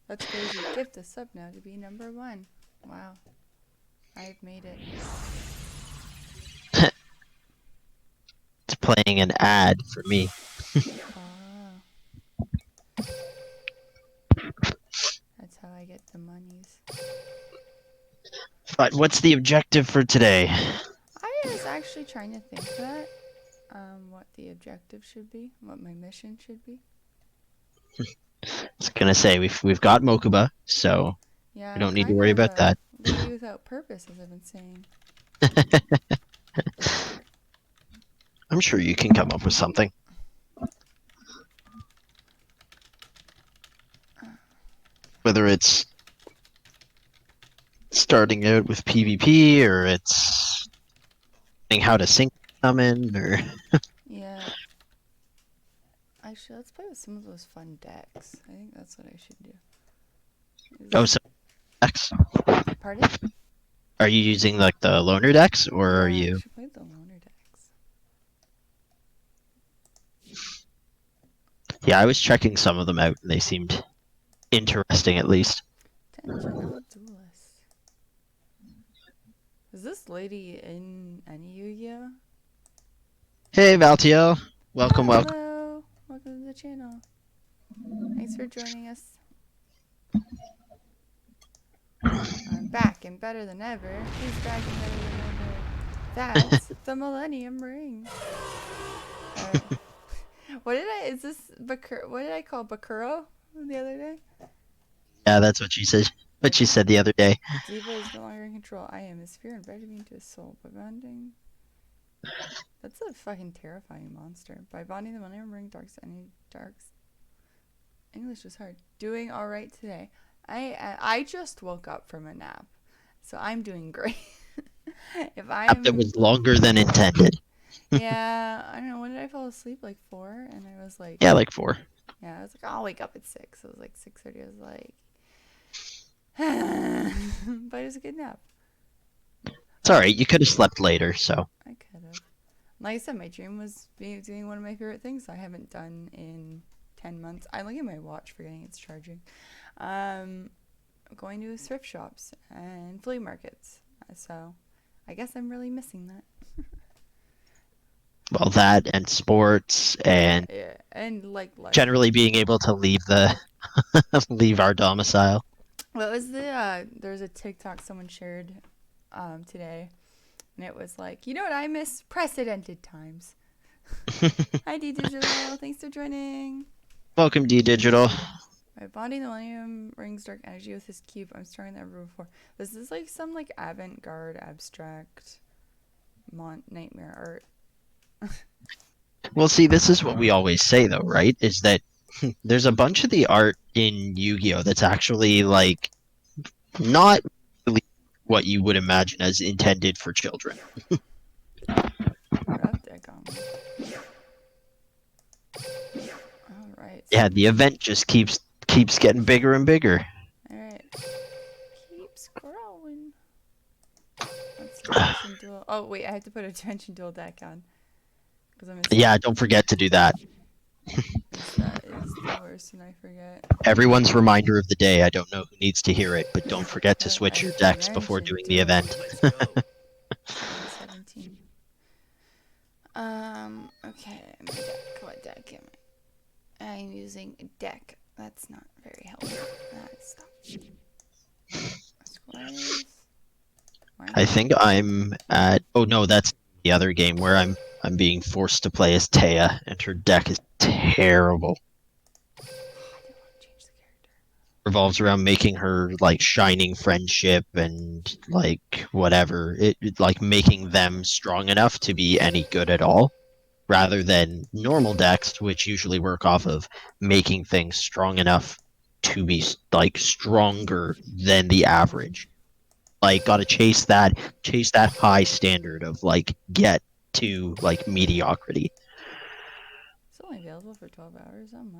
That's crazy. Gift a sub now to be number 1. Wow. I've made it. It's playing an ad for me. Ah, that's how I get the monies. But what's the objective for today? I was actually trying to think that. What the objective should be, what my mission should be. I was gonna say we've got Mokuba, so Yeah, we I'm don't need to kind worry of about a that. lady without purpose, as I've been saying. I'm sure you can come up with something. Whether it's starting out with PvP or it's learning how to sync summon or Yeah. Actually, let's play with some of those fun decks. I think that's what I should do. oh, Is, so X. pardon? Are you using like the loner decks or are Yeah, I you? should play the loner decks. Yeah, I was checking some of them out and they seemed interesting at least. Attention, all duelists. Is this lady in any Yu-Gi-Oh? Hey Valtiel, welcome, welcome. Hello! Welcome to the channel. Thanks for joining us. I'm back and better than ever. Who's back and better than ever? That's the Millennium Ring. Alright. What did I, is this, what did I call Bakuro the other day? Yeah, that's what she said. What she said the other day. Diva is no longer in control. I am his fear embedded me into his soul by bonding. That's a fucking terrifying monster. By bonding the Millennium Ring, darks. English is hard. Doing all right today. I just woke up from a nap, so I'm doing great. If That I'm, was longer than intended. yeah, I don't know. When did I fall asleep? Like 4, and I was like, Yeah, like 4. yeah, I was like, I'll wake up at 6. It was like 6:30. I was like, but it was a good nap. It's alright, you could have slept later, so. I could have. Like I said, my dream was doing one of my favorite things I haven't done in 10 months. I look at my watch forgetting it's charging. Going to thrift shops and flea markets. So I guess I'm really missing that. Well, that and sports Yeah, and yeah. And like life. generally being able to leave the leave our domicile. What was there's a TikTok someone shared today, and it was like, you know what I miss? Precedented times. Hi D Digital, thanks for joining. Welcome, D Digital. By bonding the Millennium Ring's dark energy with his cube, I'm stronger than ever before. This is like some like avant-garde abstract nightmare art. Well, see, this is what we always say, though, right? Is that there's a bunch of the art in Yu-Gi-Oh that's actually like not really what you would imagine as intended for children. Rough deck on me. Alright, so Yeah, the event just keeps getting bigger and bigger. alright. Keep scrolling. Let's Dimension Duel. Oh wait, I have to put a Dimension Duel deck on. Because I'm missing. Yeah, don't forget to do that. That is the worst and I forget. Everyone's reminder of the day. I don't know who needs to hear it, but don't forget to Put switch a your decks before Dimension doing the Duel. event. 17. Okay, my deck. What deck am I? I'm using a deck. That's not very helpful. Stop. Squares. I think I'm at. Oh no, that's the other game where I'm being forced to play as Taya, and her deck is terrible. I didn't want to change the character. Revolves around making her like shining friendship and like whatever. Like making them strong enough to be any good at all, rather than normal decks, which usually work off of making things strong enough to be like stronger than the average. Like gotta chase that high standard of like get to like mediocrity. It's only available for 12 hours. Oh my.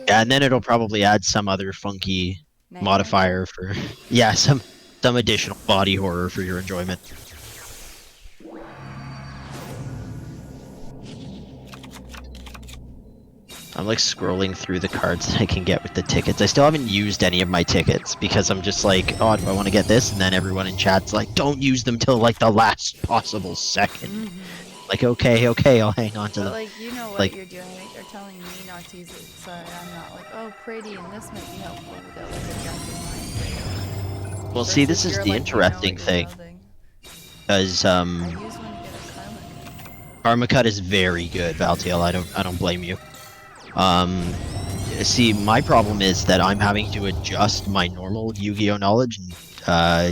Yeah, and then it'll probably add some other funky Night manager. modifier for yeah, some additional body horror for your enjoyment. I'm like scrolling through the cards that I can get with the tickets. I still haven't used any of my tickets because I'm just like, oh, do I want to get this? And then everyone in chat's like, don't use them till like the last possible second. Like, okay, I'll hang on to But them. like, you know what Like, you're doing. Like, they're telling me not to use it, so I'm not like, oh, pretty, and this might be helpful without like a deck in mind. well, see, this Versus is you're the like, you know what interesting you're thing building. because I use one to get a karma cut. Karma Cut is very good, Valtiel. I don't blame you. Um, See, my problem is that I'm having to adjust my normal Yu-Gi-Oh knowledge. And,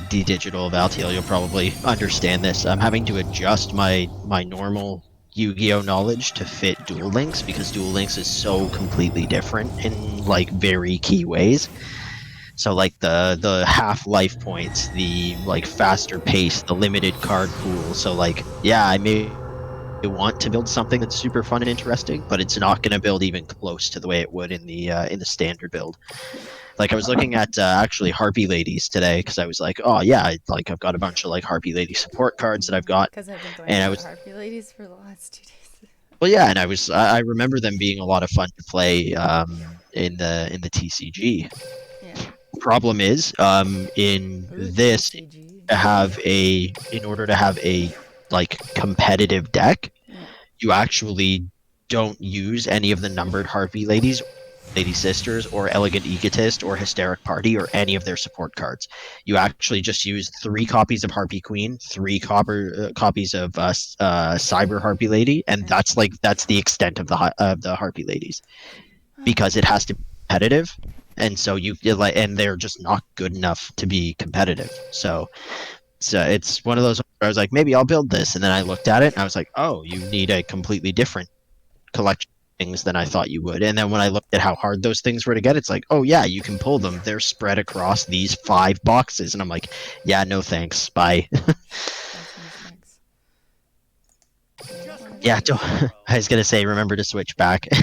D-Digital Valtiel, you'll probably understand this. I'm having to adjust my normal Yu-Gi-Oh knowledge to fit Duel Links because Duel Links is so completely different in like very key ways. So like the half-life points, the like faster pace, the limited card pool. So like yeah, I may want to build something that's super fun and interesting, but it's not going to build even close to the way it would in the standard build. Like I was looking at actually Harpy Ladies today because I was like, oh yeah, I've got a bunch of like Harpy Lady support cards that I've got, Because I've been going and I through was Harpy Ladies for the last 2 days. well yeah, and I remember them being a lot of fun to play in the TCG. Yeah. Problem is in Ooh, this TCG. in order to have a like competitive deck, Yeah. you actually don't use any of the numbered Harpy Ladies, Lady Sisters, or Elegant Egotist, or Hysteric Party, or any of their support cards. You actually just use 3 copies of Harpy Queen, 3 copies of Cyber Harpy Lady, and Yeah. that's the extent of the Harpy Ladies because it has to be competitive, and so and they're just not good enough to be competitive. So it's one of those where I was like, maybe I'll build this, and then I looked at it and I was like, oh, you need a completely different collection of things than I thought you would. And then when I looked at how hard those things were to get, it's like, oh yeah, you can pull them. They're spread across these 5 boxes, and I'm like, yeah, no thanks, bye. I change decks. I don't want to Yeah, change. I was gonna say, remember to switch back. I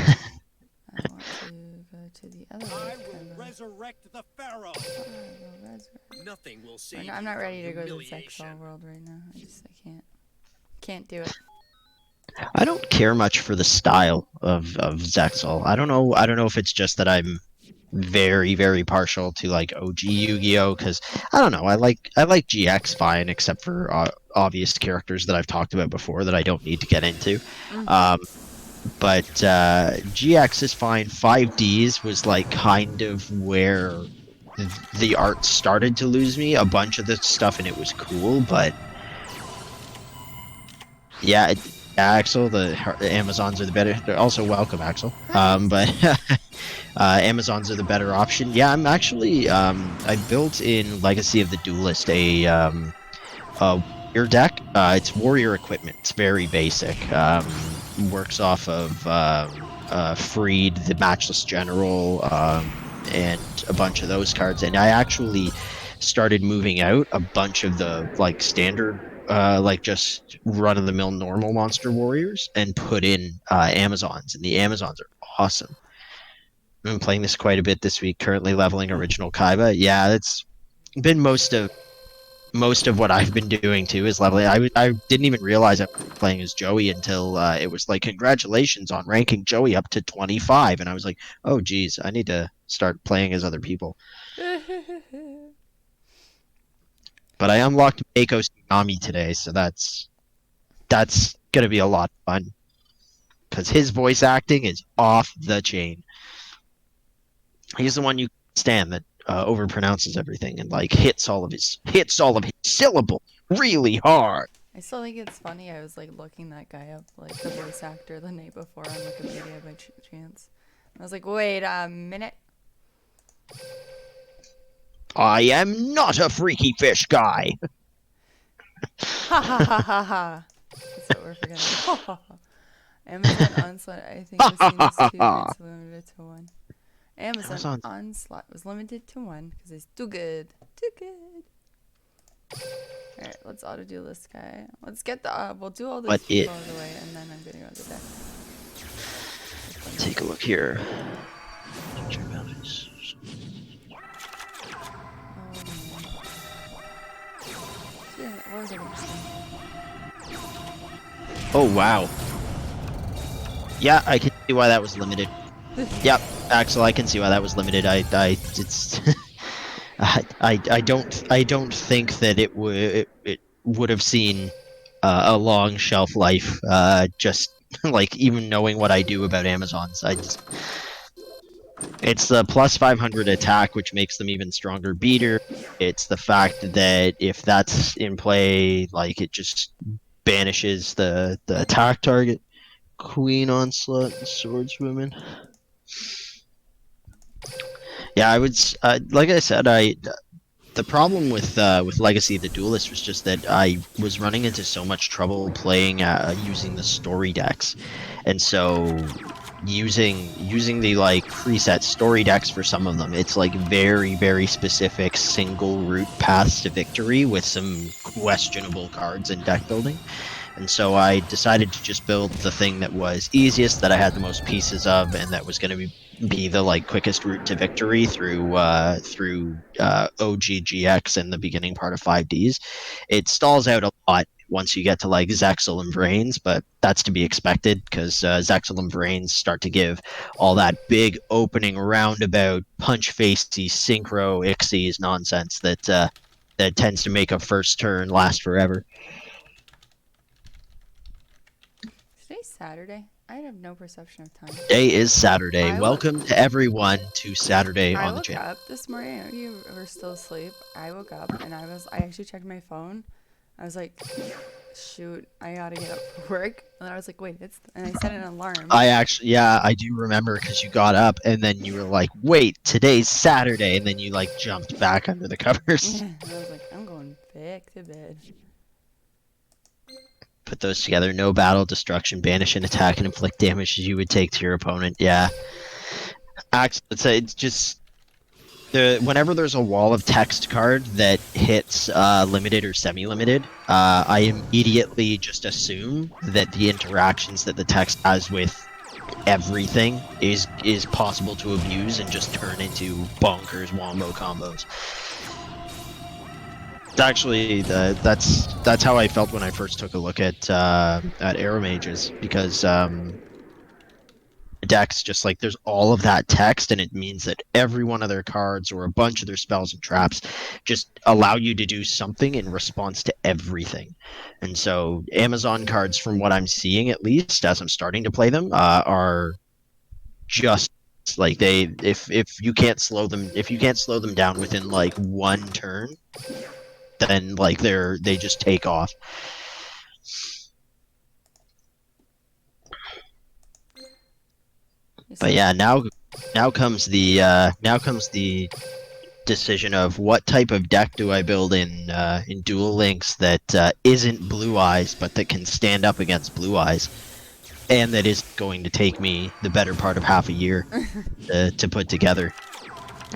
want to go to the other I red will cover. resurrect the pharaoh. I will resurrect. Nothing will save I'm not you ready to from go to the humiliation. Zexal world right now. I can't do it. I don't care much for the style of Zexal. I don't know if it's just that I'm very partial to like OG Yu-Gi-Oh because I don't know. I like GX fine except for obvious characters that I've talked about before that I don't need to get into. Um, but GX is fine. 5Ds was like kind of where the art started to lose me. A bunch of the stuff in it was cool, but yeah, Axel, the Amazons are the better. They're also welcome, Axel. Hi, But Axel. Amazons are the better option. Yeah, I'm actually I built in Legacy of the Duelist a warrior deck. It's warrior equipment. It's very basic. Works off of Freed, the Matchless General, and a bunch of those cards. And I actually started moving out a bunch of the like standard like just run of the mill normal monster warriors and put in Amazons, and the Amazons are awesome. I've been playing this quite a bit this week. Currently leveling original Kaiba. Yeah, it's been most of what I've been doing too is leveling. I didn't even realize I was playing as Joey until it was like congratulations on ranking Joey up to 25, and I was like, oh geez, I need to start playing as other people. But I unlocked Mako Tsunami today, so that's gonna be a lot of fun because his voice acting is off the chain. He's the one you stand that overpronounces everything and like hits all of his syllables really hard. I still think it's funny. I was like looking that guy up, like the voice actor, the night before on Wikipedia by chance. I was like, wait a minute. I am not a freaky fish guy. Ha ha ha ha ha. That's what we're forgetting. Ha ha ha. Amazon Onslaught, I think, was seen as too good, so limited to one. Amazon Onslaught was limited to one because it's too good. Too good. Alright, let's auto do this guy. Let's get the, we'll do all this But it. out of the way, and then I'm gonna go to the deck. Take a look here. Yeah, what was I gonna say? Oh wow. Yeah, I can see why that was limited. Yep, Axel, I can see why that was limited. It's I don't think that it would have seen a long shelf life. Just like even knowing what I do about Amazons, it's the plus 500 attack, which makes them even stronger beater. It's the fact that if that's in play, like it just banishes the attack target. Queen onslaught and swordswomen. Yeah, I would. Like I said, the problem with Legacy of the Duelist was just that I was running into so much trouble playing using the story decks, and so using the like preset story decks for some of them, it's like very specific single route paths to victory with some questionable cards in deck building. And so I decided to just build the thing that was easiest, that I had the most pieces of, and that was going to be the like quickest route to victory through OGGX and the beginning part of 5Ds. It stalls out a lot once you get to like Zexal and Brains, but that's to be expected because Zexal and Brains start to give all that big opening roundabout punch facey synchro Ixies nonsense that tends to make a first turn last forever. Today's Saturday. I have no perception of time. Today is Saturday. I Welcome to everyone to Saturday I on the woke channel. up this morning. I know you were still asleep. I woke up and I actually checked my phone. I was like, shoot, I gotta get up for work. And then I was like, wait, and I set an alarm. I do remember because you got up and then you were like, wait, today's Saturday. And then you like jumped back under the covers. And I was like, I'm going back to bed. Put those together. No battle, destruction, banish, and attack and inflict damage as you would take to your opponent. Yeah. Actually, it's just whenever there's a wall of text card that hits limited or semi-limited, I immediately just assume that the interactions that the text has with everything is possible to abuse and just turn into bonkers wombo combos. It's actually that's how I felt when I first took a look at Arrow Mages, because decks just like there's all of that text, and it means that every one of their cards or a bunch of their spells and traps just allow you to do something in response to everything. And so Amazon cards, from what I'm seeing at least as I'm starting to play them, are just like if you can't slow them down within like one turn, then like they just take off. But yeah, now comes the decision of what type of deck do I build in Duel Links that isn't Blue Eyes, but that can stand up against Blue Eyes, and that is going to take me the better part of half a year to put together.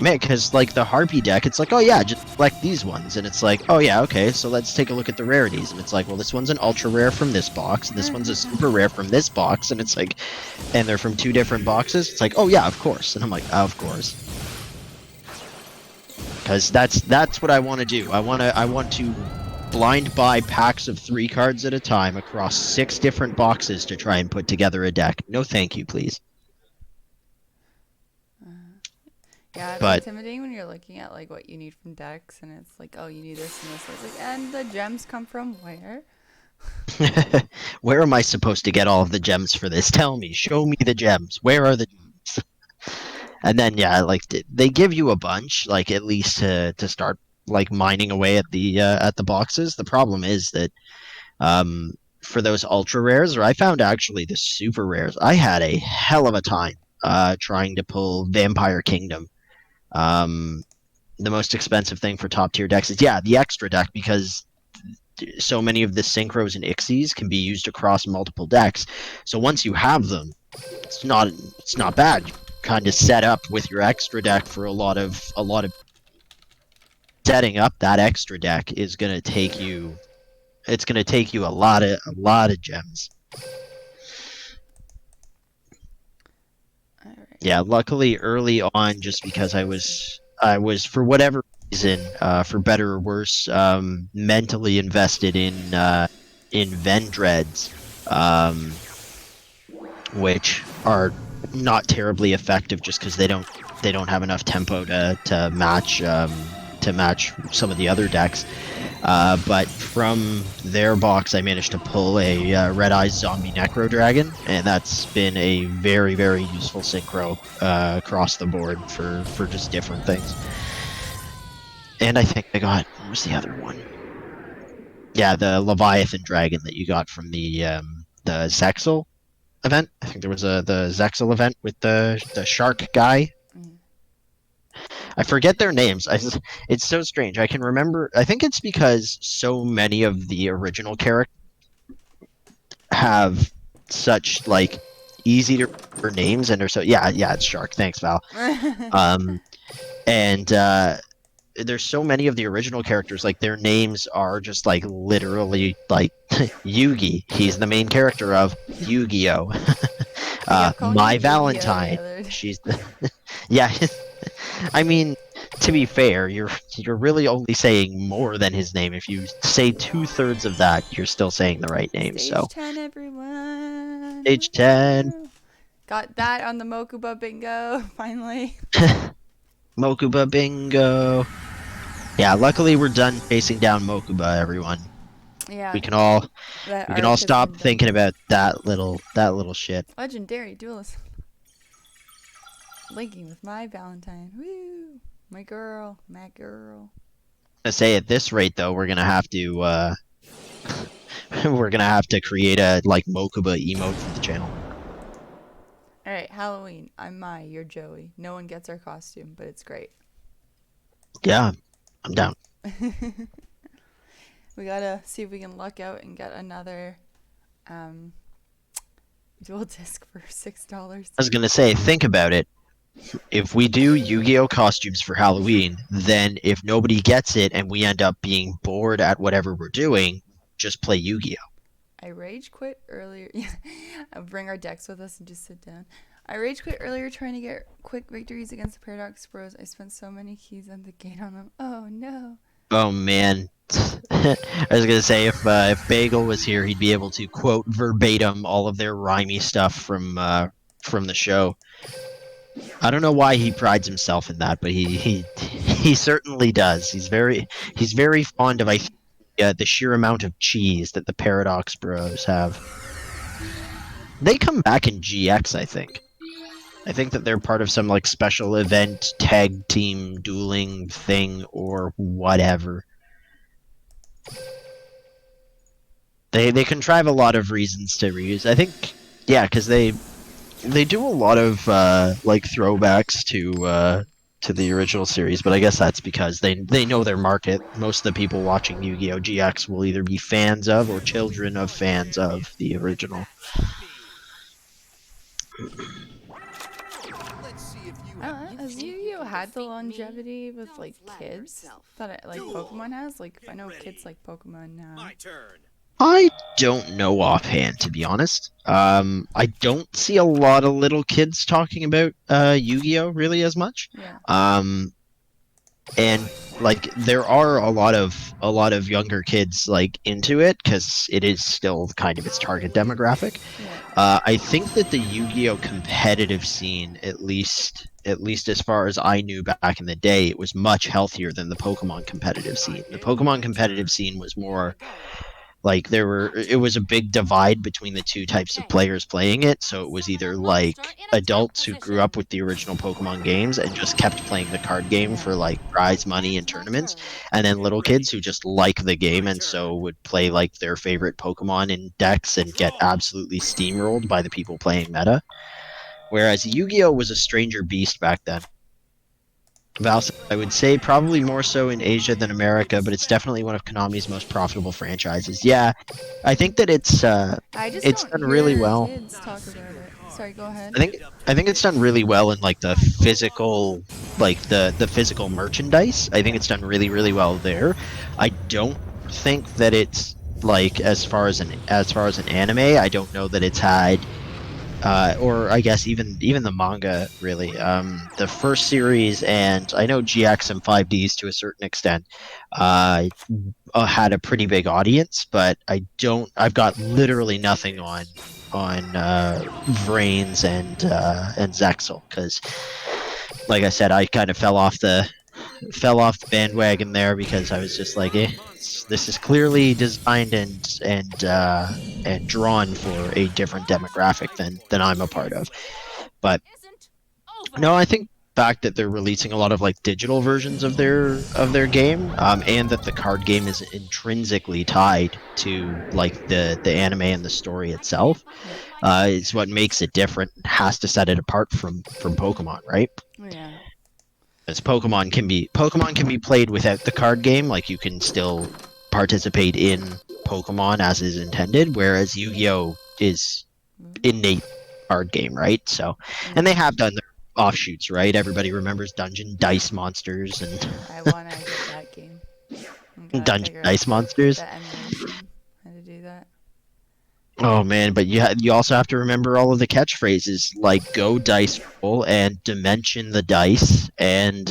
Man, because like the Harpy deck, it's like, oh yeah, just select these ones, and it's like, oh yeah, okay, so let's take a look at the rarities, and it's like, well, this one's an ultra rare from this box, and this one's a super rare from this box, and it's like, and they're from 2 different boxes. It's like, oh yeah, of course, and I'm like, of course, because that's what I want to do. I want to blind buy packs of 3 cards at a time across 6 different boxes to try and put together a deck. No, thank you, please. Yeah, it's But intimidating when you're looking at like what you need from decks, and it's like, oh, you need this and this. It's like, and the gems come from where? where am I supposed to get all of the gems for this? Tell me, show me the gems. Where are the gems? And then yeah, like they give you a bunch, like at least to start like mining away at the boxes. The problem is that for those ultra rares, or I found actually the super rares, I had a hell of a time trying to pull Vampire Kingdom. The most expensive thing for top tier decks is the extra deck, because so many of the synchros and ixies can be used across multiple decks. So once you have them, it's not bad. You kind of set up with your extra deck for a lot of setting up that extra deck is gonna take you. It's gonna take you a lot of gems. All right. Yeah, luckily early on, just because I was for whatever reason, for better or worse, mentally invested in Vendreads, which are not terribly effective just because they don't have enough tempo to match some of the other decks. But from their box, I managed to pull a Red Eyes Zombie Necro Dragon, and that's been a very, very useful synchro across the board for just different things. And I think I got, what was the other one? Yeah, the Leviathan Dragon that you got from the Zexal event. I think there was the Zexal event with the shark guy. Mm. I forget their names. It's so strange. I can remember. I think it's because so many of the original characters have such like easy to remember names, and they're so yeah. It's Shark. Thanks, Val. Um, and there's so many of the original characters. Like their names are just like literally like Yugi. He's the main character of Yu-Gi-Oh. I kept calling My you Yu-Gi-Oh the Valentine. other day. She's the yeah. I mean, to be fair, you're really only saying more than his name. If you say 2/3 of that, you're still saying the right name. Stage So 10, everyone. Stage 10. Woo! Got that on the Mokuba bingo, finally. Mokuba bingo. Yeah, luckily we're done chasing down Mokuba, everyone. Yeah. We can all that we arc can all has stop been done. thinking about that little shit. Legendary duelist. Linking with my Valentine. Woo! My girl. My girl. I say at this rate though, we're gonna have to we're gonna have to create a like Mokuba emote for the channel. Alright, Halloween. I'm Mai, you're Joey. No one gets our costume, but it's great. Yeah, I'm down. We gotta see if we can luck out and get another dual disc for $6. I was gonna say, think about it. If we do Yu-Gi-Oh costumes for Halloween, then if nobody gets it and we end up being bored at whatever we're doing, just play Yu-Gi-Oh. I rage quit earlier. I'll bring our decks with us and just sit down. I rage quit earlier trying to get quick victories against the Paradox Bros. I spent so many keys on the gate on them. Oh no. Oh man. I was gonna say if Bagel was here, he'd be able to quote verbatim all of their rhymey stuff from the show. I don't know why he prides himself in that, but he certainly does. He's very fond of the sheer amount of cheese that the Paradox Bros have. They come back in GX, I think. I think that they're part of some like special event tag team dueling thing or whatever. They contrive a lot of reasons to reuse. I think yeah, because they do a lot of like throwbacks to the original series, but I guess that's because they know their market. Most of the people watching Yu-Gi-Oh! GX will either be fans of or children of fans of the original. Let's see if you I have don't know, has Yu-Gi-Oh had the longevity with like kids that it, like Pokemon has? Like I know kids like Pokemon now. my turn. I don't know offhand, to be honest. I don't see a lot of little kids talking about Yu-Gi-Oh! Really as much. Yeah. And like there are a lot of younger kids like into it because it is still kind of its target demographic. Yeah. I think that the Yu-Gi-Oh competitive scene, at least as far as I knew back in the day, it was much healthier than the Pokemon competitive scene. The Pokemon competitive scene was more like it was a big divide between the two types of players playing it. So it was either like adults who grew up with the original Pokemon games and just kept playing the card game for like prize money and tournaments, and then little kids who just like the game and so would play like their favorite Pokemon in decks and get absolutely steamrolled by the people playing meta. Whereas Yu-Gi-Oh was a stranger beast back then. Val, I would say probably more so in Asia than America, but it's definitely one of Konami's most profitable franchises. Yeah, I think that it's I just it's don't done hear really well. kids talk about it. Sorry, go ahead. I think it's done really well in like the physical the physical merchandise. I think it's done really really well there. I don't think that it's like as far as an anime, I don't know that it's had or I guess even the manga really. The first series and I know GX and 5Ds to a certain extent had a pretty big audience, but I've got literally nothing on Vrains and Zexel, because, like I said, I kind of fell off the bandwagon there because I was just like, this is clearly designed and drawn for a different demographic than I'm a part of. But no, I think the fact that they're releasing a lot of like digital versions of their game, and that the card game is intrinsically tied to like the anime and the story itself, Yep. is what makes it different. Has to set it apart from Pokemon, right? Oh, yeah. As Pokemon can be played without the card game. Like, you can still participate in Pokemon as is intended, whereas Yu-Gi-Oh is innate card game, right? So, and they Yeah. have done their offshoots, right? Everybody remembers Dungeon Dice Monsters and I wanna get that game. I gotta Dungeon figure out Dice Monsters. the emulation. How to do that. Oh man, but you also have to remember all of the catchphrases like "Go Dice Roll" and "Dimension the Dice" and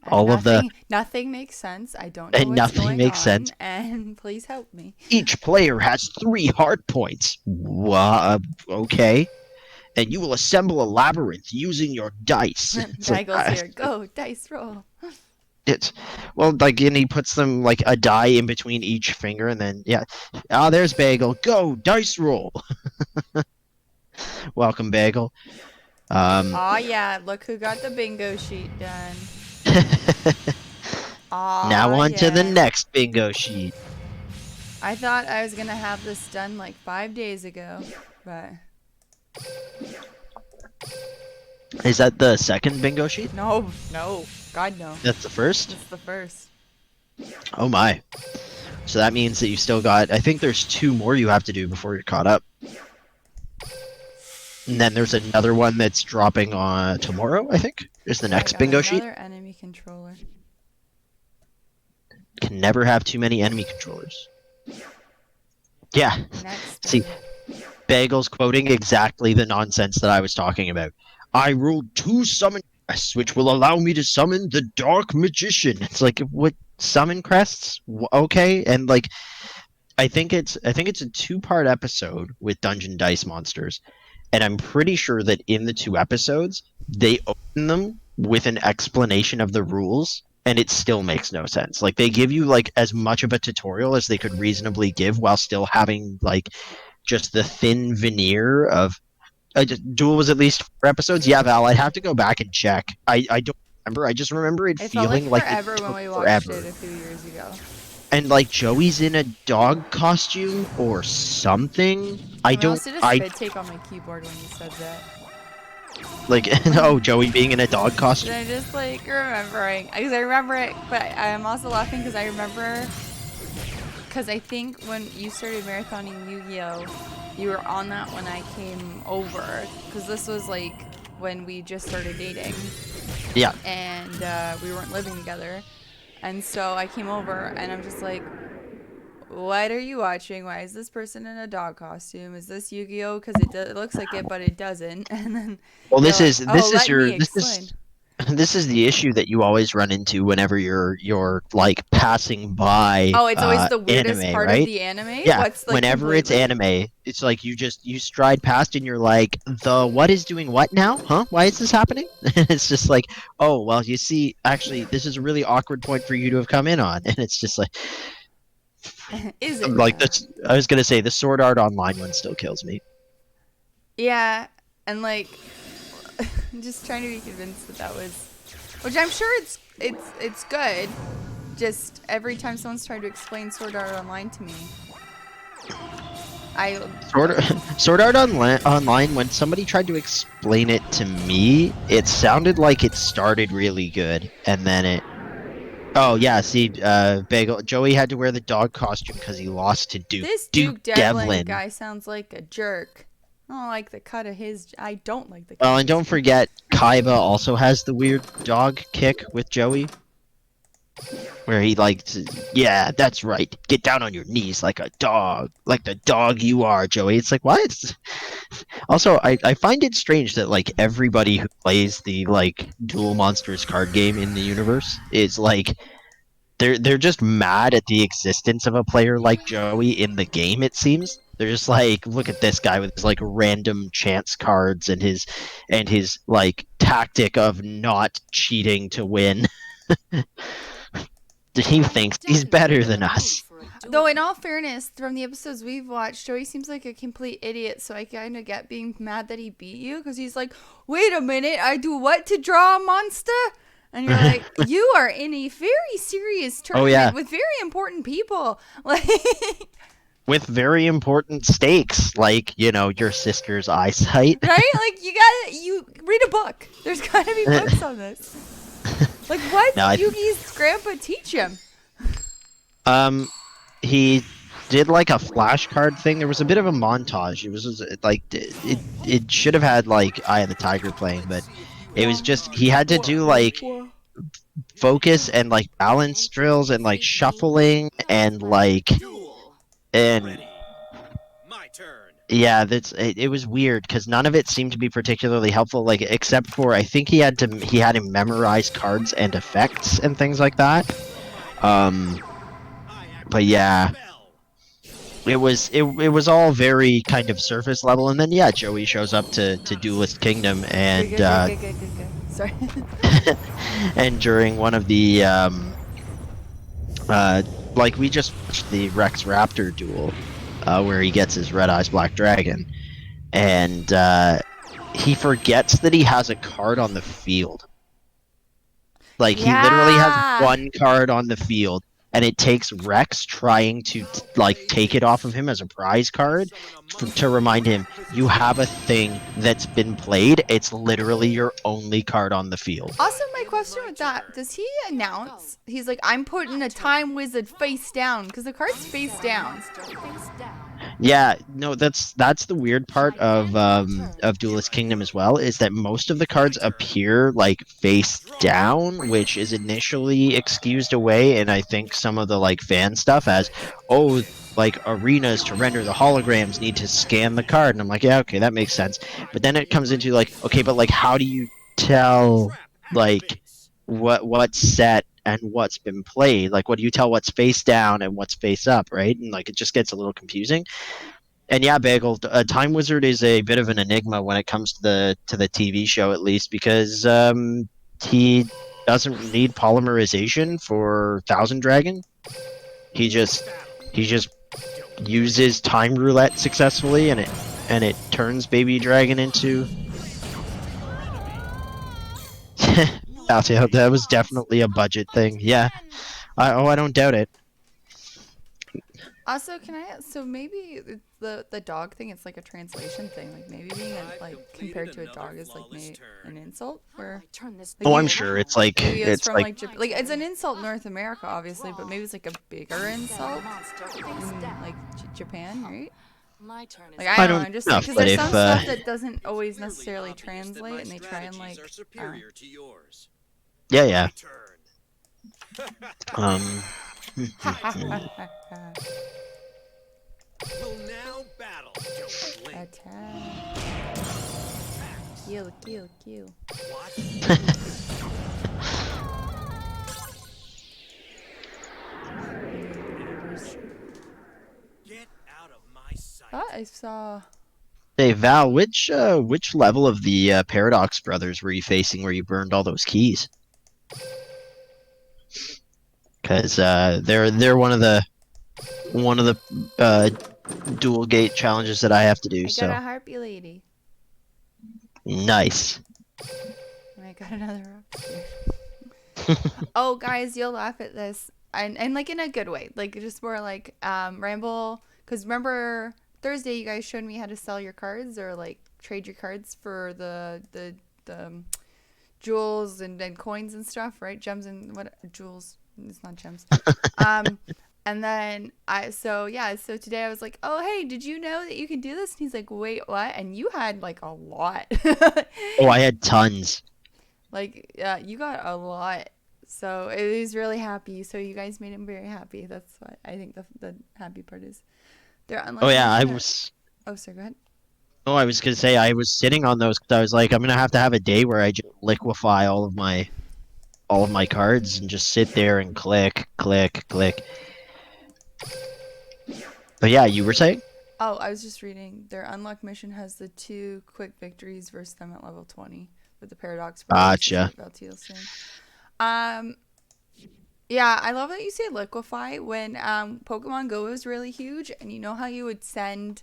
all of the Nothing makes sense. I don't know and what's nothing going makes on, sense. and please help me. Each player has 3 heart points. Okay. And you will assemble a labyrinth using your dice. It's like, Baggles here. Go, dice roll. it's well, like, and he puts them like a die in between each finger, and then yeah, there's Bagel. Go dice roll. Welcome, Bagel. Aw, yeah. Look who got the bingo sheet done. Now Aw, on to the yeah. next bingo sheet. I thought I was gonna have this done like 5 days ago, but Is that the second bingo sheet? no, God no. That's the first? It's the first. Oh my. So that means that you still got, I think there's 2 more you have to do before you're caught up. And then there's another one that's dropping on tomorrow, I think. Is the So I next got bingo sheet. Another enemy controller. Can never have too many enemy controllers. Yeah. Next. See, Bagel's quoting exactly the nonsense that I was talking about. I rolled 2 summon crests, which will allow me to summon the Dark Magician. It's like, what, summon crests? Okay, and like, I think it's a 2-part episode with Dungeon Dice Monsters, and I'm pretty sure that in the 2 episodes they open them with an explanation of the rules, and it still makes no sense. Like, they give you like as much of a tutorial as they could reasonably give while still having like just the thin veneer of Duel was at least 4 episodes. Yeah, Val, I'd have to go back and check. I don't remember. I just remember it It felt like feeling like it forever when took we watched forever. it a few years ago. And like Joey's in a dog costume or something. I don't. almost did a I spit take on my keyboard when you said that. like. Oh, Joey being in a dog And costume. I just like remembering, because I remember it, but I'm also laughing because I remember, because I think when you started marathoning Yu-Gi-Oh, you were on that when I came over, because this was like when we just started dating. Yeah. And we weren't living together, and so I came over and I'm just like, what are you watching? Why is this person in a dog costume? Is this Yu-Gi-Oh? Because it looks like it, but it doesn't. And then Well, you're this like, is oh, this is let your me explain. this is the issue that you always run into whenever you're like passing by Oh, it's always the weirdest anime, part of right? the anime. Yeah, What's like whenever it's completely. anime, it's like you stride past and you're like, the what is doing what now? Huh? Why is this happening? It's just like, oh well, you see, actually, this is a really awkward point for you to have come in on, and it's just Is it like though? this. I was gonna say the Sword Art Online one still kills me. Yeah, and like, I'm just trying to be convinced that was, which I'm sure it's good. Just every time someone's trying to explain Sword Art Online to me, I Sword Art Online. When somebody tried to explain it to me, it sounded like it started really good, and then it. Oh yeah, see, Bagel Joey had to wear the dog costume because he lost to this Duke Duke Devlin Devlin. guy sounds like a jerk. I don't like the cut of his. I don't like the cut Well, of and his. don't forget, Kaiba also has the weird dog kick with Joey, where he likes, yeah, that's right, get down on your knees like a dog, like the dog you are, Joey. It's like, what? Also, I find it strange that like everybody who plays the like Duel Monsters card game in the universe is like they're just mad at the existence of a player like Joey in the game, it seems. They're just like, look at this guy with his like random chance cards and his like tactic of not cheating to win. He thinks he's better than us. Though, in all fairness, from the episodes we've watched, Joey seems like a complete idiot, so I kind of get being mad that he beat you, because he's like, wait a minute, I do what to draw a monster? And you're like, you are in a very serious tournament yeah. with very important people. Like, With very important stakes, like, you know, your sister's eyesight. right? Like, you read a book. There's gotta be books on this. Like, what No, did Yugi's grandpa teach him? He did like a flashcard thing. There was a bit of a montage. It was like it should have had like Eye of the Tiger playing, but it was just he had to do like focus and like balance drills and like shuffling and like Duel. and Ready. My turn. yeah, it was weird because none of it seemed to be particularly helpful. Like except for I think he had him memorize cards and effects and things like that. But yeah. It was all very kind of surface level, and then yeah, Joey shows up to Duelist Kingdom, and Good. Sorry. and during one of the like we just watched the Rex Raptor duel, where he gets his Red Eyes Black Dragon, and he forgets that he has a card on the field. Like he literally has one card on the field. And it takes Rex trying to like take it off of him as a prize card to remind him you have a thing that's been played. It's literally your only card on the field. Also, my question with that, does he announce, he's like, I'm putting a time wizard face down, because the card's face down. Yeah, no, that's the weird part of Duelist Kingdom as well, is that most of the cards appear like face down, which is initially excused away, and I think some of the like fan stuff as, oh, like arenas to render the holograms need to scan the card, and I'm like, yeah, okay, that makes sense. But then it comes into like, okay, but like how do you tell like what's set and what's been played? Like, what do you tell what's face down and what's face up, right? And like it just gets a little confusing. And yeah, Bagel, Time Wizard is a bit of an enigma when it comes to the TV show, at least, because he doesn't need polymerization for Thousand Dragon. He just uses time roulette successfully, and it turns Baby Dragon into. That was definitely a budget thing. Yeah, I don't doubt it. Also, so maybe the dog thing, it's like a translation thing. Like maybe being compared to a dog is like an insult. Where Oh, I'm sure it's like it's from like it's an insult in North America, obviously, but maybe it's like a bigger insult in like Japan, right? My turn is Like I don't know, don't I'm just know, because but there's if, some stuff that doesn't always necessarily translate, and they try and like. superior to yours. yeah. Turn. Will now battle. Don't blink. Attack. Kill. What? Get out of my sight. I saw. Hey Val, which level of the Paradox Brothers were you facing where you burned all those keys? Because they're one of the dual gate challenges that I have to do. I So got a harpy lady. nice. And I got another Oh, guys, you'll laugh at this, and like in a good way, like just more like ramble. Because remember Thursday, you guys showed me how to sell your cards or like trade your cards for the jewels and coins and stuff, right? Gems and what jewels? It's not gems. And then so today I was like, oh hey, did you know that you can do this? And he's like, wait, what? And you had like a lot. Oh, I had tons. Like, yeah, you got a lot. So it was really happy. So you guys made him very happy. That's what I think the happy part is. They're unlike. Oh yeah, I was. Oh, sorry, go ahead. Oh, I was gonna say I was sitting on those because I was like, I'm gonna have a day where I just liquefy all of my cards and just sit there and click. But yeah, you were saying? Oh, I was just reading. Their unlock mission has the 2 quick victories versus them at level 20 with the paradox brothers. Is Gotcha. what Valtiel's saying. Um, yeah, I love that you say liquefy when Pokemon Go is really huge, and you know how you would send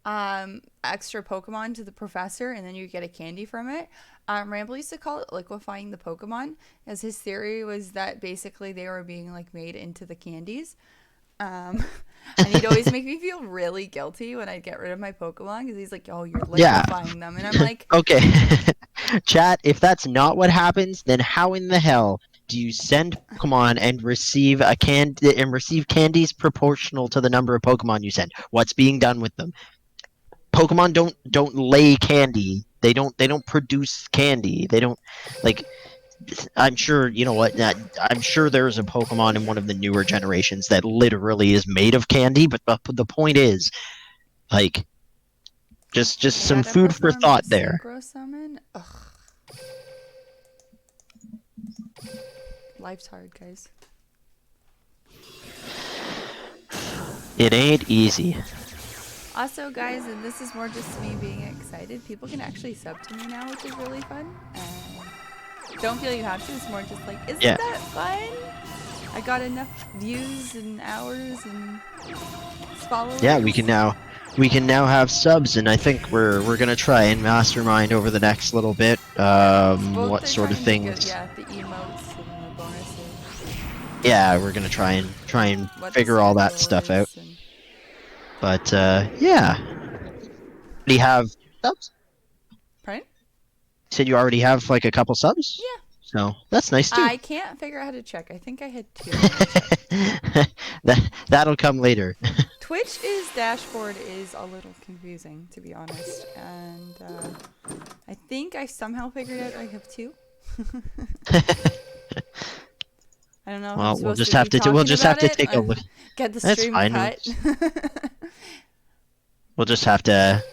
extra Pokemon to the professor and then you get a candy from it. Ramble used to call it liquefying the Pokemon, as his theory was that basically they were being like made into the candies. Um, and he'd always make me feel really guilty when I'd get rid of my Pokemon because he's like, "Oh, you're Yeah. liquefying them," and I'm like, Okay. Chat, if that's not what happens, then how in the hell do you send Pokemon and receive candies proportional to the number of Pokemon you send? What's being done with them? Pokemon don't lay candy. They don't produce candy. They don't like I'm sure you know what. I'm sure there's a Pokemon in one of the newer generations that literally is made of candy. But the point is, like, just I some gotta food for perform that thought there. synchro summon. Ugh, life's hard, guys. It ain't easy. Also, guys, and this is more just me being excited, people can actually sub to me now, which is really fun. Don't feel you have to. It's more just like, isn't Yeah. that fun? I got enough views and hours and followers. Yeah, we can now have subs, and I think we're gonna try and mastermind over the next little bit. Both What they're sort of trying to things? get, yeah, the emotes and the bonuses. Yeah, we're gonna try and What figure the all that schedule stuff out. is. And But yeah, already have subs. pardon? Said you already have like a couple subs. Yeah. So that's nice too. I can't figure out how to check. I think I had 2. Let me check. That'll come later. Twitch's dashboard is a little confusing, to be honest, and I think I somehow figured out I have 2. I don't know if I'm Well, supposed to be talking about it. take a look. Get the That's stream fine. cut. We'll just have to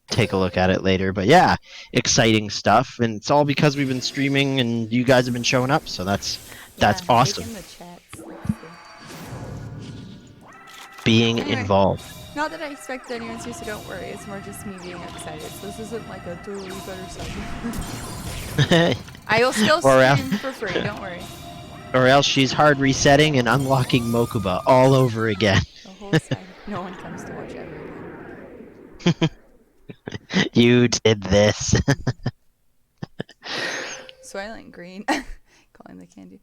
take a look at it later. But yeah, exciting stuff, and it's all because we've been streaming and you guys have been showing up. So that's Yeah, awesome. like in the chats. Let's see. Being Anyway. involved. Not that I expect anyone to, so don't worry. It's more just me being excited. So this isn't like a totally better sub. I will still Or else- stream for free. Don't worry. Or else she's hard resetting and unlocking Mokuba all over again. The whole side. No one comes to watch ever again. You did this. Soylent Green. Calling the candy.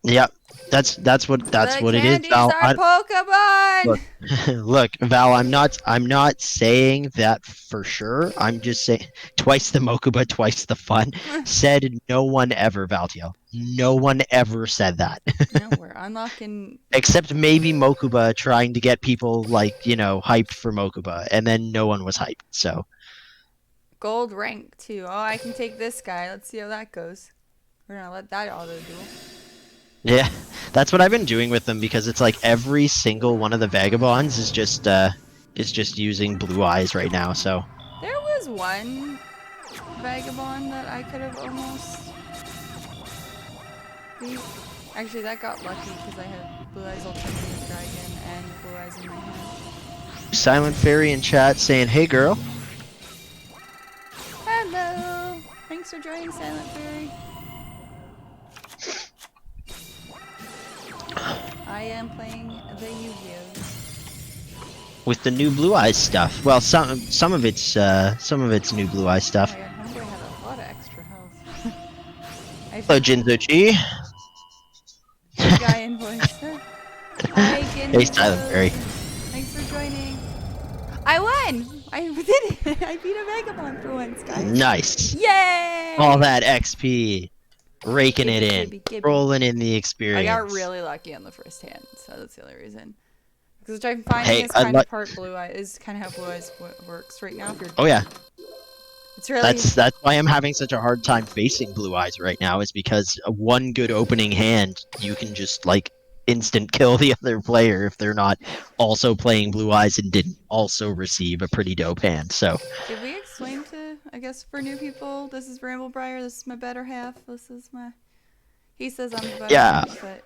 Yep, that's what it is. Val, Are Pokemon! look, Val, I'm not saying that for sure. I'm just saying twice the Mokuba, twice the fun. Said no one ever, Valtiel. No one ever said that. No, we're unlocking. Except maybe Mokuba trying to get people hyped for Mokuba, and then no one was hyped. So Gold rank too. Oh, I can take this guy. Let's see how that goes. We're gonna let that auto duel. yeah, that's what I've been doing with them because it's like every single one of the vagabonds is just using blue eyes right now. So There was one vagabond that I could have almost beat. Actually, that got lucky because I had blue eyes alternative dragon and blue eyes in my hand. Silent Fairy in chat saying, "Hey girl." Hello. Thanks for joining, Silent Fairy. I am playing the Yu-Gi-Oh! With the new blue eyes stuff. Well, some of it's new blue eyes stuff. Oh my god, Homeboy had a lot of extra health. Hello, Jinzuchi. Good guy in voice. Hi, Ginzo. Hey, Silent Fairy. Thanks for joining. I won! I did it! I beat a Vagabond for once, guys. Nice. Yay! All that XP, raking it in, Gibby. rolling in the I experience. got really lucky on the first hand, so that's the only reason. Because which I'm finding Hey, is kind of part blue eyes. Is kind of how blue eyes works right now. If you're, Oh yeah, it's really that's why I'm having such a hard time facing blue eyes right now. Is because one good opening hand, you can just instant kill the other player if they're not also playing blue eyes and didn't also receive a pretty dope hand. So Did we explain to, I guess, for new people, this is Bramblebriar, this is my better half, this is my... He says I'm the better Yeah. half, but...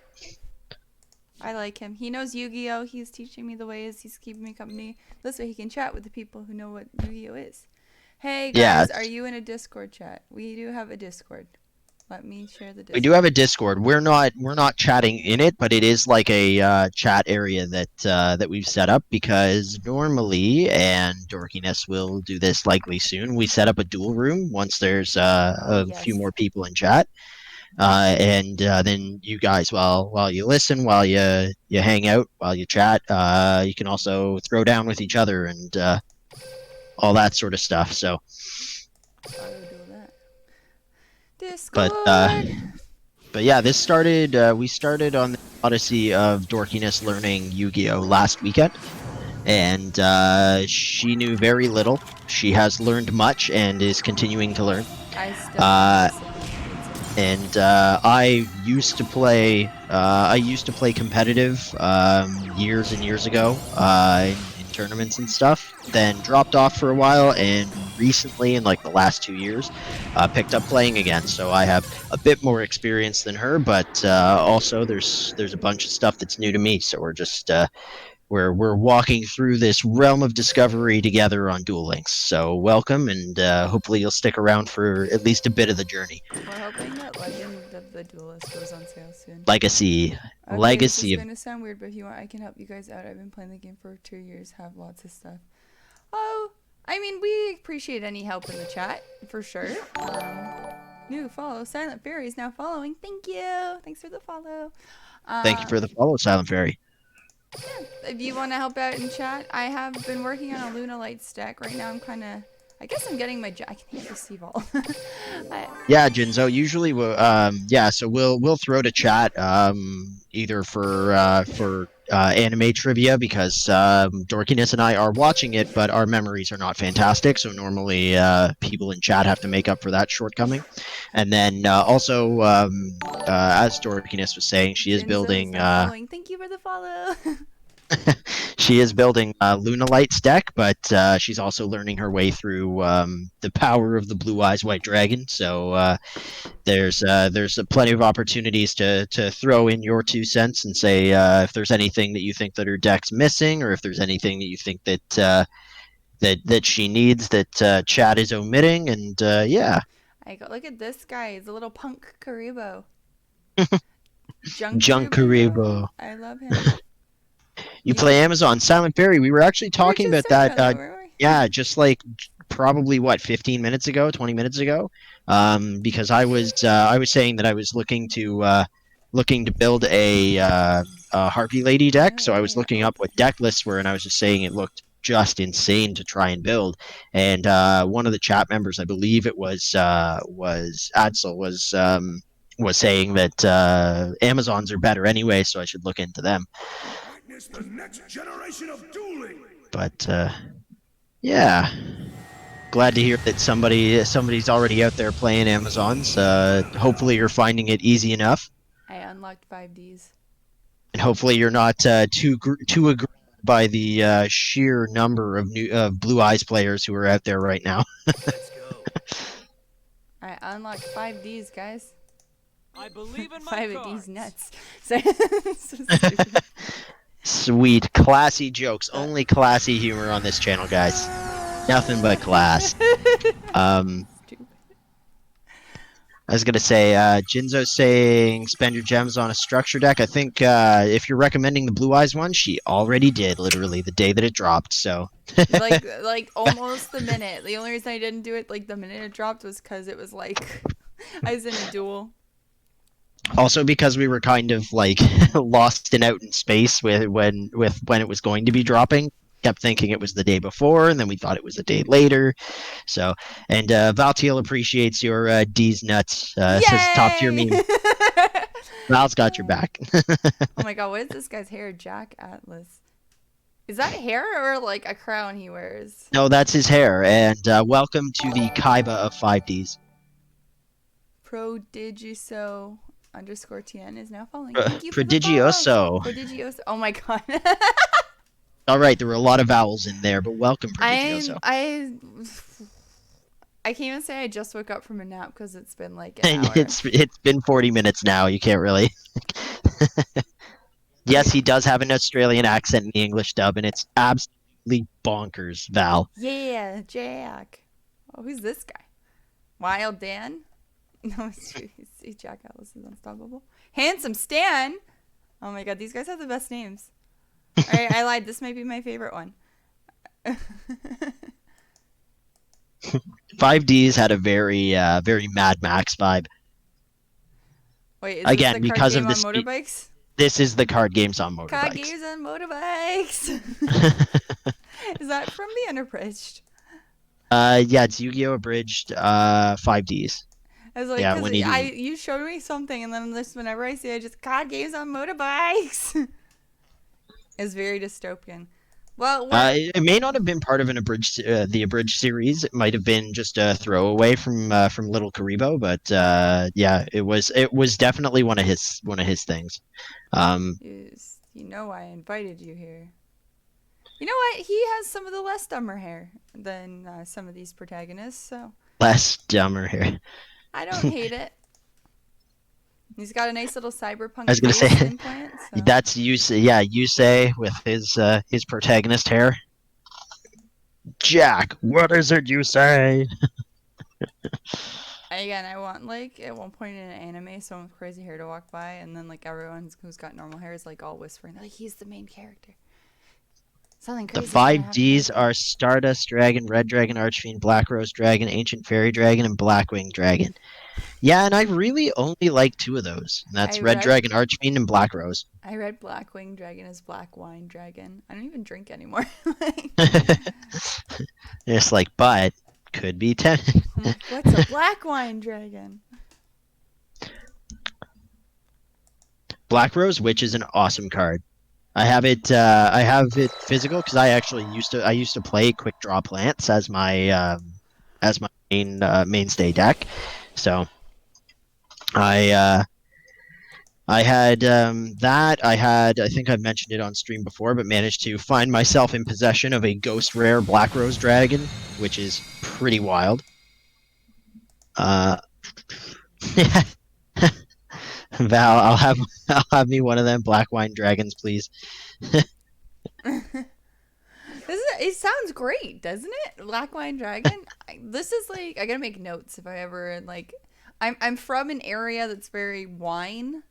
I like him. He knows Yu-Gi-Oh. He's teaching me the ways. He's keeping me company. This way he can chat with the people who know what Yu-Gi-Oh is. Hey Yeah, guys, are you in a Discord chat? We do have a Discord. Let me share the we do have Discord. a Discord. We're not chatting in it, but it is like a chat area that we've set up because normally, and Dorkiness will do this likely soon. We set up a duel room once there's Oh a few yes. more people in chat, and then you guys, while you listen, while you hang out, while you chat, you can also throw down with each other and all that sort of stuff. So, Auto duel that. but Discord. but yeah, this started. We started on the odyssey of Dorkiness learning Yu-Gi-Oh last weekend, and she knew very little. She has learned much and is continuing to learn. I still can't Uh, listen. and I used to play. I used to play competitive years and years ago in tournaments and stuff. Then dropped off for a while, and recently, in like the last 2 years, picked up playing again. So I have a bit more experience than her, but also there's a bunch of stuff that's new to me. So we're just we're walking through this realm of discovery together on Duel Links. So welcome, and hopefully you'll stick around for at least a bit of the journey. We're hoping that Legend of the Duelist goes on sale soon. Legacy, Okay, this is legacy of gonna sound weird, but if you want, I can help you guys out. I've been playing the game for 2 years, have lots of stuff. Oh, I mean, we appreciate any help in the chat, for sure. New follow. Silent Fairy is now following. Thank you. Thanks for the follow. Thank you for the follow, Silent Fairy. If you want to help out in chat, I have been working on a Luna Lights deck. Right now I'm kind of... I guess I'm getting my... I can hear the sea ball. Yeah, Jinzo. Usually, yeah. So we'll throw to chat, either for anime trivia because Dorkiness and I are watching it, but our memories are not fantastic. So normally, people in chat have to make up for that shortcoming. And then also, as Dorkiness was saying, she is Jinzo is building. now following. Thank you for the follow. She is building Luna Light's deck, but she's also learning her way through the power of the Blue Eyes White Dragon. So there's plenty of opportunities to throw in your 2 cents and say if there's anything that you think that her deck's missing, or if there's anything that you think that she needs that chat is omitting, and yeah. I go, look at this guy. He's a little punk Karibo. Junkaribo. I love him. You play Amazon. Silent Fairy. We were actually We were talking just about talking that. about weren't we? Yeah, just like probably what 15 minutes ago, 20 minutes ago. Because I was saying that I was looking to build a Harpy Lady deck. So I was looking up what deck lists were, and I was just saying it looked just insane to try and build. And one of the chat members, I believe it was Adsel, was saying that Amazons are better anyway, so I should look into them. Witness the next generation of dueling. But yeah, glad to hear that somebody's already out there playing Amazons. Hopefully you're finding it easy enough, I unlocked 5Ds. and hopefully you're not too aggrieved by the sheer number of Blue Eyes players who are out there right now. Let's go. I unlocked 5Ds, guys. I believe in my 5 of cards. these nuts. So stupid. Sweet, classy jokes. Only classy humor on this channel, guys. Nothing but class. Stupid. I was gonna say, Jinzo's saying spend your gems on a structure deck. I think if you're recommending the Blue Eyes one, she already did, literally the day that it dropped. So like almost the minute. The only reason I didn't do it like the minute it dropped was because it was like I was in a duel. also because we were kind of like lost and out in space with when it was going to be dropping. Kept thinking it was the day before, and then we thought it was a day later. So, and Valtiel appreciates your D's nuts. Says top tier meme. Val's got your back. Oh my god, what is this guy's hair? Jack Atlas. Is that hair or like a crown he wears? No, that's his hair. And welcome to the Kaiba of 5Ds. Prodigiso _TN is now following. Thank you for Prodigioso. the follow. Prodigioso. Oh my god. All right, there were a lot of vowels in there, but welcome, Prodigioso. I can't even say I just woke up from a nap because it's been like an hour. It's been 40 minutes now. You can't really. Yes, he does have an Australian accent in the English dub, and it's absolutely bonkers, Val. Yeah, Jack. Oh, who's this guy? Wild Dan? No, it's true. Jack Atlas is unstoppable. Handsome Stan? Oh my god, these guys have the best names. Alright, I lied. This might be my favorite one. 5Ds had a very Mad Max vibe. Wait, is this the Again, card because game of the on speed. motorbikes? This is the card games on Card motorbikes. games on motorbikes! Is that from the Unabridged? Yeah, it's Yu-Gi-Oh! Abridged 5Ds. I was like, Yeah, because when you do. you showed me something, and then this, whenever I see it, just card games on motorbikes. It's very dystopian. Well, It may not have been part of an abridged, the abridged series. It might have been just a throwaway from Little Karibo, but yeah, it was definitely one of his things. you know I invited you here. You know what? He has some of the less dumber hair than some of these protagonists, so Less dumber here. I don't hate it. He's got a nice little cyberpunk I was gonna face say implant. So. that's Yusei. Yeah, Yusei with his protagonist hair. Jack, what is it you say? Again, I want like at one point in an anime, someone with crazy hair to walk by, and then like everyone who's got normal hair is like all whispering, like he's the main character. Something The crazy. 5Ds are Stardust Dragon, Red Dragon, Archfiend, Black Rose Dragon, Ancient Fairy Dragon, and Blackwing Dragon. Yeah, and I really only like two of those. And that's Red Dragon, Archfiend, and Black Rose. I read Blackwing Dragon as Black Wine Dragon. I don't even drink anymore. It's like, but could be 10. I'm like, what's a Black Wine Dragon? Black Rose Witch is an awesome card. I have it. I have it physical because I actually used to play Quick Draw Plants as my mainstay deck. So I had that. I think I've mentioned it on stream before, but managed to find myself in possession of a Ghost Rare Black Rose Dragon, which is pretty wild. Val, I'll have me one of them Black Wine Dragons, please. It sounds great, doesn't it? Black Wine Dragon. This is like I gotta make notes if I ever like. I'm from an area that's very wine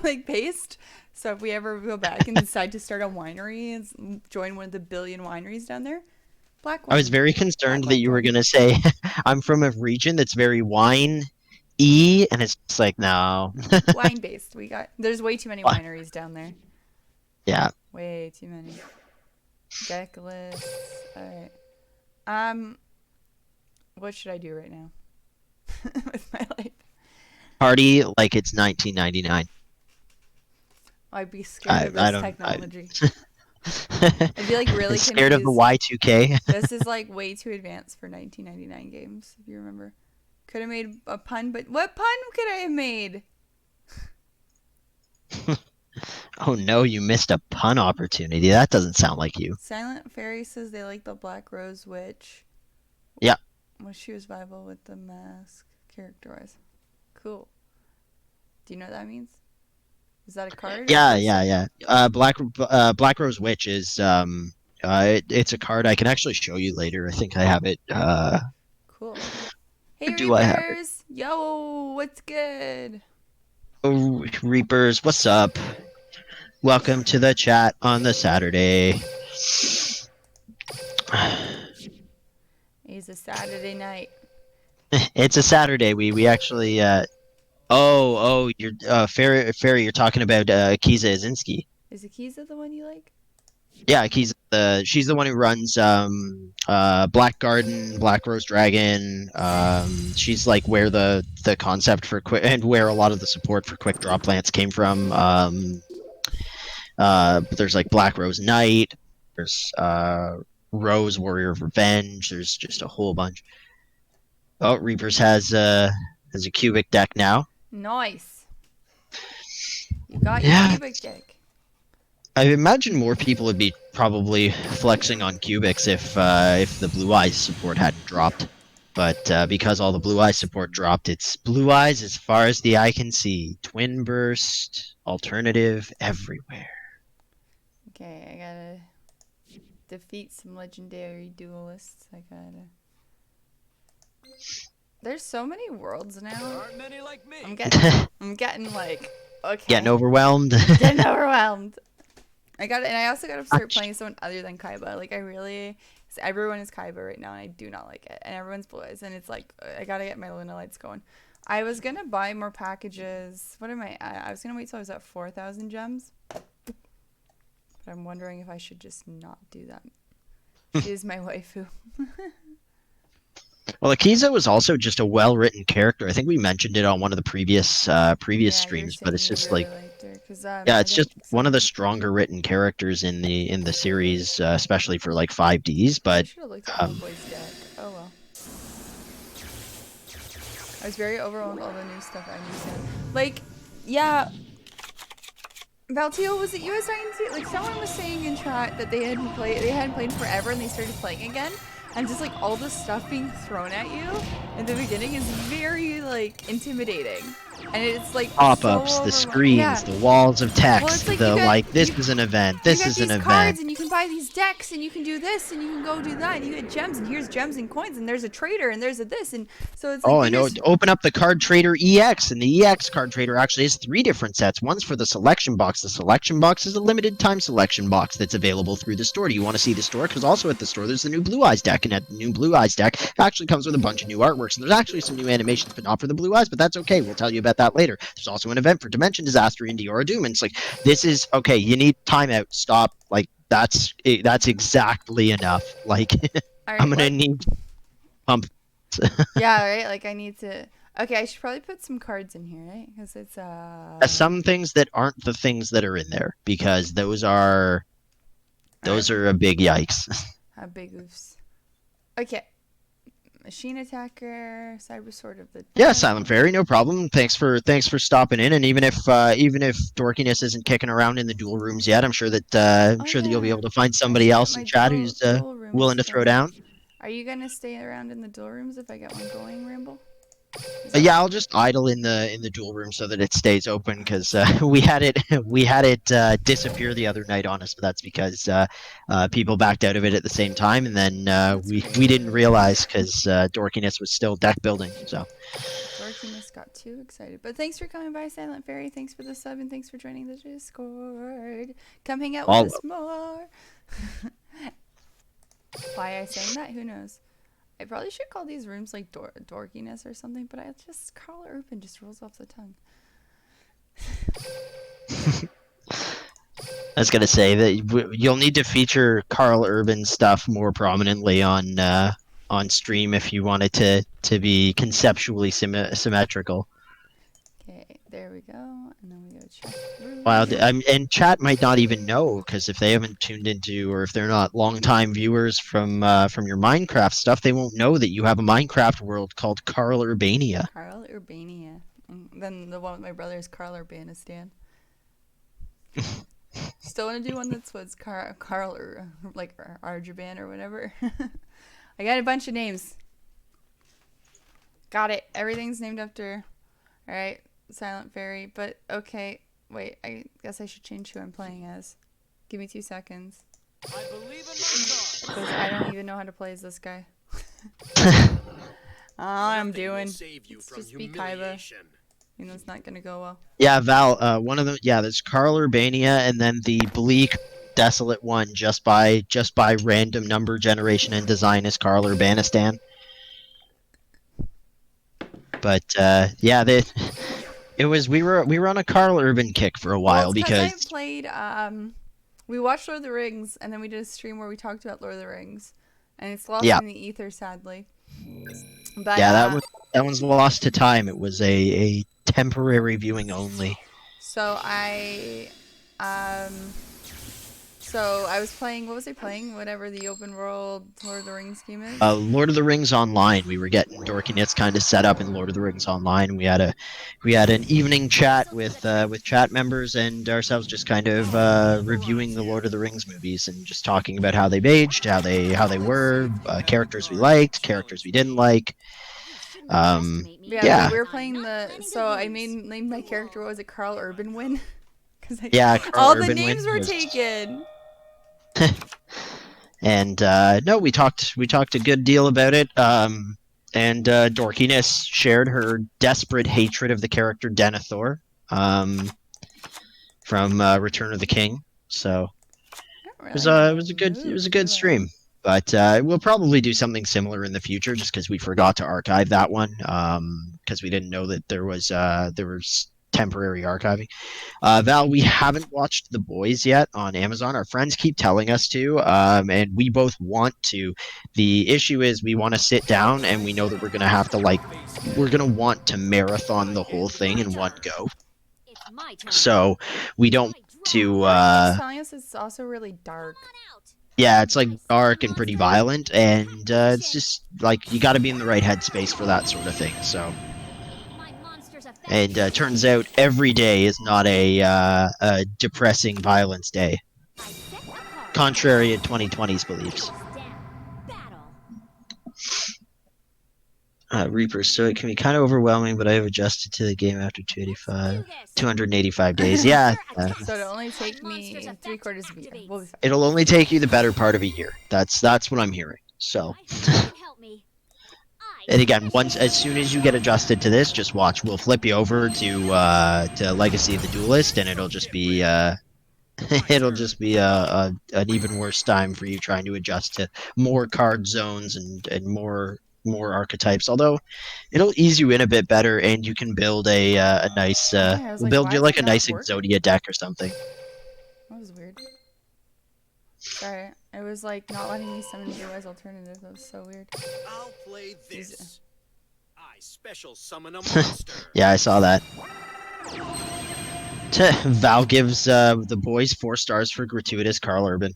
like based. So if we ever go back and decide to start a winery and join one of the billion wineries down there, Black Wine. I was very concerned that you were gonna say I'm from a region that's very wine-y, and it's just like no. Wine based. There's way too many wineries down there. Yeah. Way too many. Deck list. Alright. What should I do right now? With my life. Party like it's 1999. I'd be scared of this technology. I'd be like really scared confused. of the Y2K. This is like way too advanced for 1999 games, if you remember. Could have made a pun, but what pun could I have made? Oh no, you missed a pun opportunity. That doesn't sound like you. Silent Fairy says they like the Black Rose Witch. Yeah. Well, she was viable with the mask, character-wise. Cool. Do you know what that means? Is that a card? Yeah. Black Rose Witch is it's a card I can actually show you later. I think I have it. Cool. Hey do I have it? Reapers! Yo, what's good? Oh, Reapers, what's up? Welcome to the chat on the Saturday. It's a Saturday night. It's a Saturday. We actually you're Fairy, you're talking about Kiza Azinski. Is Akiza the one you like? Yeah, she's the one who runs Black Garden, Black Rose Dragon. She's like where the concept for quick and where a lot of the support for quick draw plants came from. But there's like Black Rose Knight. There's Rose Warrior of Revenge. There's just a whole bunch. Oh, Reapers has a cubic deck now. Nice. You got your cubic deck. I imagine more people would be probably flexing on cubics if the Blue Eyes support hadn't dropped. But because all the Blue Eyes support dropped, it's Blue Eyes as far as the eye can see. Twin Burst, alternative everywhere. Okay, I gotta defeat some legendary duelists. I gotta. There's so many worlds There now. aren't many like me. I'm getting like, okay. Getting overwhelmed. Getting overwhelmed. And I also gotta start playing someone other than Kaiba. Like, everyone is Kaiba right now, and I do not like it. And everyone's Blue Eyes, and it's like, I gotta get my Luna Lights going. I was gonna buy more packages. What am I was gonna wait till I was at 4,000 gems. But I'm wondering if I should just not do that. She is my waifu. Well, Akiza was also just a well-written character. I think we mentioned it on one of the previous Yeah, you were streams, but saying it's you just really like, liked her. Because, yeah, I it's just think one of the someone. stronger written characters in the series, especially for like 5Ds. I But should have looked at Homeboy's deck. Oh well. I was very overwhelmed with all the new stuff I understand. Like, yeah, Valtio, was it you was talking to? Like, someone was saying in chat that they hadn't played forever, and they started playing again. And just like all the stuff being thrown at you in the beginning is very like intimidating, and it's like so pop-ups, the overwhelming. screens, Yeah. the walls of Well, it's text, like the like, this is an event, you this get is an these event. cards, and you can buy these decks, and you can do this, and you can go do that, and you get gems, and here's gems and coins, and there's a trader, and there's a this, and so it's like Oh, I know. Open up the Card Trader EX, and the EX Card Trader actually has 3 different sets. One's for the selection box. The selection box is a limited time selection box that's available through the store. Do you want to see the store? Because also at the store, there's the new Blue Eyes deck, and that new Blue Eyes deck actually comes with a bunch of new artworks. And there's actually some new animations, but not for the Blue Eyes, but that's okay. We'll tell you about that later. There's also an event for Dimension Disaster in Diora Doom, and it's like, this is, okay, you need timeout, stop, like, that's exactly enough. Like, all I'm right, gonna need pump. yeah, right. Like I need to. Okay, I should probably put some cards in here, right? Because it's Some things that aren't the things that are in there, because those are a big yikes. how big oofs. Okay, machine attacker, cyber sword of the Yeah, devil. Silent Fairy, no problem. Thanks for stopping in. And even if dorkiness isn't kicking around in the duel rooms yet, I'm sure that Oh you'll be yeah, able to find I somebody should get else in my chat who's dual rooms willing to throw going. down. Are you gonna stay around in the dual rooms if I get one going, Ramble? Yeah, I'll just idle in the duel room so that it stays open, because we had it disappear the other night on us, but that's because people backed out of it at the same time, and then we didn't realize, because dorkiness was still deck building. So Dorkiness got too excited. But thanks for coming by, Silent Fairy. Thanks for the sub, and thanks for joining the Discord. Come hang out with us more. Why I saying that? Who knows? I probably should call these rooms like dorkiness or something, but I just Carl Urban just rolls off the tongue. I was gonna say that you'll need to feature Carl Urban stuff more prominently on stream if you want it to be conceptually symmetrical. Okay, there we go, and then we go check room. Wow, and chat might not even know, because if they haven't tuned into, or if they're not longtime viewers from your Minecraft stuff, they won't know that you have a Minecraft world called Carl Urbania. Carl Urbania. And then the one with my brother is Carl Urbanistan. Still want to do one that's what's Carl like Arjaban or whatever. I got a bunch of names. Got it. Everything's named after. All right, Silent Fairy. But okay, wait. I guess I should change who I'm playing as. Give me 2 seconds. I believe in my Because I don't even know how to play as this guy. All I'm doing. Let's just be Kaiba. You know it's not gonna go well. Yeah, Val. One of them. Yeah, there's Carl Urbania, and then the bleak, desolate one, just by random number generation and design, is Carl Urbanistan. But yeah, we were on a Carl Urban kick for a while, well, because I played. We watched Lord of the Rings, and then we did a stream where we talked about Lord of the Rings, and it's lost in the ether, sadly. But yeah, that one's lost to time. It was a temporary viewing only. So I So I was playing. What was I playing? Whatever the open world Lord of the Rings game is. Lord of the Rings Online. We were getting dorkiness kind of set up in Lord of the Rings Online. We had an evening chat with chat members and ourselves, just kind of reviewing the Lord of the Rings movies and just talking about how they've aged, how they were, characters we liked, characters we didn't like. Yeah, Yeah. we were playing the. So I named my character. What was it? Carl Urbanwin. Because Yeah, Carl all the Urban names were was, taken. and no, we talked a good deal about it. And Dorkiness shared her desperate hatred of the character Denethor, from Return of the King. So I don't really have it was a good moves, do I? stream. But we'll probably do something similar in the future, just because we forgot to archive that one, because we didn't know that there was temporary archiving. Val, we haven't watched The Boys yet on Amazon. Our friends keep telling us to, and we both want to. The issue is we want to sit down, and we know that we're gonna have to we're gonna want to marathon the whole thing in one go. So we don't to Everybody's telling us it's also really dark. yeah, it's like dark and pretty violent, and it's just like you got to be in the right headspace for that sort of thing. So, and turns out every day is not a depressing violence day, contrary to 2020's beliefs. Reaper, so it can be kind of overwhelming, but I have adjusted to the game after 285 days. Yeah. So it'll only take me 3/4 of a year. We'll be fine. It'll only take you the better part of a year. That's what I'm hearing. So. And again, as soon as you get adjusted to this, just watch. We'll flip you over to Legacy of the Duelist, and it'll just be an even worse time for you trying to adjust to more card zones and more archetypes. Although it'll ease you in a bit better, and you can build a nice build you like a nice Exodia deck or something. That was weird. Sorry, it was like not letting me summon Duel's alternative. That was so weird. I'll play this. I special summon a monster. Yeah, I saw that. Val gives the boys 4 stars for gratuitous Carl Urban.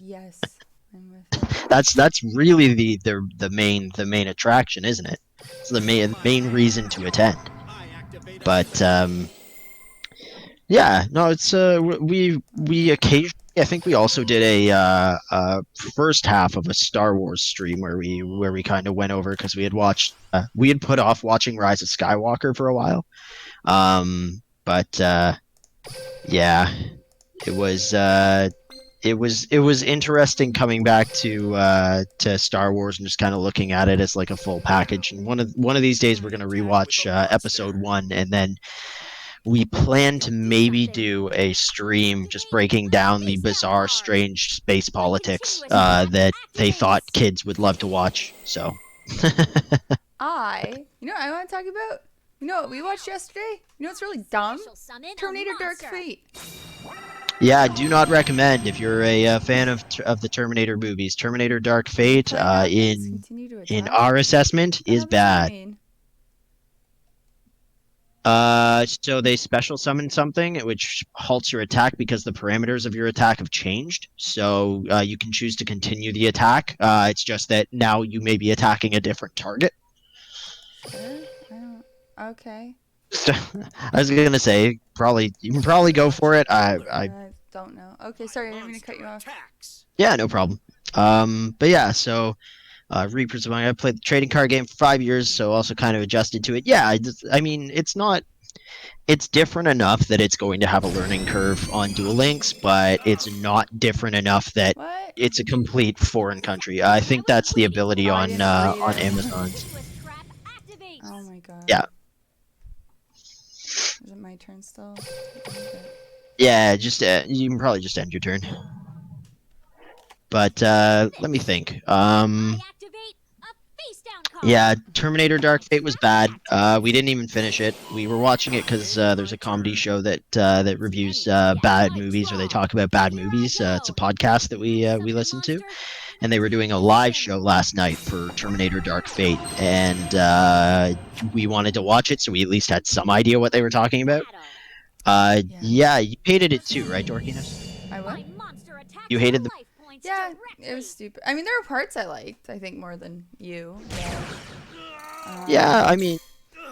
Yes, I'm with it. That's really the main attraction, isn't it? It's the main reason to attend. But yeah, no, it's we occasionally. I think we also did a first half of a Star Wars stream where we kind of went over, because we had put off watching Rise of Skywalker for a while. But yeah, it was interesting coming back to Star Wars and just kind of looking at it as like a full package. And one of these days we're gonna rewatch Episode 1, and then we plan to maybe do a stream just breaking down the bizarre, strange space politics that they thought kids would love to watch. So. You know what I want to talk about? You know what we watched yesterday? You know what's really dumb? Terminator Dark Fate. Yeah, do not recommend if you're a fan of the Terminator movies. Terminator Dark Fate, in our assessment, is bad. So they special summon something which halts your attack because the parameters of your attack have changed. So you can choose to continue the attack. It's just that now you may be attacking a different target. Okay. I was gonna say you can probably go for it. I don't know. Okay, sorry, I didn't mean to cut you off. Yeah, no problem. But yeah, so Reapers Among. I played the trading card game for 5 years, so also kind of adjusted to it. Yeah, I mean, it's different enough that it's going to have a learning curve on Duel Links, but it's not different enough that it's a complete foreign country. I think that's the ability on Amazon's. Oh my god. Yeah. Is it my turn still? Yeah, just you can probably just end your turn. But let me think. Yeah, Terminator Dark Fate was bad. We didn't even finish it. We were watching it because there's a comedy show that reviews bad movies, or they talk about bad movies. It's a podcast that we listen to, and they were doing a live show last night for Terminator Dark Fate, and we wanted to watch it, so we at least had some idea what they were talking about. Yeah, you hated it too, right, Dorkiness? I what? You hated the. Yeah, it was stupid. I mean, there were parts I liked. I think more than you. Yeah. Yeah, I mean,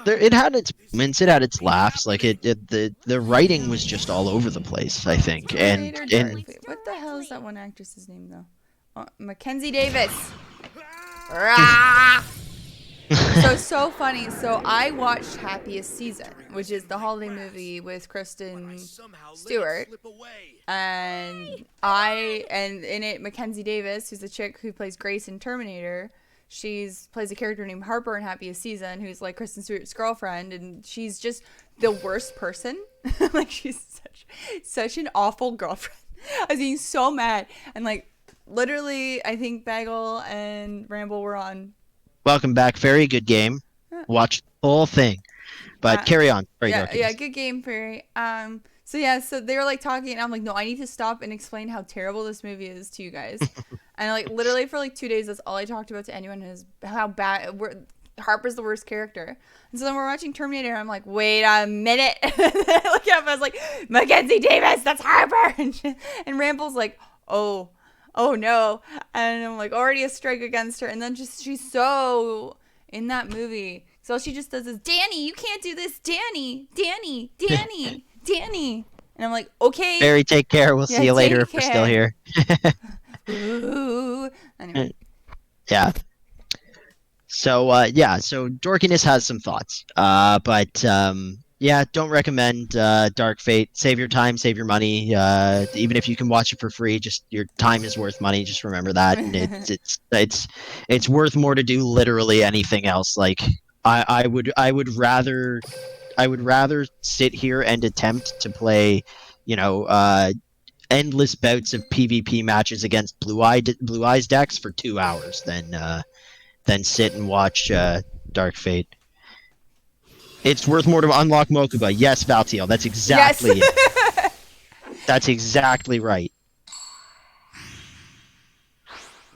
it had its moments, it had its laughs. Like the writing was just all over the place. I think, Terminator and Dark Fate. What the hell is that one actress's name though? Mackenzie Davis. Rah! So funny. So I watched Happiest Season, which is the holiday movie with Kristen Stewart, and in it Mackenzie Davis, who's the chick who plays Grace in Terminator. She's plays a character named Harper in Happiest Season, who's like Kristen Stewart's girlfriend, and she's just the worst person. Like she's such an awful girlfriend. I was getting so mad, and like literally, I think Bagel and Ramble were on. welcome back. Very good game. Watch the whole thing. But carry on. Sorry, yeah, good game, Fairy. So they were like talking, and I'm like, no, I need to stop and explain how terrible this movie is to you guys. And like literally for like 2 days, that's all I talked about to anyone is how bad Harper's the worst character. And so then we're watching Terminator, and I'm like, wait a minute. And then I look up, I was like, Mackenzie Davis, that's Harper. And Ramble's like, oh no. And I'm like, already a strike against her. And then she's so in that movie. So all she just does is, Danny, you can't do this. Danny. And I'm like, okay. Barry, take care. We'll see you later if we're still here. Ooh. Anyway. Yeah. So Dorkiness has some thoughts. Don't recommend Dark Fate. Save your time, save your money. Even if you can watch it for free, just your time is worth money. Just remember that. And it's worth more to do literally anything else. Like I would rather sit here and attempt to play, endless bouts of PvP matches against Blue Eyes decks for 2 hours than sit and watch Dark Fate. It's worth more to unlock Mokuba. Yes, Valtiel, that's exactly it. That's exactly right.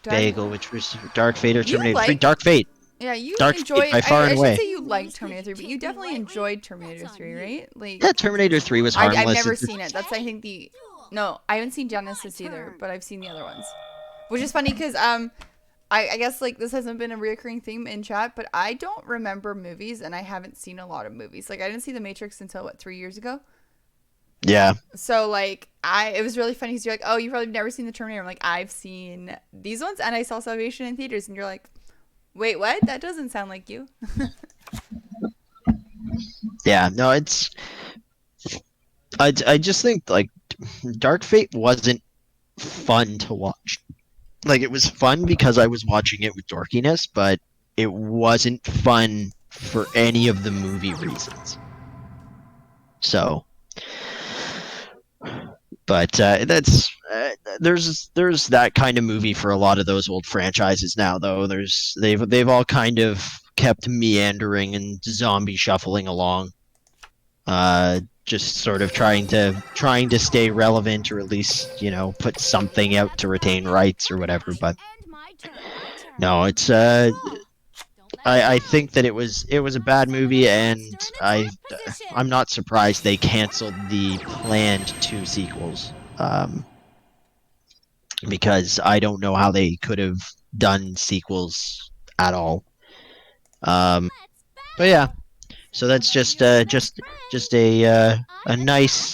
Bagel, which was Dark Fate or Terminator 3? Dark Fate. Yeah, you Dark enjoyed. Fate by far and away. I should say you liked Terminator 3, but you definitely enjoyed Terminator 3, right? Like, yeah, Terminator 3 was harmless. I've never seen it. That's I think no, I haven't seen Genesis either, but I've seen the other ones, which is funny because I guess like this hasn't been a recurring theme in chat, but I don't remember movies, and I haven't seen a lot of movies. Like I didn't see The Matrix until 3 years ago. Yeah. So like it was really funny because you're like, oh, you've probably never seen the Terminator. I'm like, I've seen these ones, and I saw Salvation in theaters, and you're like, wait, what? That doesn't sound like you. Yeah, no, it's. I just think like Dark Fate wasn't fun to watch. Like it was fun because I was watching it with dorkiness, but it wasn't fun for any of the movie reasons. So, but that's there's that kind of movie for a lot of those old franchises now. Though they've all kind of kept meandering and zombie shuffling along, just sort of trying to stay relevant, or at least put something out to retain rights or whatever. But no, it's I think that it was a bad movie, and I'm not surprised they canceled the planned 2 sequels. Because I don't know how they could have done sequels at all. But yeah, so that's just a nice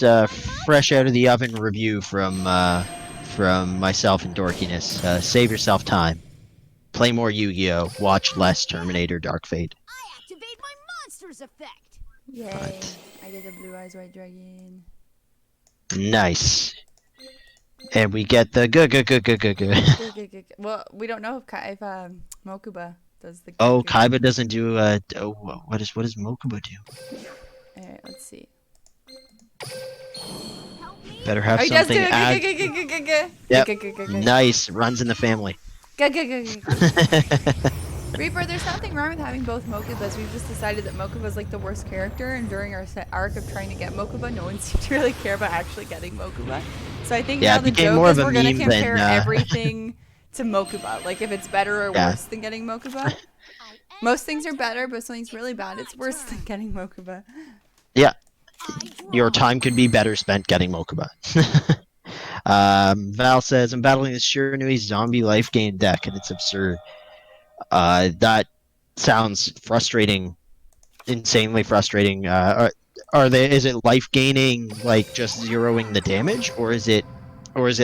fresh out of the oven review from myself and Dorkiness. Save yourself time. Play more Yu-Gi-Oh! Watch less Terminator Dark Fate. I activate my monster's effect. Yay! I did a Blue Eyes White Dragon. Nice. And we get the good. Well, we don't know if Mokuba does the. Oh, Kaiba doesn't do. What does Mokuba do? Alright, let's see. Better have he does something. do Yep. Nice. Runs in the family. Reaper, there's nothing wrong with having both Mokubas. We've just decided that Mokuba's like the worst character, and during our arc of trying to get Mokuba, no one seemed to really care about actually getting Mokuba. So I think now the joke is we're gonna compare everything to Mokuba. Like if it's better or worse than getting Mokuba. Most things are better, but if something's really bad, it's worse than getting Mokuba. Yeah. Your time could be better spent getting Mokuba. Val says, I'm battling this Shiranui zombie life gain deck, and it's absurd. That sounds frustrating, insanely frustrating. Are they? Is it life gaining like just zeroing the damage, or is it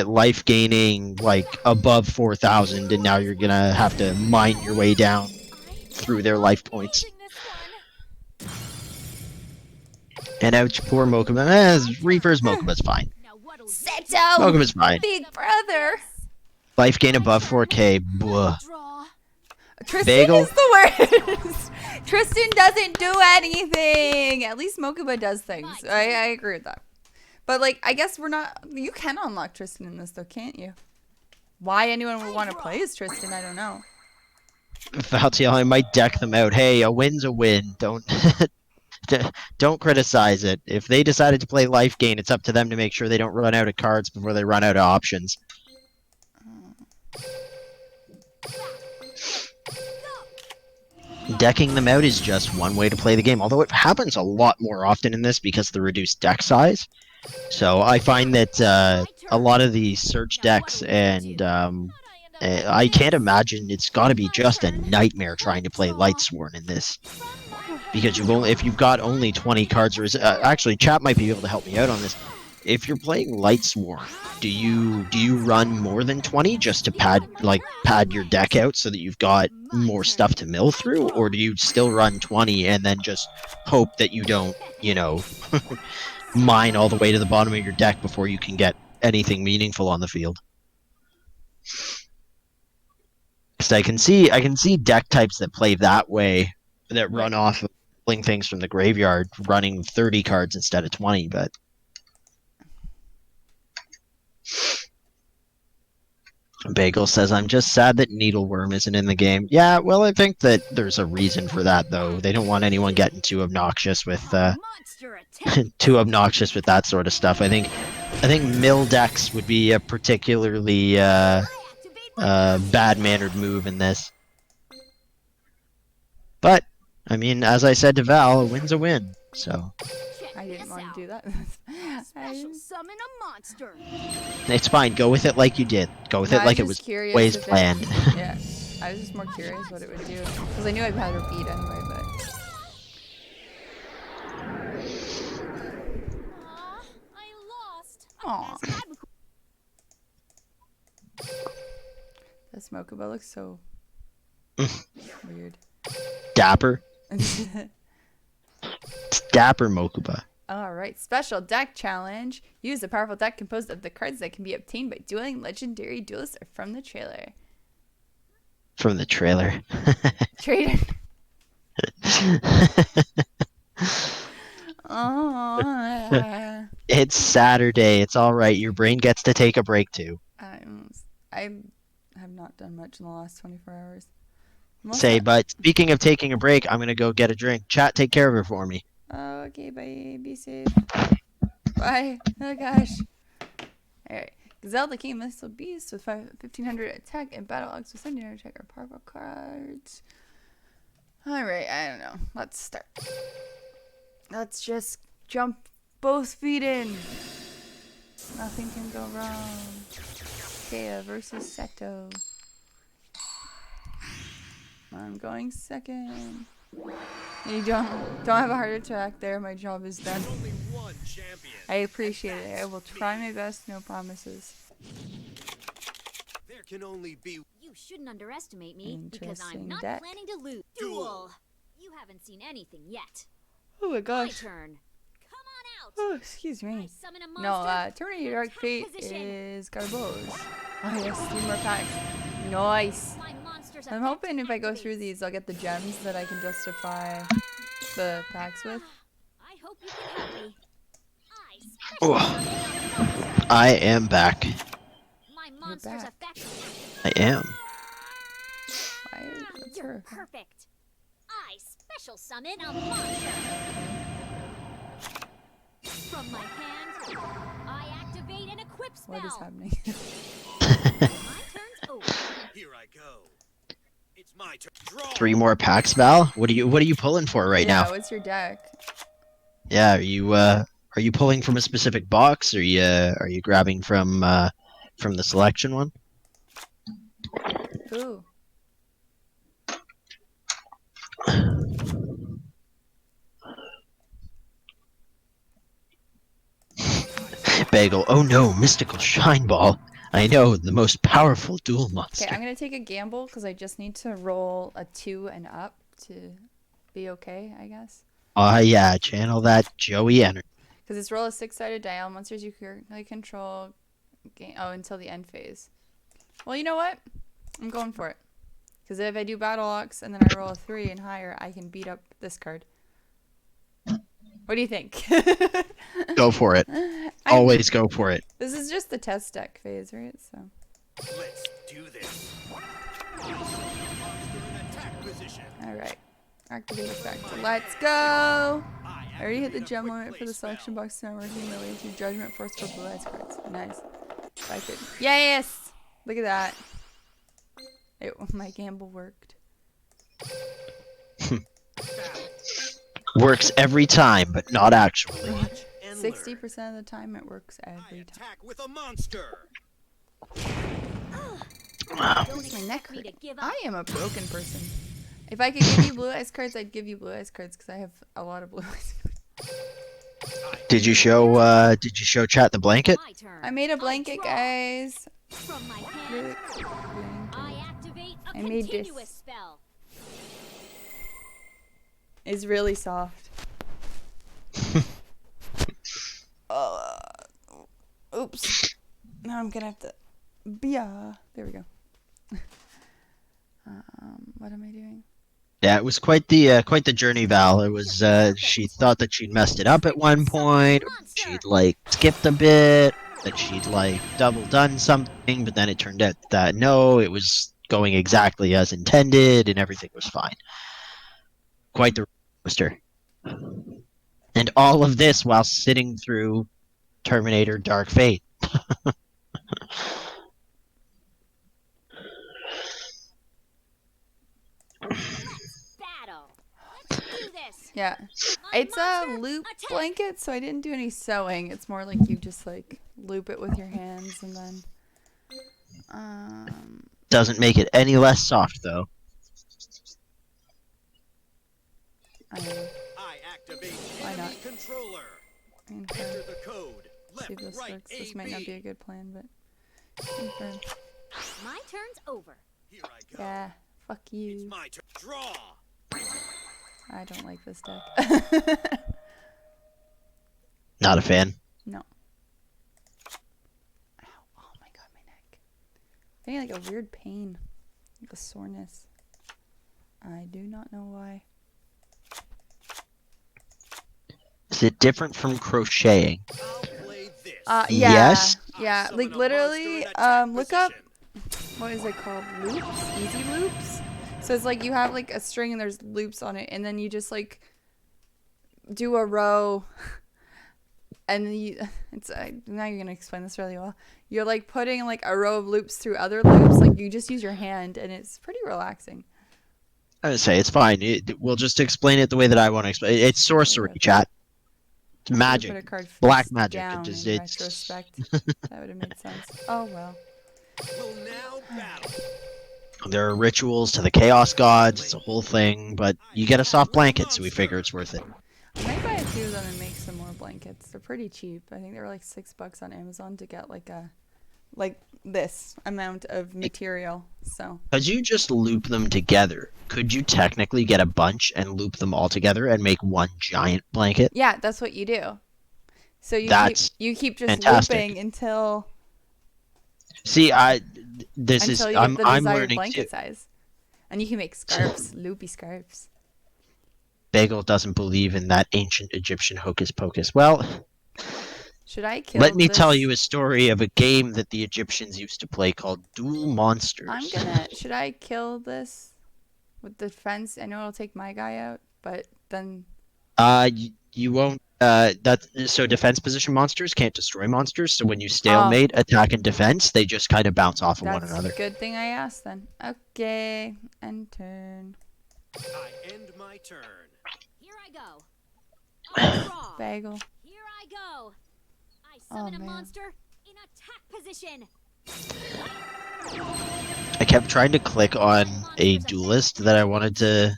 life gaining like above 4,000, and now you're gonna have to mine your way down through their life points? And ouch, poor Mokuba. Reaper's Mokuba's fine. Seto! Mokuba's fine. Big brother! Life gain above 4K. Blah. Tristan Bagel. is the worst! Tristan doesn't do anything! At least Mokuba does things. I agree with that. But, like, I guess we're not... You can unlock Tristan in this, though, can't you? Why anyone would want to play as Tristan, I don't know. Valtiel, I might deck them out. Hey, a win's a win. Don't criticize it. If they decided to play life gain, it's up to them to make sure they don't run out of cards before they run out of options. Decking them out is just one way to play the game, although it happens a lot more often in this because of the reduced deck size. So I find that a lot of the search decks, and I can't imagine, it's got to be just a nightmare trying to play Lightsworn in this. Because if you've got only 20 cards, or actually, chat might be able to help me out on this. If you're playing Lightsworn, do you run more than 20 just to pad your deck out so that you've got more stuff to mill through, or do you still run 20 and then just hope that you don't, mine all the way to the bottom of your deck before you can get anything meaningful on the field? Because I can see deck types that play that way, that run off of pulling things from the graveyard, running 30 cards instead of 20, but Bagel says, I'm just sad that Needleworm isn't in the game. Yeah, well, I think that there's a reason for that, though. They don't want anyone getting too obnoxious with too obnoxious with that sort of stuff. I think mill decks would be a particularly bad-mannered move in this. But I mean, as I said to Val, a win's a win. So I didn't want to do that. Special summon a monster. it's fine. Go with it like you did. Go with it like it was always planned. Yeah, I was just more curious what it would do because I knew I'd had her beat anyway. But I lost. aw, that Mokuba looks so weird. Dapper. It's Dapper Mokuba. Alright, special deck challenge. Use a powerful deck composed of the cards that can be obtained by dueling legendary duelists or from the trailer. From the trailer. Trader. Oh, It's Saturday. It's alright. Your brain gets to take a break too. I have not done much in the last 24 hours. But speaking of taking a break, I'm going to go get a drink. Chat, take care of her for me. Oh, okay, bye. Be safe. Bye. Oh, gosh. Alright. Gazelle, the King Missile Beast with 1500 attack and battle axe with 700 attack are powerful cards. Alright, I don't know. Let's start. Let's just jump both feet in. Nothing can go wrong. Kea versus Seto. I'm going second. You don't have a heart attack there. My job is done. Only one champion. I appreciate it. I will try my best. No promises. There can only be. You shouldn't underestimate me because I'm Interesting not deck. planning to lose. Duel. You haven't seen anything yet. Oh my My gosh. turn. Come on out. Oh, excuse I me. summon a No, monster. Terminator Dark Attack Fate position. is Garbo's. Oh yes, 3 more packs. Nice. My monster's I'm effect hoping if I go through activates. these, I'll get the gems that I can justify the packs with. I hope you can help me. I special Oh. summon a monster. I am back. My monster's back. effect. I am. Why? What's You're her? perfect. I special summon a monster. From my hand, I activate an equip spell. What is happening? My turn's over. Here I go. It's my turn. Draw. 3 more packs, Val. What are you pulling for right yeah, now? what's your deck? Yeah, are Are you pulling from a specific box? Or are you grabbing from the selection one? Ooh. Bagel. Oh no, mystical shine ball. I know, the most powerful duel Okay, monster. I'm gonna take a gamble because I just need to roll a 2 and up to be okay, I guess. Yeah, channel that Joey energy. Because it's roll a 6-sided die. All monsters you currently control until the end phase. Well, you know what? I'm going for it. Because if I do battle ox and then I roll a 3 and higher, I can beat up this card. What do you think? Go for it. Always go for it. This is just the test deck phase, right? So. Let's do this. I summon a monster in attack position. All right. Activate effect. Let's go. I already hit the activate a gem quick limit for play the selection spell. box. Now working my way to judgment force for blue eyes cards. Nice. If I could. Yes. Look at that. My gamble worked. Works every time, but not actually. Watch and 60% learn. of the time it works I every time. attack with a monster. Wow. Don't My neck expect me to hurt. give up. I am a broken person. If I could give you blue eyes cards, I'd give you blue eyes cards because I have a lot of blue eyes cards. Did you show chat the blanket? My turn. I made a blanket, draw. guys. From my Look. hand, I Blanket. activate a I made this. continuous spell. It's really soft. Oops. Now I'm gonna have to. Yeah. There we go. What am I doing? Yeah, it was quite the journey, Val. It was she thought that she'd messed it up at one point, or she'd like skipped a bit, that she'd like double done something, but then it turned out that no, it was going exactly as intended and everything was fine. Quite the roller coaster. And all of this while sitting through Terminator Dark Fate. Battle. Let's do this. Yeah. My It's a monster, loop attack. blanket, so I didn't do any sewing. It's more like you just like loop it with your hands and then. Doesn't make it any less soft though. I don't know. I activate Why enemy not? controller. And Enter the code. see if Left, this right, works. A, This might not B. be a good plan, but. Confirm. My turn's over. Here I go. Yeah. Fuck It's you. my turn. Draw. I don't like this deck. Not a fan. No. Ow. Oh my god, my neck. I'm getting like a weird pain. Like a soreness. I do not know why. Is it different from crocheting? I'll play this. Yeah. Yes. Yeah. I summon Like a literally, monster in attack look up. position. What is it called? Loops? Easy loops? So it's like you have like a string and there's loops on it, and then you just like do a row. And then now you're gonna explain this really well. You're like putting like a row of loops through other loops. Like you just use your hand, and it's pretty relaxing. I would say it's fine. We'll just explain it the way that I want to explain it. It's sorcery, chat. It's Put magic. a card Black face magic. down It is, in it's retrospect. That would have made sense. Oh well. Will now battle. There are rituals to the chaos gods. It's a whole thing, but you get a soft blanket, so we figure it's worth it. I might buy a few of them and make some more blankets. They're pretty cheap. I think they were like $6 on Amazon to get like this amount of material. So Because you just loop them together, could you technically get a bunch and loop them all together and make one giant blanket? yeah, that's what you do. So you keep just fantastic. looping until See, you get the I'm desired learning blanket too. size, and you can make scarves, loopy scarves. Bagel doesn't believe in that ancient Egyptian hocus pocus. Well, Should I kill? let me this? tell you a story of a game that the Egyptians used to play called Duel Monsters. I'm gonna. Should I kill this with defense? I know it'll take my guy out, but then You won't. So defense position monsters can't destroy monsters. So when you stalemate attack and defense, they just kind of bounce off of one that's another. a good thing I asked then. Okay, end turn. I end my turn. Here I go. I draw. Bagel. Here I go. I summon a man. monster in attack position. I kept trying to click on a duelist that I wanted to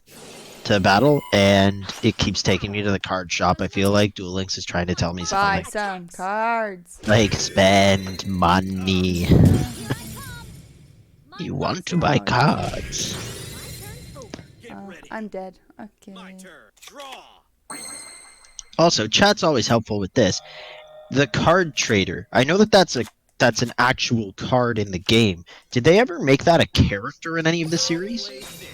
battle, and it keeps taking me to the card shop. I feel like Duel Links is trying to tell me Buy something. some cards. Like, spend money. Here I come. My You want to monster. buy Oh, cards. My turn's over. Get ready. I'm dead. Okay. My turn. Draw. Also, chat's always helpful with this. The card trader. I know that that's an actual card in the game. Did they ever make that a character in any of the series? Play this.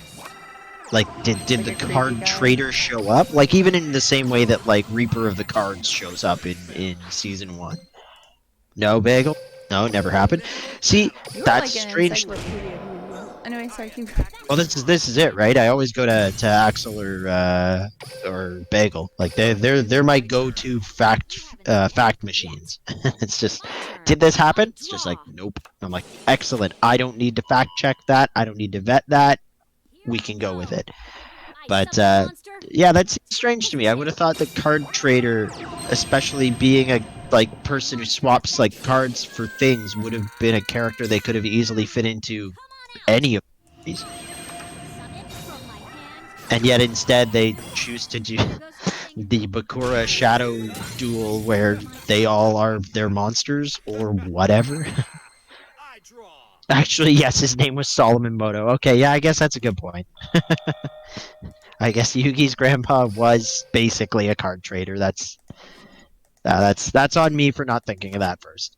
Like, did Like the a creepy card guy? trader show up? Like, even in the same way that, like, Reaper of the Cards shows up in Season 1. No, Bagel? No, it never happened. See, You are that's like an strange. encyclopedia of Yu-Gi-Oh. Anyway, sorry, keep Well, this is it, right? I always go to Axel or Bagel. Like they're my go-to fact machines. It's just, My turn. did this happen? I It's just like, draw. nope. I'm like, excellent. I don't need to fact check that. I don't need to vet that. Here We I can go with it. I But summon a monster. yeah, that seems strange to me. I would have thought the card trader, especially being a like person who swaps like cards for things, would have been a character they could have easily fit into Come on out. any of these. Summon from my hand. And yet instead they choose to do Here goes nothing. the Bakura Shadow duel where they all are their monsters or whatever. I draw. Actually, yes, his name was Solomon Moto. Okay, yeah, I guess that's a good point. I guess Yugi's grandpa was basically a card trader. That's on me for not thinking of that first.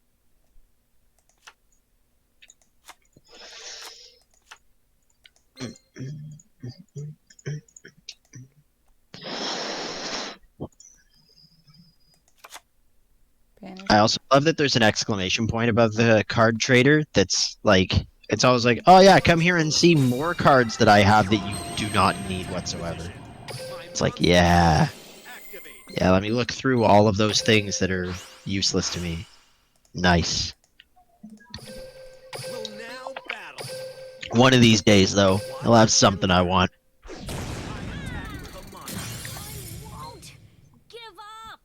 Banish. I also love that there's an exclamation point above the card trader that's like, it's always like, oh yeah, come here and see more cards that I have that you do not need whatsoever. It's like, yeah, Activate. yeah, let me look through all of those things that are useless to me. Nice. Will now battle. One of these days, though, I'll have something I want. I attack with a monster. I won't give up.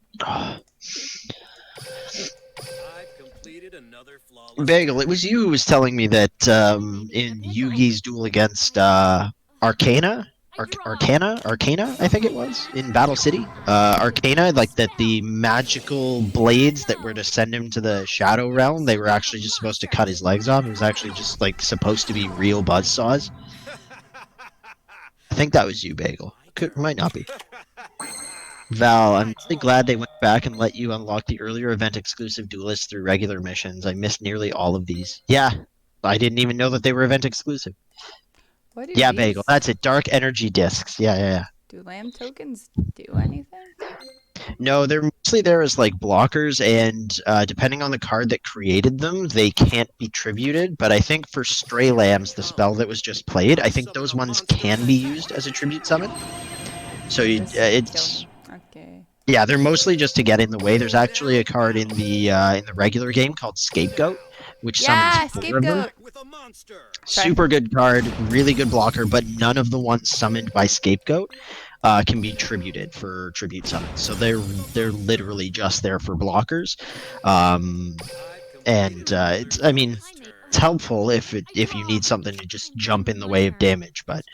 I've completed another flawless. Bagel, it was you who was telling me that in Yugi's duel against Arcana, Arcana, I think it was, in Battle City. Arcana, like that the magical blades that were to send him to the Shadow Realm, they were actually just supposed to cut his legs off. It was actually just like supposed to be real buzzsaws. I think that was you, Bagel. Might not be. Val, I'm really glad they went back and let you unlock the earlier event exclusive duelists through regular missions. I missed nearly all of these. Yeah, I didn't even know that they were event exclusive. What do Yeah, these Bagel, that's it. Dark energy discs. Yeah. do lamb tokens do anything? No, they're mostly there as like blockers, and depending on the card that created them, they can't be tributed. But I think for Stray Lambs, the spell that was just played, I think those ones can be used as a tribute summon. So Just kill it's him. Okay. yeah, they're mostly just to get in the way. There's actually a card in the regular game called Scapegoat, which Yeah, summons 4 of them. scapegoat. With a monster. Super good card, really good blocker, but none of the ones summoned by Scapegoat can be tributed for tribute summons. So they're literally just there for blockers. And it's, I mean, it's helpful if you need something to just jump in the way of damage, but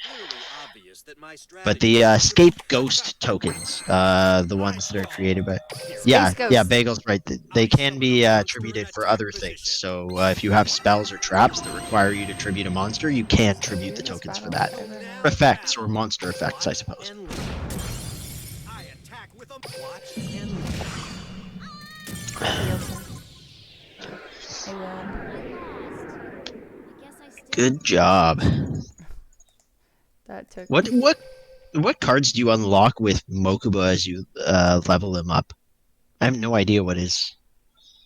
the Scapegoat tokens, the ones that are created by yeah, Ghost. Bagel's right. They can be tributed for other things. So if you have spells or traps that require you to tribute a monster, you can tribute the Weirdest tokens for battle that. I've ever had. Effects or monster effects, I suppose. I attack with a watch and I win. I guess I still Good job. That took What cards do you unlock with Mokuba as you level them up? I have no idea what is.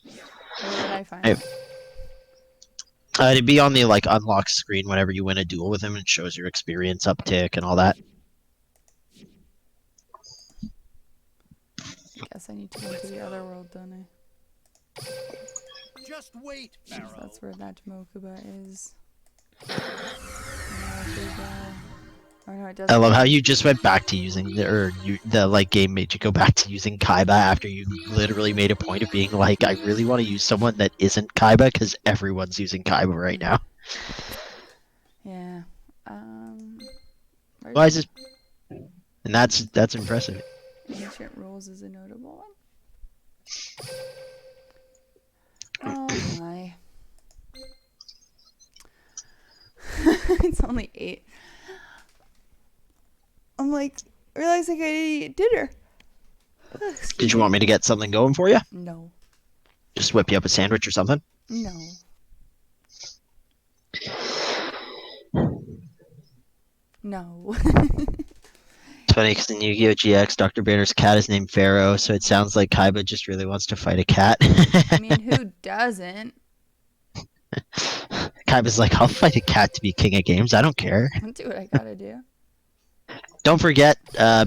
Where would I find I- it? It'd be on the like unlock screen whenever you win a duel with him. It shows your experience uptick and all that. Guess I need to go to the other world, don't I? just wait, So Barrow. that's where that Mokuba is. Mokuba. Oh no, it I doesn't. love how you just went back to using the like game made you go back to using Kaiba after you literally made a point of being like, I really want to use someone that isn't Kaiba because everyone's using Kaiba right now. Yeah. Why is Where's this? And that's impressive. Ancient Rules is a notable one. Oh my. It's only 8. I'm like, realizing I need to eat dinner. Excuse Did you me. want me to get something going for you? No. Just whip you up a sandwich or something? No. No. It's funny because in Yu-Gi-Oh! GX, Dr. Banner's cat is named Pharaoh, so it sounds like Kaiba just really wants to fight a cat. I mean, who doesn't? Kaiba's like, I'll fight a cat to be king of games. I don't care. I'll do what I gotta do. Don't forget,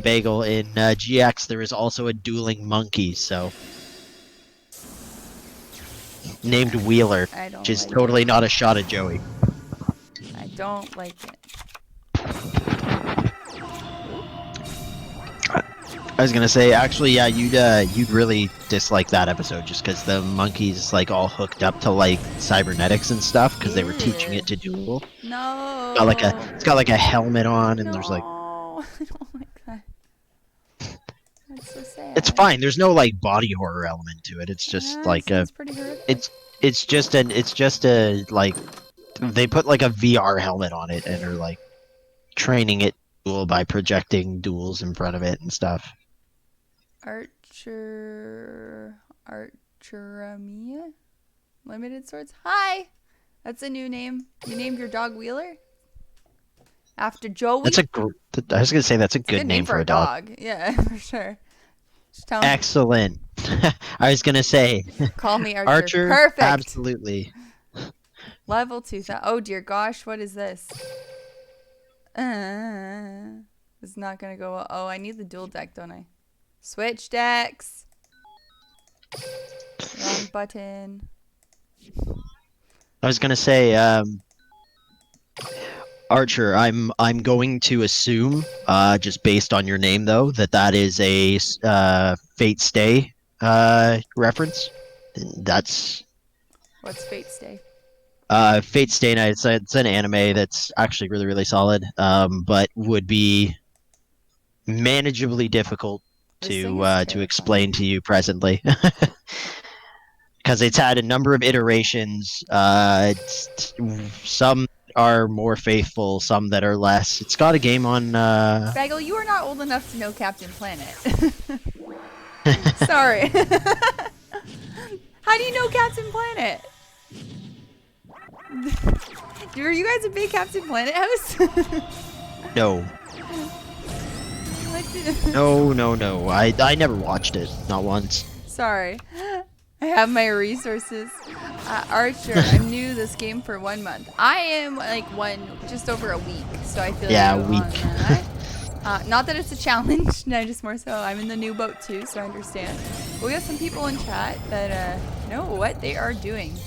Bagel, in GX there is also a dueling monkey, so named Wheeler, I which don't is like totally it. not a shot at Joey. I don't like it. I was gonna say, actually, yeah, you'd really dislike that episode just because the monkey's like all hooked up to like cybernetics and stuff because they were teaching Ew. it to duel. No. It's got like a helmet on, and there's like No. I don't like that. That's so sad. it's fine. There's no like body horror element to it. It's just It like sounds pretty horrific. it's just a like they put like a VR helmet on it and are like training it to duel by projecting duels in front of it and stuff. Archeramia? Limited Swords? Hi! That's a new name. You named your dog Wheeler? After Joey? I was gonna say that's a It's a good name for a dog. Yeah, for sure. Just tell him, Excellent. I was gonna say call me Archer. Archer. Perfect! Absolutely. Level 2000. Oh dear gosh, what is this? It's not gonna go well. Oh, I need the dual deck, don't I? Switch decks! Wrong button. I was gonna say, Archer. I'm going to assume, just based on your name though, that is a Fate Stay reference. That's What's Fate Stay? Fate Stay Night. It's an anime that's actually really really solid, but would be manageably difficult This thing is to terrifying. explain to you presently. Because it's had a number of iterations. Some are more faithful, some that are less. It's got a game on. Bagel, you are not old enough to know Captain Planet. Sorry. How do you know Captain Planet? Were you guys a big Captain Planet house? No, no. I never watched it, not once. Sorry. I have my resources. Archer, I'm new to this game for 1 month. I am like just over a week, so I feel Yeah, you a week. on that. Not that it's a challenge, no, just more so. I'm in the new boat too, so I understand. But we have some people in chat that know what they are doing.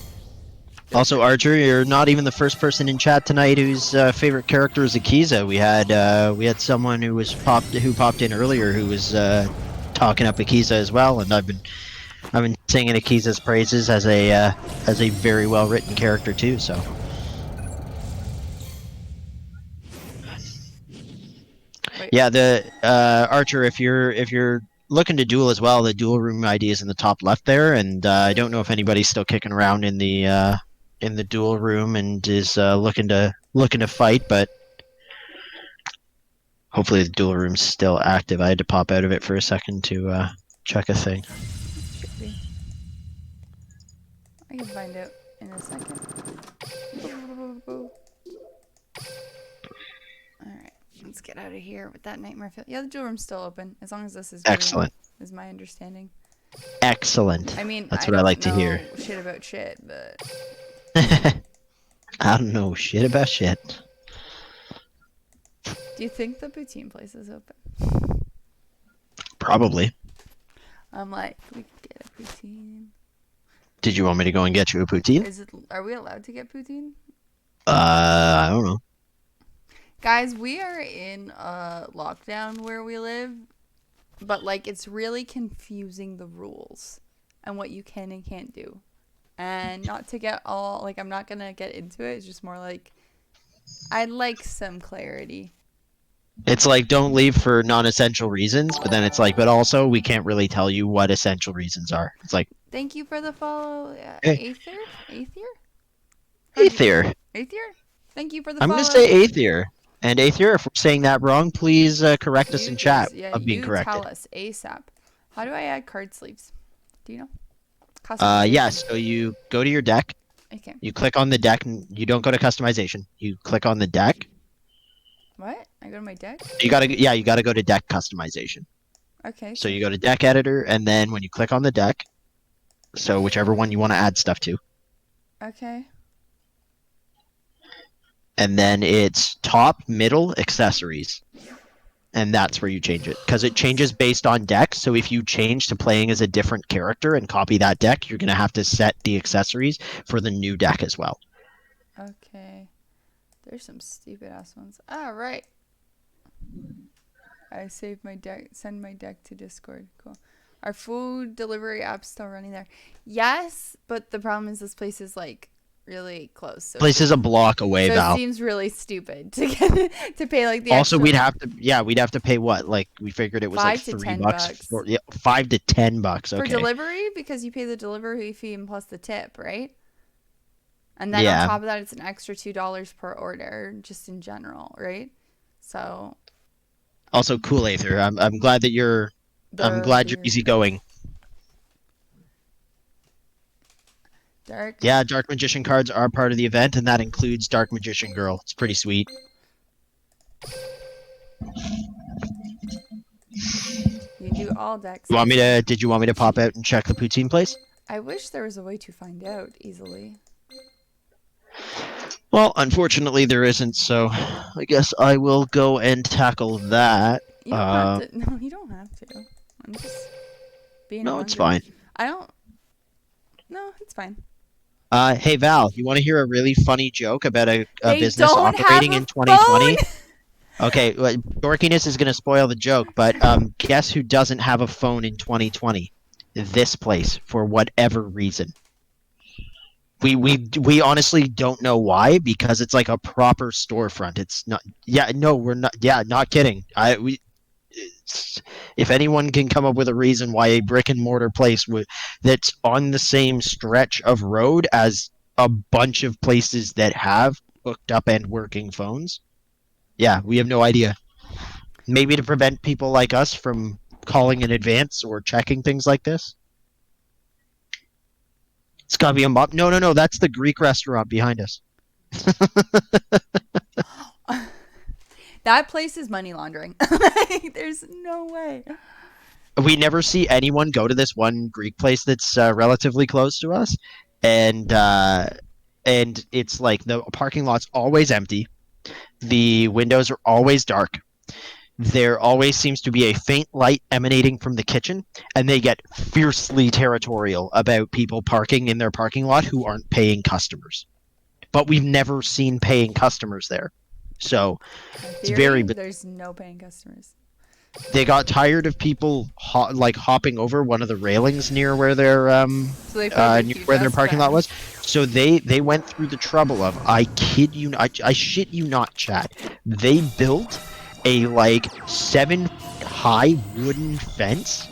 Also, Archer, you're not even the first person in chat tonight whose favorite character is Akiza. We had someone who popped in earlier who was talking up Akiza as well, and I've been singing Akiza's praises as a very well written character too. So. Wait. Yeah, the Archer. If you're looking to duel as well, the duel room ID is in the top left there, and I don't know if anybody's still kicking around in the duel room and is looking to fight, but hopefully the duel room's still active. I had to pop out of it for a second to check a thing. Should be. I can find out in a second. Alright, let's get out of here with that nightmare feel. Yeah, the duel room's still open, as long as this is Excellent. green, is my understanding. Excellent. I mean, That's I what I don't like to know hear. shit about shit, but I don't know shit about shit. do you think the poutine place is open? Probably. I'm like, we could get a poutine. Did you want me to go and get you a poutine? Are we allowed to get poutine? I don't know. Guys, we are in a lockdown where we live, but like it's really confusing the rules and what you can and can't do. And not to get all like I'm not gonna get into it. It's just more like I'd like some clarity. It's like don't leave for non-essential reasons, but then it's like, but also we can't really tell you what essential reasons are. It's like, Thank you for the follow, hey, Aether. Aether. Aether. Aether. Thank you for the I'm gonna follow. say Aether. And Aether, if we're saying that wrong, please correct us in chat of being You tell corrected. us ASAP. How do I add card sleeves? Do you know? Yeah, Customization. so you go to your deck, Okay. you click on the deck, and you don't go to customization. You click on the deck. What? I go to my deck? You gotta go to deck customization. Okay, So so you go to deck editor, and then when you click on the deck, so whichever one you want to add stuff to, okay. and then it's top, middle, accessories. And that's where you change it because it changes based on deck. So if you change to playing as a different character and copy that deck, you're gonna have to set the accessories for the new deck as well. Okay. There's some stupid ass ones. All right. I saved my deck. Send my deck to Discord. Cool. Our food delivery app's still running there. Yes, but the problem is this place is like really close. So Place is a block away, so Val. it seems really stupid to get to pay like the Also, extra. we'd have to pay what? Like we figured it was like $5 to $3 $10 for $5 to $10. for Okay. delivery because you pay the delivery fee and plus the tip, right? And then on Yeah. top of that, it's an extra $2 per order, just in general, right? So Also, cool, Aether. I'm glad that you're. I'm glad you're easygoing. Dark. Yeah, Dark Magician cards are part of the event, and that includes Dark Magician Girl. It's pretty sweet. You can do all decks. Did you want me to pop out and check the poutine place? I wish there was a way to find out easily. Well, unfortunately, there isn't, so I guess I will go and tackle that. You don't have to. No, you don't have to. I'm just being No, hungry. it's fine. I don't. No, it's fine. Hey, Val, you want to hear a really funny joke about a They business don't operating have in a 2020? phone! Okay, well, dorkiness is going to spoil the joke, but guess who doesn't have a phone in 2020? This place, for whatever reason. We honestly don't know why, because it's like a proper storefront. It's not. Yeah, no, we're not. Yeah, not kidding. If anyone can come up with a reason why a brick and mortar place that's on the same stretch of road as a bunch of places that have hooked up and working phones, yeah, we have no idea. Maybe to prevent people like us from calling in advance or checking things like this. It's gotta be a mob. No. That's the Greek restaurant behind us. That place is money laundering. There's no way. We never see anyone go to this one Greek place that's relatively close to us, and it's like the parking lot's always empty. The windows are always dark. There always seems to be a faint light emanating from the kitchen, and they get fiercely territorial about people parking in their parking lot who aren't paying customers. But we've never seen paying customers there. So it's very. There's no paying customers. They got tired of people hopping over one of the railings near where their So they put where their parking lot was. So they went through the trouble of, I kid you, I shit you not, chat. They built a like 7-high wooden fence,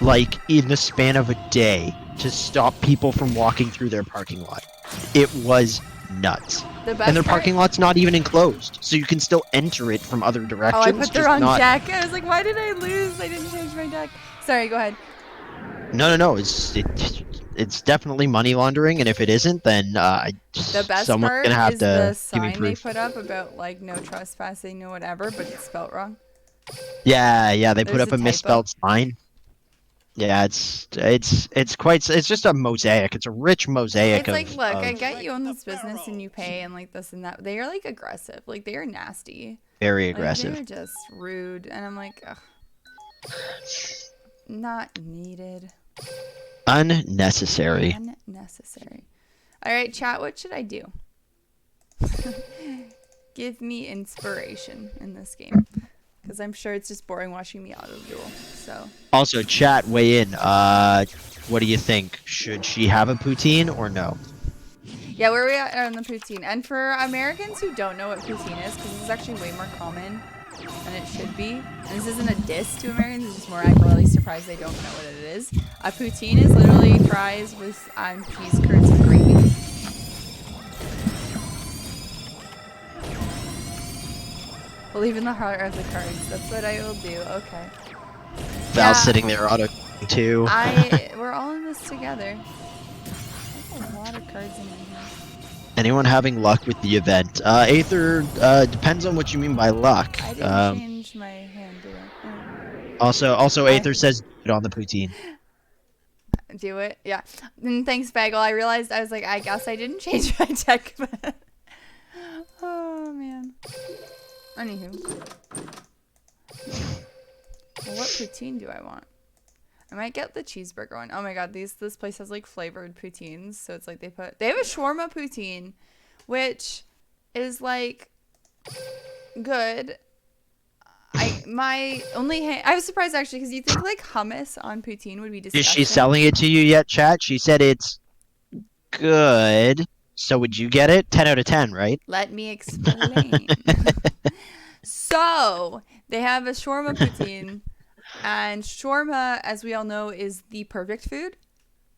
like in the span of a day, to stop people from walking through their parking lot. It was nuts. And their parking lot's not even enclosed, so you can still enter it from other directions. Oh, I put the wrong deck. I was like, why did I lose? I didn't change my deck. Sorry, go ahead. No. It's definitely money laundering, and if it isn't, then the best someone's part gonna have is to the give me sign they proof. put up about like no trespassing, no whatever, but it's spelt wrong. Yeah, they put There's up a a misspelled sign. Yeah, it's just a mosaic. It's a rich mosaic. It's like, look, I of get you own this business and you pay and like this and that. They are like aggressive. Like they are nasty. very Like, aggressive. they're just rude, and I'm like, ugh, not needed. Unnecessary. Unnecessary. All right, chat. What should I do? give me inspiration in this game. Because I'm sure it's just boring watching me auto duel. So Also, chat, weigh in. What do you think? Should she have a poutine or no? yeah, where are we at on the poutine? And for Americans who don't know what poutine is, because this is actually way more common than it should be. And this isn't a diss to Americans, it's just more I'm really surprised they don't know what it is. A poutine is literally fries with cheese curds and gravy. Believe in the heart of the cards. That's what I will do. Okay. Val's sitting there auto too. We're all in this together. There's a lot of cards in here. Anyone having luck with the event? Aether, depends on what you mean by luck. I didn't change my hand, did I? Also, Aether says it on the poutine. Do it? Yeah. And thanks, Bagel. I realized I was like, I guess I didn't change my deck. But oh, man. Anywho. Well, what poutine do I want? I might get the cheeseburger one. Oh my god, this place has like flavored poutines. So it's like they have a shawarma poutine, which is like good. I was surprised actually because you think like hummus on poutine would be disgusting. Is she selling it to you yet, chat? She said it's good. So would you get it? 10 out of 10, right? Let me explain. So they have a shawarma poutine. And shawarma, as we all know, is the perfect food.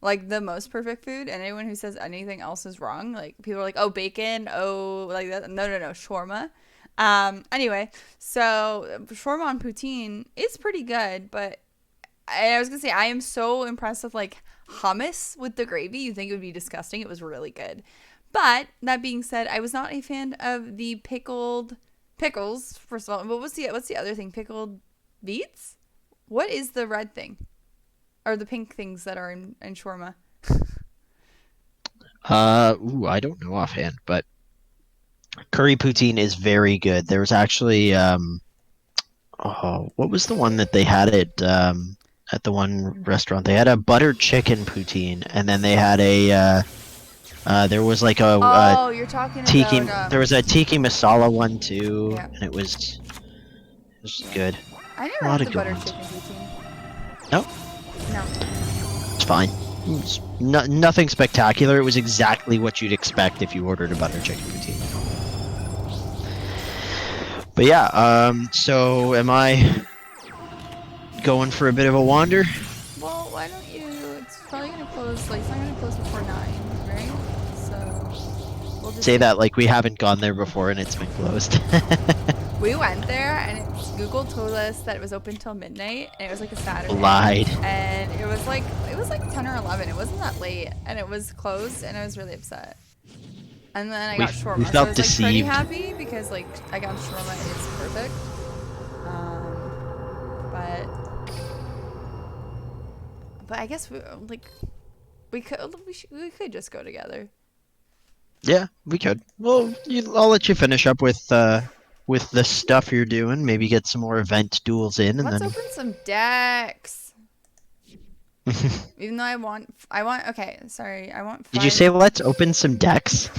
Like, the most perfect food. And anyone who says anything else is wrong. Like, people are like, oh, bacon, oh, like that. No, shawarma. Anyway, so shawarma on poutine is pretty good. But I was going to say, I am so impressed with, like, hummus with the gravy. You'd think it would be disgusting. It was really good. But, that being said, I was not a fan of the pickles, first of all. But what's the other thing? Pickled beets? What is the red thing? Or the pink things that are in shawarma? I don't know offhand, but curry poutine is very good. There was actually, what was the one that they had at the one restaurant? They had a buttered chicken poutine, and then they had there was like you're talking tiki. about... There was a tiki masala one too, Yeah. and it was good. I never A lot had of the good butter ones. chicken poutine. No? No. It's fine. It's nothing spectacular. It was exactly what you'd expect if you ordered a butter chicken poutine. But yeah, so am I going for a bit of a wander? Well, why don't you... It's probably going to close... Like, it's not going to close before 9, right? So... We'll just Say that like we haven't gone there before and it's been closed. We went there, and Google told us that it was open till midnight, and it was like a Saturday. Lied. And it was like 10 or 11. It wasn't that late, and it was closed, and I was really upset. And then I got shawarma, we so I felt was like pretty deceived. happy because like I got shawarma and it's perfect. But I guess we could just go together. Yeah, we could. Well, I'll let you finish up with the stuff you're doing. Maybe get some more event duels in, and Let's then. open some decks. Even though I want. Okay, sorry. I want. 5. Did you say let's open some decks?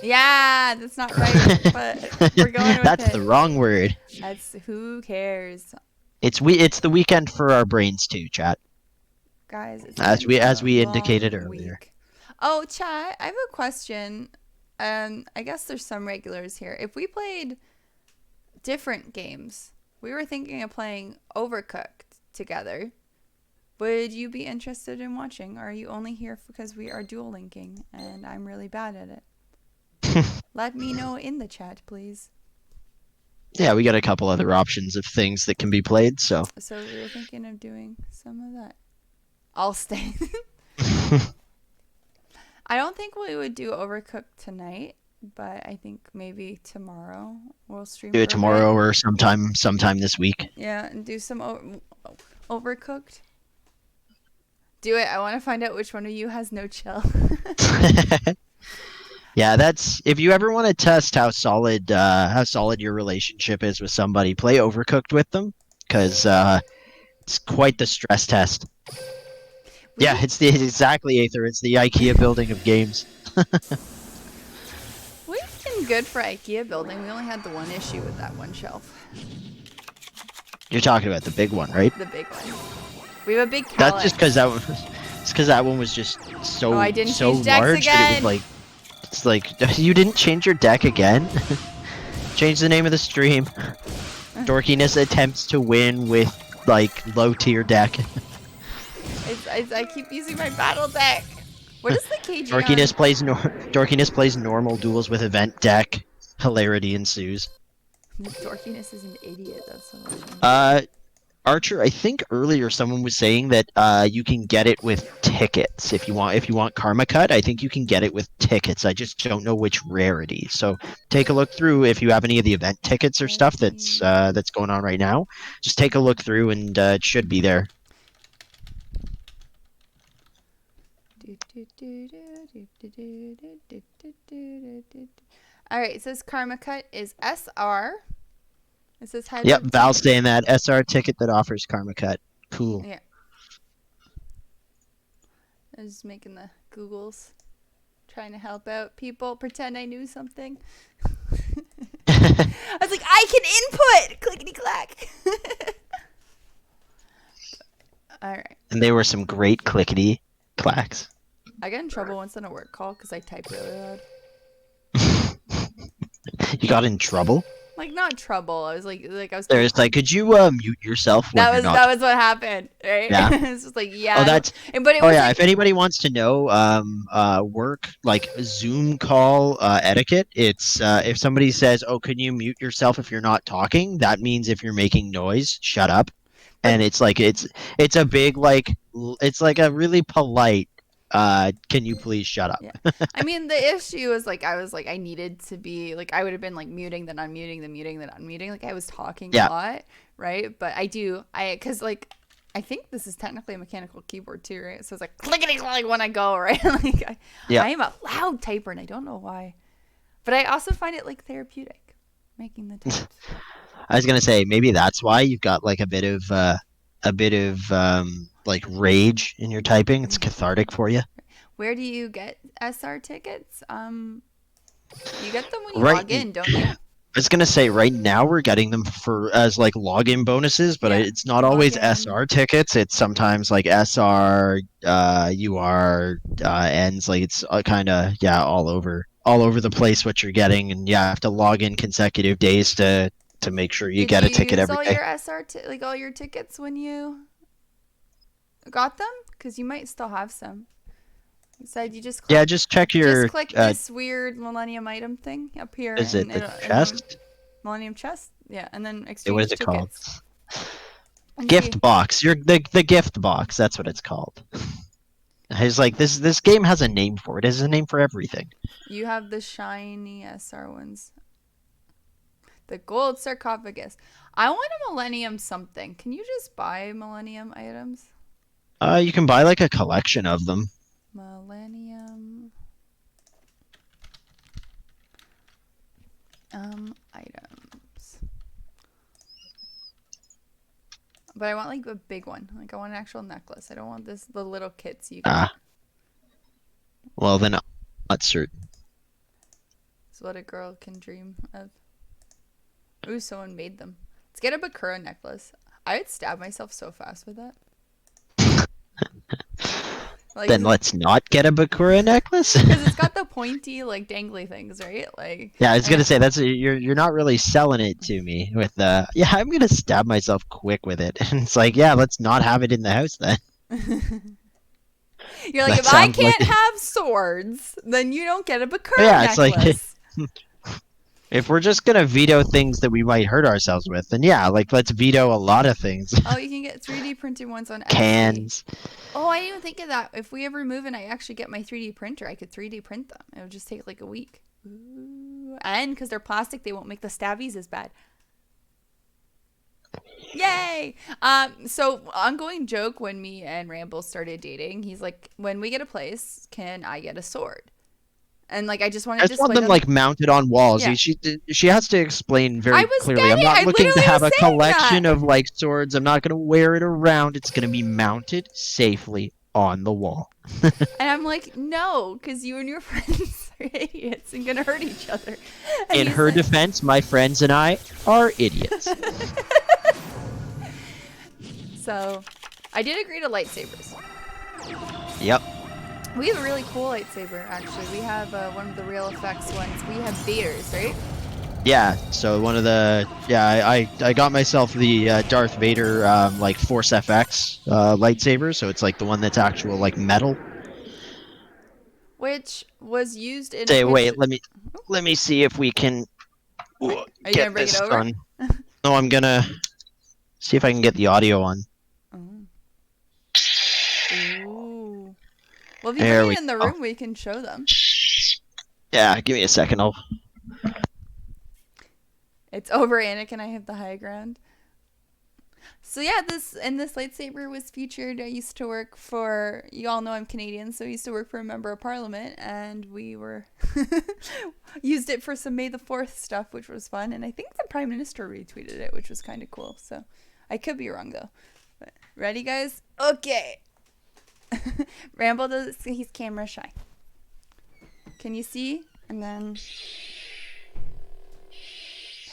Yeah, that's not right, but we're going with That's it. the wrong word. That's who cares, It's the weekend for our brains too, chat. guys. It's As been a we indicated long earlier. week. Oh, chat. I have a question. I guess there's some regulars here. If we played different games, we were thinking of playing Overcooked together. Would you be interested in watching? Or are you only here because we are dual linking and I'm really bad at it? Let me know in the chat, please. Yeah, we got a couple other options of things that can be played, so. So we were thinking of doing some of that. I'll stay. I don't think we would do Overcooked tonight, but I think maybe tomorrow we'll stream. Do it for a tomorrow bit. or sometime this week. Yeah, and do some Overcooked. Do it. I want to find out which one of you has no chill. Yeah, that's if you ever want to test how solid your relationship is with somebody, play Overcooked with them, because it's quite the stress test. Yeah, it's exactly Aether. It's the IKEA building of games. We can good for IKEA building. We only had the one issue with that one shelf. You're talking about the big one, right? The big one. We have a big That's calyx. just because that one. It's because that one was just so Oh, I didn't so change decks large that it was again. like. It's like you didn't change your deck again. Change the name of the stream. Dorkiness attempts to win with like low tier deck. I keep using my battle deck. What is the KG Dorkiness on? plays Dorkiness plays normal duels with event deck. Hilarity ensues. Dorkiness is an idiot. That's so much. Archer, I think earlier someone was saying that you can get it with tickets if you want Karma Cut. I think you can get it with tickets. I just don't know which rarity. So take a look through if you have any of the event tickets or stuff that's going on right now. Just take a look through and it should be there. All right, it says Karma Cut is SR. It says how Yep, to Val's saying that SR ticket that offers Karma Cut. Cool. Yeah. I was just making the Googles, trying to help out people, pretend I knew something. I was like, I can input! Clickety clack! Alright. And they were some great clickety clacks. I got in trouble once on a work call because I typed really loud. You got in trouble? Like, not trouble. I was like I was. There's like, could you mute yourself when you're not? That was what happened, right? Yeah. It's just like, yeah. Oh, that's. But it Oh was yeah. like, If anybody wants to know, work like Zoom call etiquette, it's if somebody says, "Oh, can you mute yourself if you're not talking?" That means if you're making noise, shut up. And it's like it's a big like it's like a really polite. Can you please shut up? Yeah. I mean, the issue was like I needed to be like I would have been like muting, then unmuting, then muting, then unmuting. Like I was talking a lot, right? But because like I think this is technically a mechanical keyboard too, right? So it's like clickety clack when I go, right? Like I am a loud typer and I don't know why, but I also find it like therapeutic making the types. I was gonna say maybe that's why you've got like a bit of like rage in your typing. It's cathartic for you. Where do you get SR tickets? You get them when you Right. log in, don't you? I was gonna say right now we're getting them as like login bonuses, but Yeah, it's not always login. SR tickets. It's sometimes like SR, UR, ends. Like it's kind of all over the place what you're getting, and you have to log in consecutive days to make sure you get a ticket every all day. Your SR like all your tickets when you got them? Because you might still have some. Said you just click, just check your. just click this weird Millennium item thing up here. Is it the chest? Millennium chest? Yeah, and then exchange Yeah, what is it tickets. called? Gift box. You're the gift box. That's what it's called. It's like this game has a name for it. It has a name for everything. You have the shiny SR ones. The gold sarcophagus. I want a Millennium something. Can you just buy Millennium items? You can buy like a collection of them. Millennium items. But I want like a big one. Like I want an actual necklace. I don't want the little kits you get. Well then, not certain. It's what a girl can dream of. Ooh, someone made them. Let's get a Bakura necklace. I would stab myself so fast with that. Like, Then let's not get a Bakura necklace. Because it's got the pointy, like dangly things, right? Like. Yeah, I was gonna say you're not really selling it to me with I'm gonna stab myself quick with it, and it's like let's not have it in the house then. You're like, if I can't have swords, then you don't get a Bakura necklace. It's like if we're just gonna veto things that we might hurt ourselves with, then let's veto a lot of things. Oh, you can get 3D printed ones on Etsy. Cans. Oh, I didn't even think of that. If we ever move and I actually get my 3D printer, I could 3D print them. It would just take like a week. Ooh. And because they're plastic, they won't make the stabbies as bad. Yay! So ongoing joke when me and Ramble started dating, he's like, when we get a place, can I get a sword? And like I just want to want them like mounted on walls. Yeah. She has to explain very clearly. I'm not looking to have a collection of like swords. I'm not gonna wear it around. It's gonna be mounted safely on the wall. And I'm like, no, because you and your friends are idiots and gonna hurt each other. And In he's her like, defense, my friends and I are idiots. so I did agree to lightsabers. Yep. We have a really cool lightsaber, actually. We have one of the real effects ones. We have Vader's, right? Yeah, so one of the I got myself the Darth Vader like Force FX lightsaber, so it's like the one that's actual like metal. Which was used in a Say, picture. wait, let me see if we can Are you get gonna bring it this over? done. No, I'm gonna see if I can get the audio on. Oh. Ooh. Well, if you There bring we it in the go. room, we can show them. Yeah, give me a second. It's over, Anakin. I have the high ground. So yeah, this lightsaber was featured. I used to work for. You all know I'm Canadian, so I used to work for a member of Parliament, and we were used it for some May the 4th stuff, which was fun. And I think the Prime Minister retweeted it, which was kind of cool. So I could be wrong though. But, ready, guys? Okay. Rambo does. He's camera shy. Can you see? And then.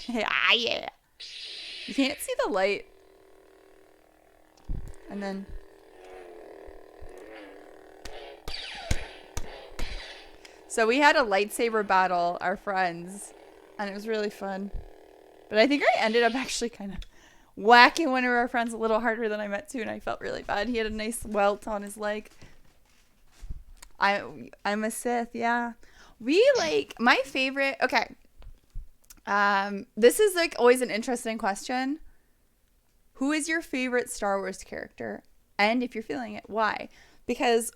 Ah, yeah. You can't see the light. And then. So we had a lightsaber battle, our friends, and it was really fun. But I think I ended up actually kind of whacking one of our friends a little harder than I meant to, and I felt really bad. He had a nice welt on his leg. I'm a Sith, yeah. We like my favorite. Okay. This is like always an interesting question. Who is your favorite Star Wars character? And if you're feeling it, why? Because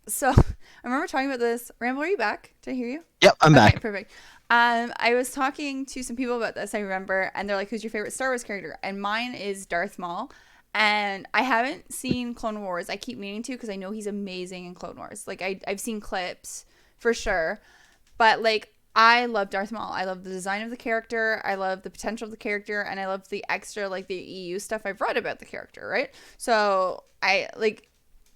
so I remember talking about this. Ramble, are you back? Did I hear you? Yep, I'm Okay, back. perfect. I was talking to some people about this, I remember, and they're like, who's your favorite Star Wars character? And mine is Darth Maul. And I haven't seen Clone Wars. I keep meaning to because I know he's amazing in Clone Wars. Like, I've seen clips for sure. But, like, I love Darth Maul. I love the design of the character. I love the potential of the character. And I love the extra, like, the EU stuff I've read about the character, right? So,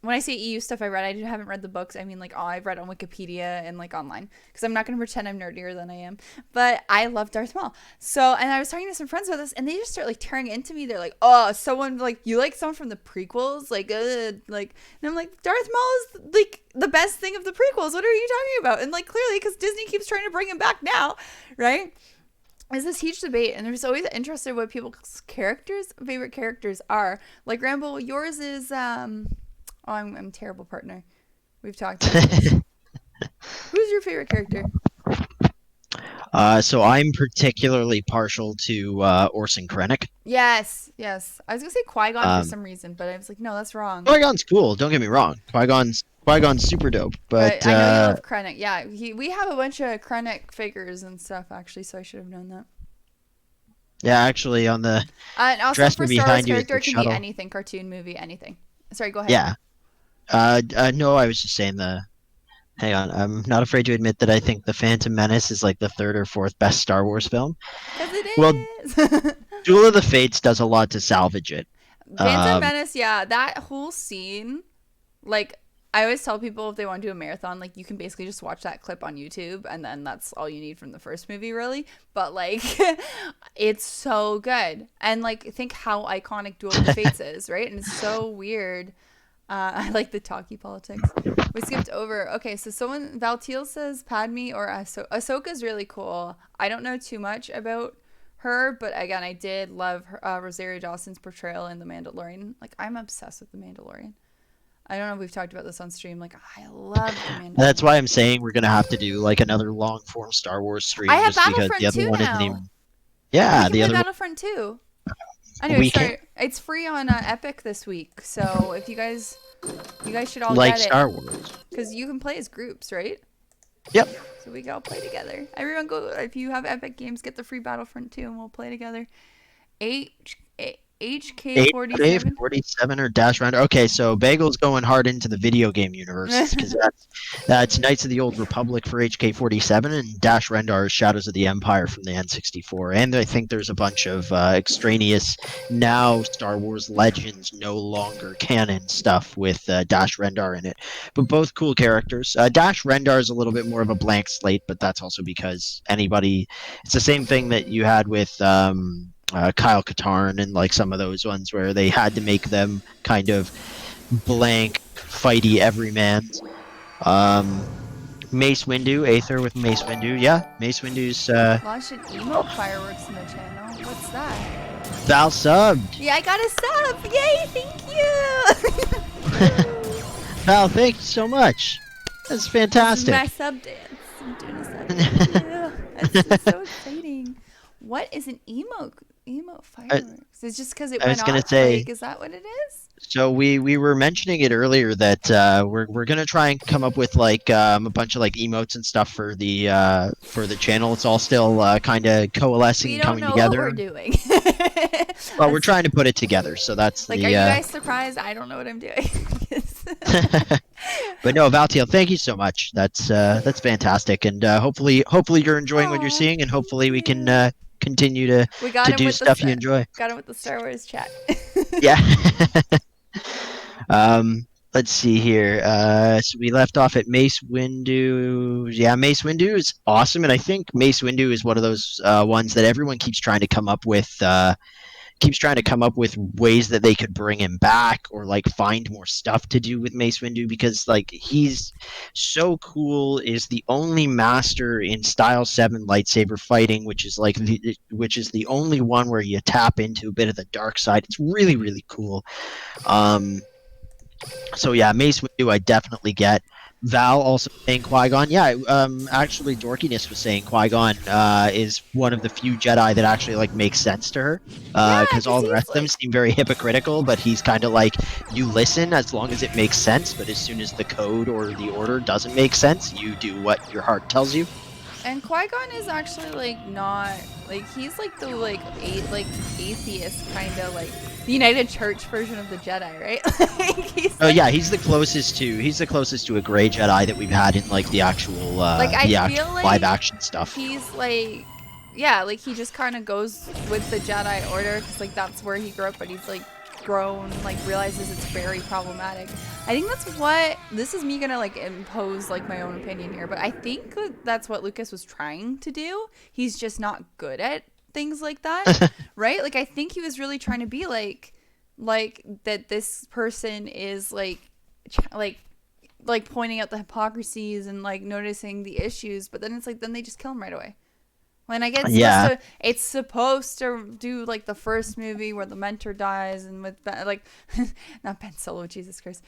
when I say EU stuff I read, I haven't read the books. I mean, like, all I've read on Wikipedia and, like, online. Because I'm not going to pretend I'm nerdier than I am. But I love Darth Maul. So, and I was talking to some friends about this, and they just start, like, tearing into me. They're like, oh, someone, like, you like someone from the prequels? Like, and I'm like, Darth Maul is, like, the best thing of the prequels. What are you talking about? And, like, clearly, because Disney keeps trying to bring him back now, right? Is this huge debate, and there's always interested what people's favorite characters are. Like, Rambo, yours is, oh, I'm a terrible partner. We've talked about this. Who's your favorite character? So I'm particularly partial to Orson Krennic. Yes. I was gonna say Qui-Gon for Um, some reason, but I was like, no, that's wrong. Qui-Gon's cool. Don't get me wrong. Qui-Gon's super dope. But But I know you love Krennic. Yeah, we have a bunch of Krennic figures and stuff actually, so I should have known that. yeah, actually, on the And also dresser for Star Wars behind you is character, the it can be shuttle. anything, cartoon, movie, anything. Sorry, go ahead. Yeah. No, I was just saying the. Hang on, I'm not afraid to admit that I think the Phantom Menace is like the third or fourth best Star Wars film. Because it Well, is. Duel of the Fates does a lot to salvage it. Phantom Menace, yeah, that whole scene, like, I always tell people if they want to do a marathon, like, you can basically just watch that clip on YouTube, and then that's all you need from the first movie, really. But, like, it's so good. And, like, think how iconic Duel of the Fates is, right? And it's so weird. I like the talkie politics. We skipped over. Okay, so Valtiel says Padme or Ahsoka's really cool. I don't know too much about her, but again, I did love Rosario Dawson's portrayal in The Mandalorian. Like, I'm obsessed with The Mandalorian. I don't know if we've talked about this on stream. Like, I love The Mandalorian. That's why I'm saying we're gonna have to do like another long form Star Wars stream, I have just because Battlefront the other 2 one isn't now. even. Yeah, We can the play other one. Battlefront 2. Anyway, We sorry. It's free on Epic this week, so if you guys should all like get it. Star Wars. Because you can play as groups, right? Yep. So we can all play together. Everyone go, if you have Epic Games, get the free Battlefront 2 and we'll play together. HK47. 47 or Dash Rendar. Okay, so Bagel's going hard into the video game universe because that's Knights of the Old Republic for HK47 and Dash Rendar is Shadows of the Empire from the N64. And I think there's a bunch of extraneous now Star Wars Legends no longer canon stuff with Dash Rendar in it. But both cool characters. Dash Rendar is a little bit more of a blank slate, but that's also because anybody. It's the same thing that you had with. Kyle Katarn and like some of those ones where they had to make them kind of blank, fighty everymans. Mace Windu, Aether with Mace Windu. Yeah, Mace Windu's Launched an emote fireworks in the channel. What's that? Val subbed. Yeah, I got a sub! Yay, thank you! Val, thank you so much. That's fantastic. This is my sub dance. I'm doing a sub dance. That's so exciting. What is an emote fireworks? It's just because it I went was gonna off. say- Like, is that what it is? So we were mentioning it earlier that we're gonna try and come up with like a bunch of like emotes and stuff for the channel. It's all still kind of coalescing We and don't coming know together. what we're doing. Well, we're trying to put it together, so that's Like, the. are you guys surprised? I don't know what I'm doing. But no, Valtiel, thank you so much. That's fantastic, and hopefully you're enjoying what you're Aw, seeing, and hopefully we thank can you. continue to We got to him do with stuff you enjoy. Got him with the Star Wars chat. Yeah. Let's see here. So we left off at Mace Windu. Yeah, Mace Windu is awesome, and I think Mace Windu is one of those ones that everyone keeps trying to come up with. Keeps trying to come up with ways that they could bring him back or like find more stuff to do with Mace Windu because like he's so cool, is the only master in Style 7 lightsaber fighting, which is the only one where you tap into a bit of the dark side. It's really, really cool. So yeah, Mace Windu I definitely get. Val also saying Qui-Gon. Yeah, actually Dorkiness was saying Qui-Gon is one of the few Jedi that actually like makes sense to her. Yeah, Because 'cause all the he's, rest of them like- seem very hypocritical, but he's kind of like, you listen as long as it makes sense, but as soon as the code or the order doesn't make sense, you do what your heart tells you. And Qui-Gon is actually like not like he's like the like atheist kind of like the United Church version of the Jedi, right? Like, he's Oh like, yeah, he's the closest to a gray Jedi that we've had in like the actual Like, I the feel actual like live action stuff. he's like, yeah, like he just kind of goes with the Jedi Order because like that's where he grew up, but he's like grown, like realizes it's very problematic. I think that's what this is me gonna like impose like my own opinion here, but I think that's what Lucas was trying to do. He's just not good at things like that, right? Like I think he was really trying to be like that this person is like pointing out the hypocrisies and like noticing the issues, but then it's like then they just kill him right away. When I get it's supposed to do like the first movie where the mentor dies and with like not Ben Solo, Jesus Christ,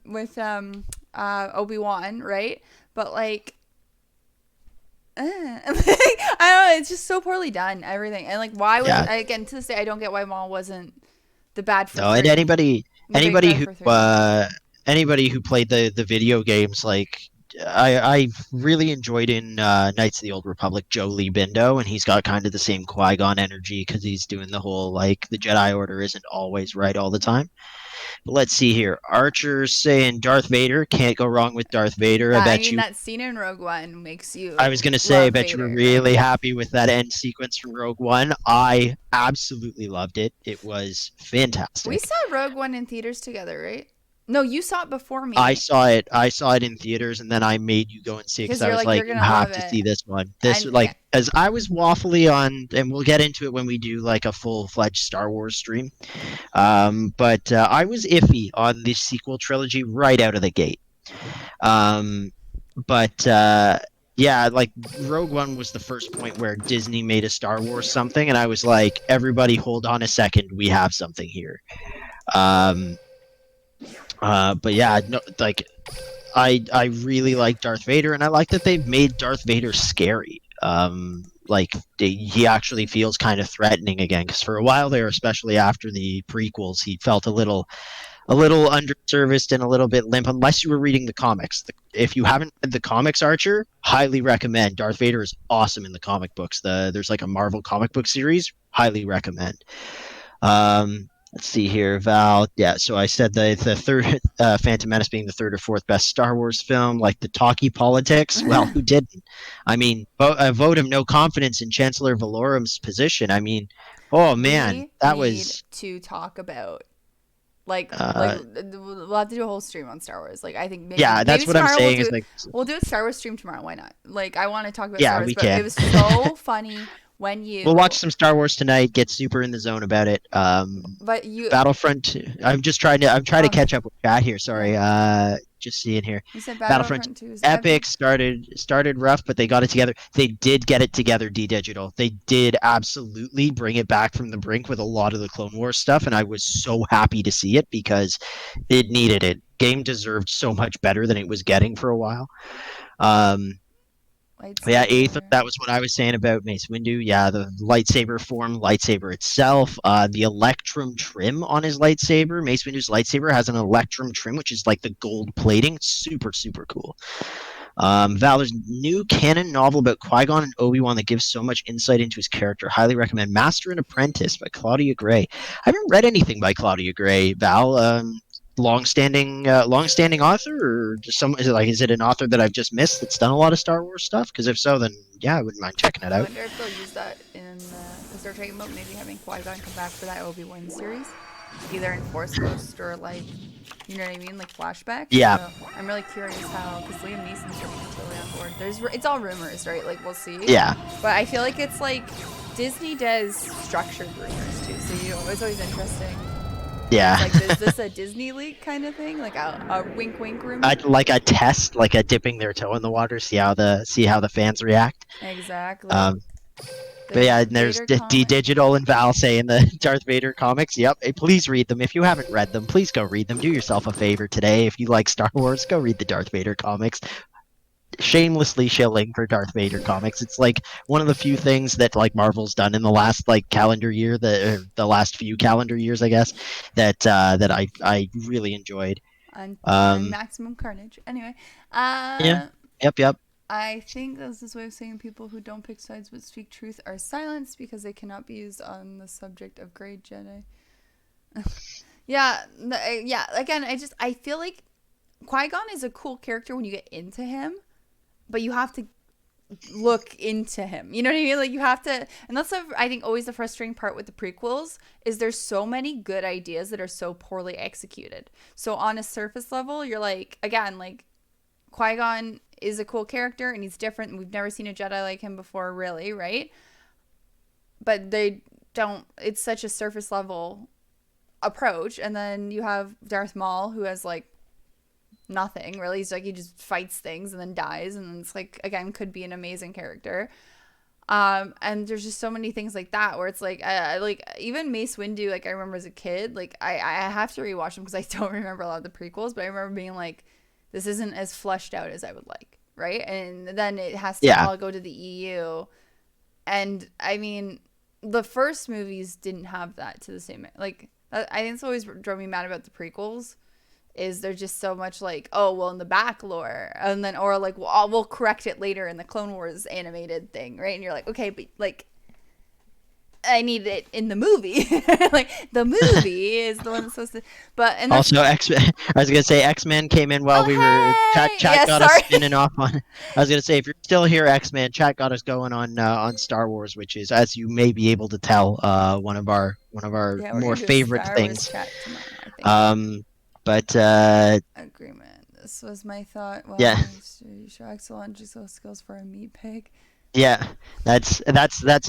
with Obi-Wan, right? But like I don't know, it's just so poorly done, everything, and like why would again to this day I don't get why Maul wasn't the bad for No, and 3. anybody bad who for 3. anybody who played the video games, like I really enjoyed in Knights of the Old Republic Joe Lee Bindo, and he's got kind of the same Qui-Gon energy because he's doing the whole like the Jedi Order isn't always right all the time. But let's see here. Archer's saying Darth Vader, can't go wrong with Darth Vader. I bet you. That scene in Rogue One makes you. I was gonna say, I love bet you were Vader. really happy with that end sequence from Rogue One. I absolutely loved it. It was fantastic. We saw Rogue One in theaters together, right? No, you saw it before me. I saw it in theaters, and then I made you go and see it because I was like, you're you gonna have love to it. see this one. And, as I was waffly on, and we'll get into it when we do like a full-fledged Star Wars stream. But I was iffy on the sequel trilogy right out of the gate. Yeah, like Rogue One was the first point where Disney made a Star Wars something, and I was like, everybody, hold on a second, we have something here. But yeah, no, like I really like Darth Vader, and I like that they've made Darth Vader scary. Like he actually feels kind of threatening again, because for a while there, especially after the prequels, he felt a little underserviced and a little bit limp. Unless you were reading the comics, if you haven't read the comics, Archer, highly recommend. Darth Vader is awesome in the comic books. There's like a Marvel comic book series, highly recommend. Let's see here, Val. Yeah, so I said the third Phantom Menace being the third or fourth best Star Wars film, like the talkie politics. Well, who didn't? I mean, a vote of no confidence in Chancellor Valorum's position. I mean, oh man, We that need was to talk about like uh, we'll have to do a whole stream on Star Wars. Like I think yeah, maybe that's what I'm tomorrow saying. Is like, we'll do a Star Wars stream tomorrow. Why not? Like I want to talk about Star yeah, Wars, we but it can. was so funny when We'll watch you some Star Wars tonight. Get super in the zone about it. but you Battlefront 2. I'm trying to um catch up with chat here. yeah, Sorry. Just seeing here. you said Battlefront Battlefront 2 is Epic epic. started rough, but they got it together. They did get it together. D Digital. They did absolutely bring it back from the brink with a lot of the Clone Wars stuff, and I was so happy to see it because it needed it. Game deserved so much better than it was getting for a while. Um, yeah, eighth. Lightsaber. That was what I was saying about Mace Windu. Yeah, the lightsaber form, lightsaber itself, the electrum trim on his lightsaber. Mace Windu's lightsaber has an electrum trim, which is like the gold plating. Super, super cool. Valor's new canon novel about Qui-Gon and Obi-Wan that gives so much insight into his character. Highly recommend Master and Apprentice by Claudia Gray. I haven't read anything by Claudia Gray, Val. Long-standing author, or just some? Is it an author that I've just missed that's done a lot of Star Wars stuff? Because if so, then yeah, I wouldn't mind checking it I out. wonder if they'll use that in because they're talking about maybe having Qui-Gon come back for that Obi-Wan series, either in Force Ghost or like, you know what I mean, like flashbacks. Yeah, So I'm really curious how, because Liam Neeson's gonna be totally on board. It's all rumors, right? Like we'll see. yeah, But I feel like it's like Disney does structured rumors too, so it's always interesting. It's yeah. like, is this a Disney leak kind of thing, like a wink wink rumor? Like a test, like a dipping their toe in the water, see how the fans react. Exactly. Um, but The yeah, and there's Vader D comic. Digital and Val saying the Darth Vader comics. Yep. Hey, please read them. If you haven't read them, please go read them. Do yourself a favor today. If you like Star Wars, go read the Darth Vader comics. Shamelessly shilling for Darth Vader comics. It's like one of the few things that like Marvel's done in the last like calendar year, the last few calendar years, I guess, that I really enjoyed. And Um, Maximum Carnage. Anyway, yeah. uh, Yep. I think that's this way of saying people who don't pick sides but speak truth are silenced because they cannot be used on the subject of Grey Jedi. Yeah, yeah. Again, I feel like Qui-Gon is a cool character when you get into him, but you have to look into him. You know what I mean? Like you have to, and that's I think always the frustrating part with the prequels is there's so many good ideas that are so poorly executed. So on a surface level, you're like, again, like Qui-Gon is a cool character and he's different. And we've never seen a Jedi like him before, really, right? But they don't. It's such a surface level approach, and then you have Darth Maul who has like nothing really. He's like he just fights things and then dies, and it's like again could be an amazing character. And there's just so many things like that where it's like even Mace Windu, like I remember as a kid, like I have to rewatch them because I don't remember a lot of the prequels, but I remember being like, this isn't as fleshed out as I would like, right? And then it has to Yeah. all go to the EU, and I mean, the first movies didn't have that to the same like. I think it's always drove me mad about the prequels is there just so much like, oh well, in the back lore, and then or like we'll correct it later in the Clone Wars animated thing, right? And you're like, okay, but like I need it in the movie. Like the movie is the one that's supposed to, but and that's Also, X. I was gonna say X Men came in while oh we were hey chat yeah got us sorry spinning off on. I was gonna say if you're still here, X Men chat got us going on Star Wars, which is, as you may be able to tell, one of our yeah we're more gonna do a favorite Star Wars things. chat tomorrow I think. Um, but Agreement. This was my thought. Well, yeah, you show excellent skills for a meat pig. yeah, that's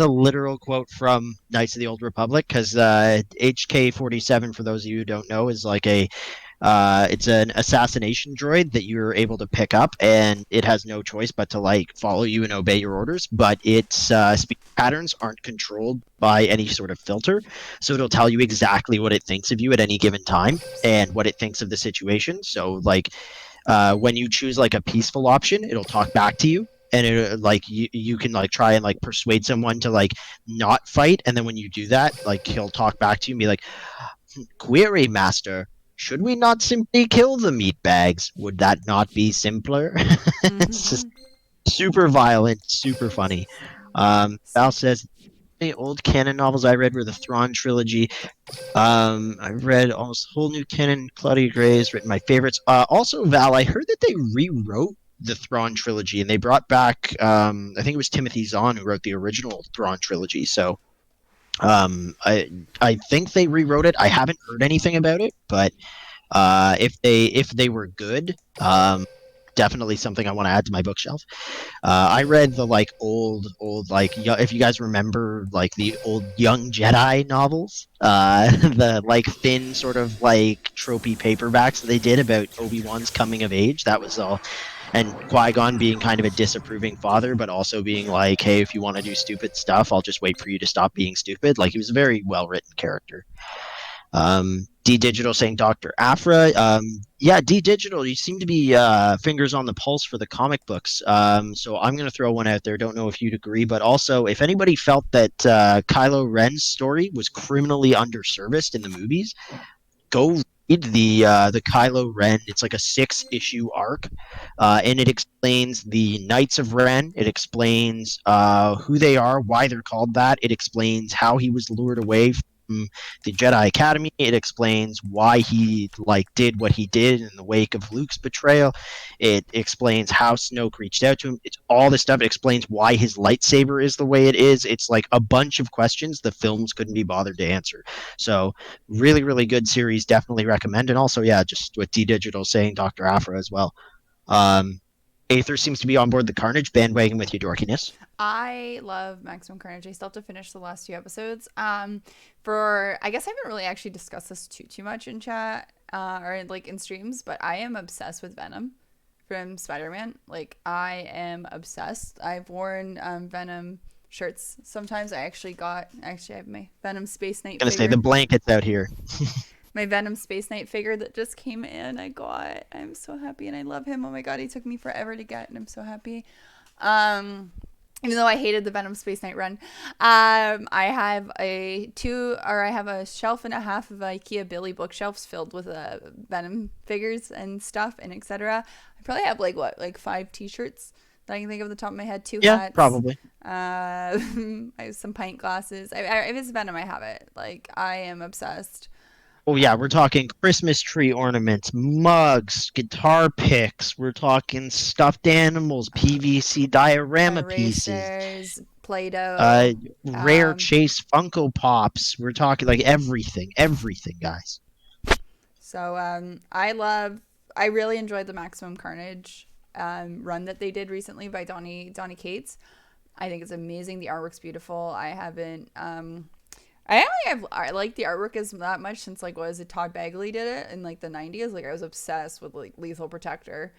a literal quote from Knights of the Old Republic, because HK-47, for those of you who don't know, is like it's an assassination droid that you're able to pick up, and it has no choice but to like follow you and obey your orders. But its speech patterns aren't controlled by any sort of filter, so it'll tell you exactly what it thinks of you at any given time and what it thinks of the situation. So like when you choose like a peaceful option, it'll talk back to you. And it like you can like try and like persuade someone to like not fight, and then when you do that, like he'll talk back to you and be like, "Query, master, should we not simply kill the meat bags? Would that not be simpler?" It's just Mm-hmm. super violent, super funny. Val says The old canon novels I read were the Thrawn trilogy. I read almost the whole new canon. Claudia Gray's written my favorites. Also, Val, I heard that they rewrote the Thrawn trilogy and they brought back. I think it was Timothy Zahn who wrote the original Thrawn trilogy. So, I think they rewrote it. I haven't heard anything about it, but if they were good, definitely something I want to add to my bookshelf. I read the like old like if you guys remember like the old Young Jedi novels, the like thin sort of like tropey paperbacks that they did about Obi-Wan's coming of age. That was all. And Qui-Gon being kind of a disapproving father, but also being like, hey, if you want to do stupid stuff, I'll just wait for you to stop being stupid. Like he was a very well written character. D Digital saying Dr. Afra. Yeah, D Digital, you seem to be fingers on the pulse for the comic books. So I'm going to throw one out there. Don't know if you'd agree, but also if anybody felt that Kylo Ren's story was criminally underserviced in the movies, go read the Kylo Ren. It's like a 6-issue arc, and it explains the Knights of Ren. It explains who they are, why they're called that. It explains how he was lured away from the Jedi Academy. It explains why he like did what he did in the wake of Luke's betrayal. It explains how Snoke reached out to him. It's all this stuff. It explains why his lightsaber is the way it is. It's like a bunch of questions the films couldn't be bothered to answer. So really, really good series. Definitely recommend. And also, yeah, just with D Digital saying Dr. Afra as well. Um, Aether seems to be on board the Carnage bandwagon with you, dorkiness. I love Maximum Carnage. I still have to finish the last 2 episodes. For I guess I haven't really actually discussed this too much in chat or like in streams, but I am obsessed with Venom from Spider-Man. Like I am obsessed. I've worn Venom shirts. Sometimes I have my Venom Space Knight Gonna say figure. the blankets out here. My Venom Space Knight figure that just came in. I got. I'm so happy and I love him. Oh my god, he took me forever to get and I'm so happy. Um Even though I hated the Venom Space Knight run, I have I have a shelf and a half of IKEA Billy bookshelves filled with Venom figures and stuff and etc. I probably have like 5 T-shirts that I can think of at the top of my head, 2 Yeah, hats. probably. I have some pint glasses. If it's Venom, I have it. Like I am obsessed. Oh yeah, we're talking Christmas tree ornaments, mugs, guitar picks. We're talking stuffed animals, PVC diorama pieces, Erasers, uh, Play-Doh. rare Um, chase Funko Pops. We're talking like everything, guys. So I really enjoyed the Maximum Carnage run that they did recently by Donny Cates. I think it's amazing. The artwork's beautiful. I haven't I don't think I like the artwork as that much since like what is it, Todd Bagley did it in like the 90s. Like I was obsessed with like Lethal Protector.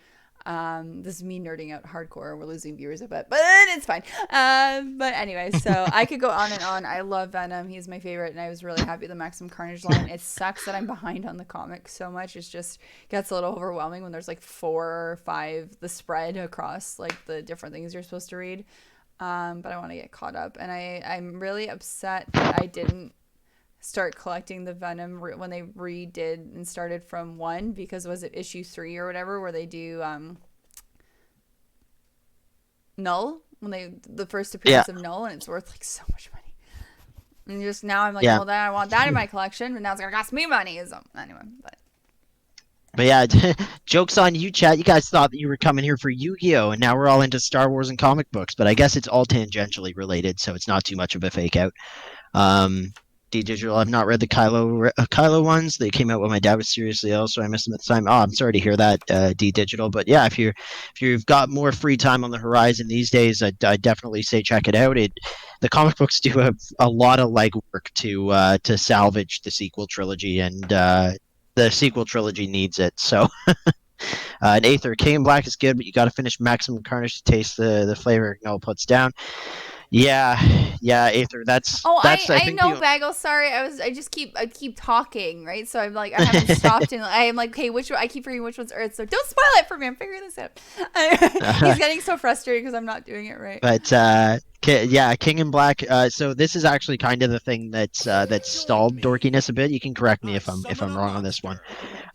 This is me nerding out hardcore. We're losing viewers a bit, but it's fine. But anyway, so I could go on and on. I love Venom. He's my favorite, and I was really happy with the Maximum Carnage line. It sucks that I'm behind on the comics so much. It's just gets a little overwhelming when there's like 4 or 5 the spread across like the different things you're supposed to read. But I want to get caught up, and I'm really upset that I didn't start collecting the Venom when they redid and started from 1, because was it issue 3 or whatever where they do Null, when they the first Yeah, appearance of Null, and it's worth like so much money. And just now I'm like, yeah. well, then I want that in my collection, but now it's gonna cost me money. So anyway, But yeah, jokes on you, chat. You guys thought that you were coming here for Yu-Gi-Oh, and now we're all into Star Wars and comic books. But I guess it's all tangentially related, so it's not too much of a fake out. Um, D Digital, I've not read the Kylo ones. They came out when my dad was seriously ill, so I missed them at the time. Oh, I'm sorry to hear that, D Digital. But yeah, if you've got more free time on the horizon these days, I definitely say check it out. The comic books do a lot of legwork to salvage the sequel trilogy, and the sequel trilogy needs it. So, and Aether, King in Black is good, but you got to finish Maximum Carnage to taste the flavor Noel puts down. Yeah, yeah, Aether. oh, That's I I think know, the Bagel. Sorry, I keep talking, right? So I'm like, I haven't stopped, and I'm like, hey, which one? I keep forgetting which one's Earth. So don't spoil it for me. I'm figuring this out. He's getting so frustrated because I'm not doing it right. but yeah, King in Black. So this is actually kind of the thing that's Join stalled me. dorkiness a bit. You can correct me I if summon I'm a wrong on this one.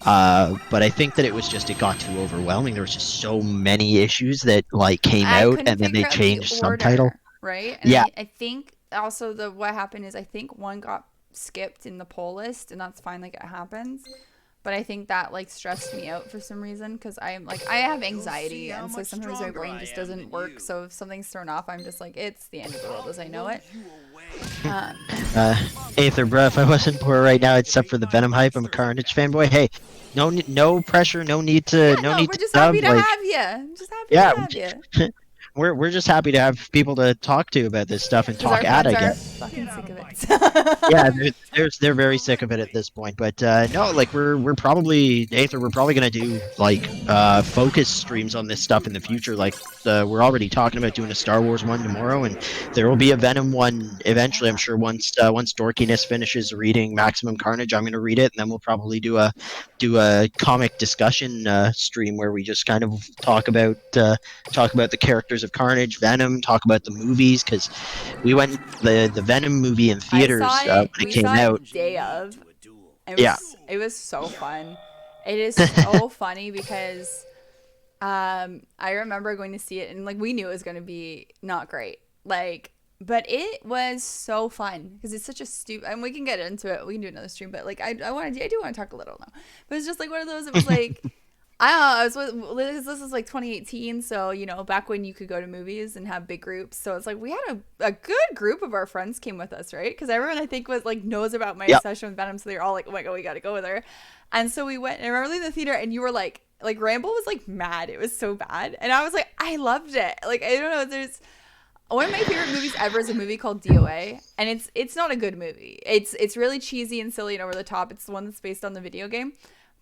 monster. But I think that it got too overwhelming. There was just so many issues that like came I out, couldn't and then figure they out the changed subtitle. order, right? And Yeah, I think also what happened is I think one got skipped in the poll list, and that's fine, like it happens. But I think that like stressed me out for some reason because I'm like I have anxiety, how and so much sometimes my stronger brain I just am doesn't than work. you. So if something's thrown off, I'm just like it's the end of the world as I know it. You away. Um, Aether, bro, if I wasn't poor right now, except for the Venom hype, I'm a Carnage fanboy. Hey, no pressure, no need yeah, to, no no, need we're to just happy sub. to Like, have you. I'm just happy yeah, to have you we're just happy to have people to talk to about this stuff and because talk our at, friends I are guess. fucking sick of it. Yeah, they're very sick of it at this point. But no, like we're probably Aether, we're probably gonna do like focus streams on this stuff in the future. Like we're already talking about doing a Star Wars one tomorrow, and there will be a Venom one eventually. I'm sure once Dorkiness finishes reading Maximum Carnage, I'm gonna read it, and then we'll probably do a comic discussion stream where we just kind of talk about the characters of Carnage, Venom, talk about the movies because we went the Venom movie in I saw theaters it. when it We came saw out. it day of. To a duel. Yeah. It was so fun. It is so funny because I remember going to see it and like we knew it was going to be not great. Like but it was so fun because it's such a stupid and we can get into it. We can do another stream, but like I do want to talk a little now. But it's just like one of those it was like I don't know. This was like 2018, so you know, back when you could go to movies and have big groups. So it's like we had a good group of our friends came with us, right? Because everyone I think was like knows about my Yep. obsession with Venom, so they're all like, "Oh my god, we got to go with her." And so we went. And I remember leaving the theater, and you were like Ramble was like mad. It was so bad, and I was like, I loved it. Like I don't know, there's one of my favorite movies ever is a movie called DOA, and it's not a good movie. It's really cheesy and silly and over the top. It's the one that's based on the video game,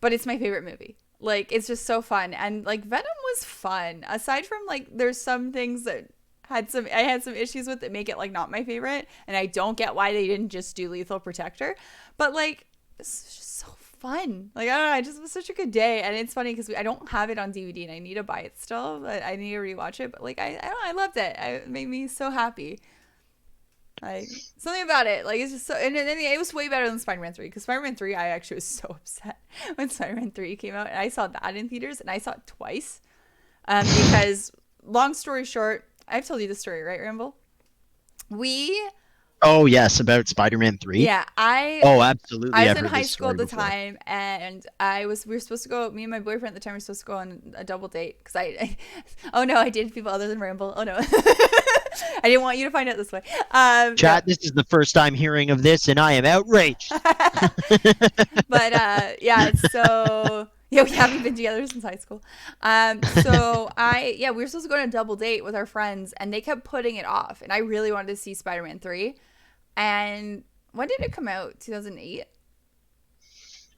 but it's my favorite movie. Like it's just so fun, and like Venom was fun. Aside from like, there's some things that I had some issues with that make it like not my favorite, and I don't get why they didn't just do Lethal Protector, but like it's just so fun. Like I don't know, it just was such a good day, and it's funny because I don't have it on DVD, and I need to buy it still, but I need to rewatch it. But like I don't know, I loved it. It made me so happy. Like something about it, like it's just so, and then it was way better than Spider-Man 3 because Spider-Man 3 I actually was so upset when Spider-Man 3 came out and I saw that in theaters and I saw it twice, because long story short, I've told you the story, right, Ramble? We Oh yes, about Spider-Man 3. yeah Oh, I absolutely. was I've in heard high this school at story the before. time, and we were supposed to go. Me and my boyfriend at the time were supposed to go on a double date because oh no, I dated people other than Ramble. Oh no, I didn't want you to find out this way. Chat, this is the first time hearing of this, and I am outraged. But yeah, it's so yeah, we haven't been together since high school. So we were supposed to go on a double date with our friends, and they kept putting it off, and I really wanted to see Spider-Man 3. And when did it come out? 2008.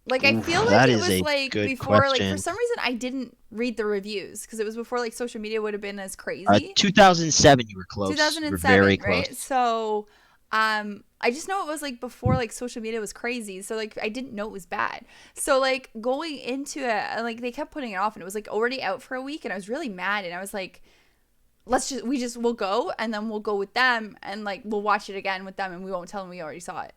Like I feel like That it is was a like good before, like for question. some reason I didn't read the reviews because it was before like social media would have been as crazy. 2007, you were close. You were very 2007, close. right? So I just know it was like before like social media was crazy, so like I didn't know it was bad. So like going into it, like they kept putting it off, and it was like already out for a week, and I was really mad, and I was like, we'll go, and then we'll go with them, and like we'll watch it again with them, and we won't tell them we already saw it.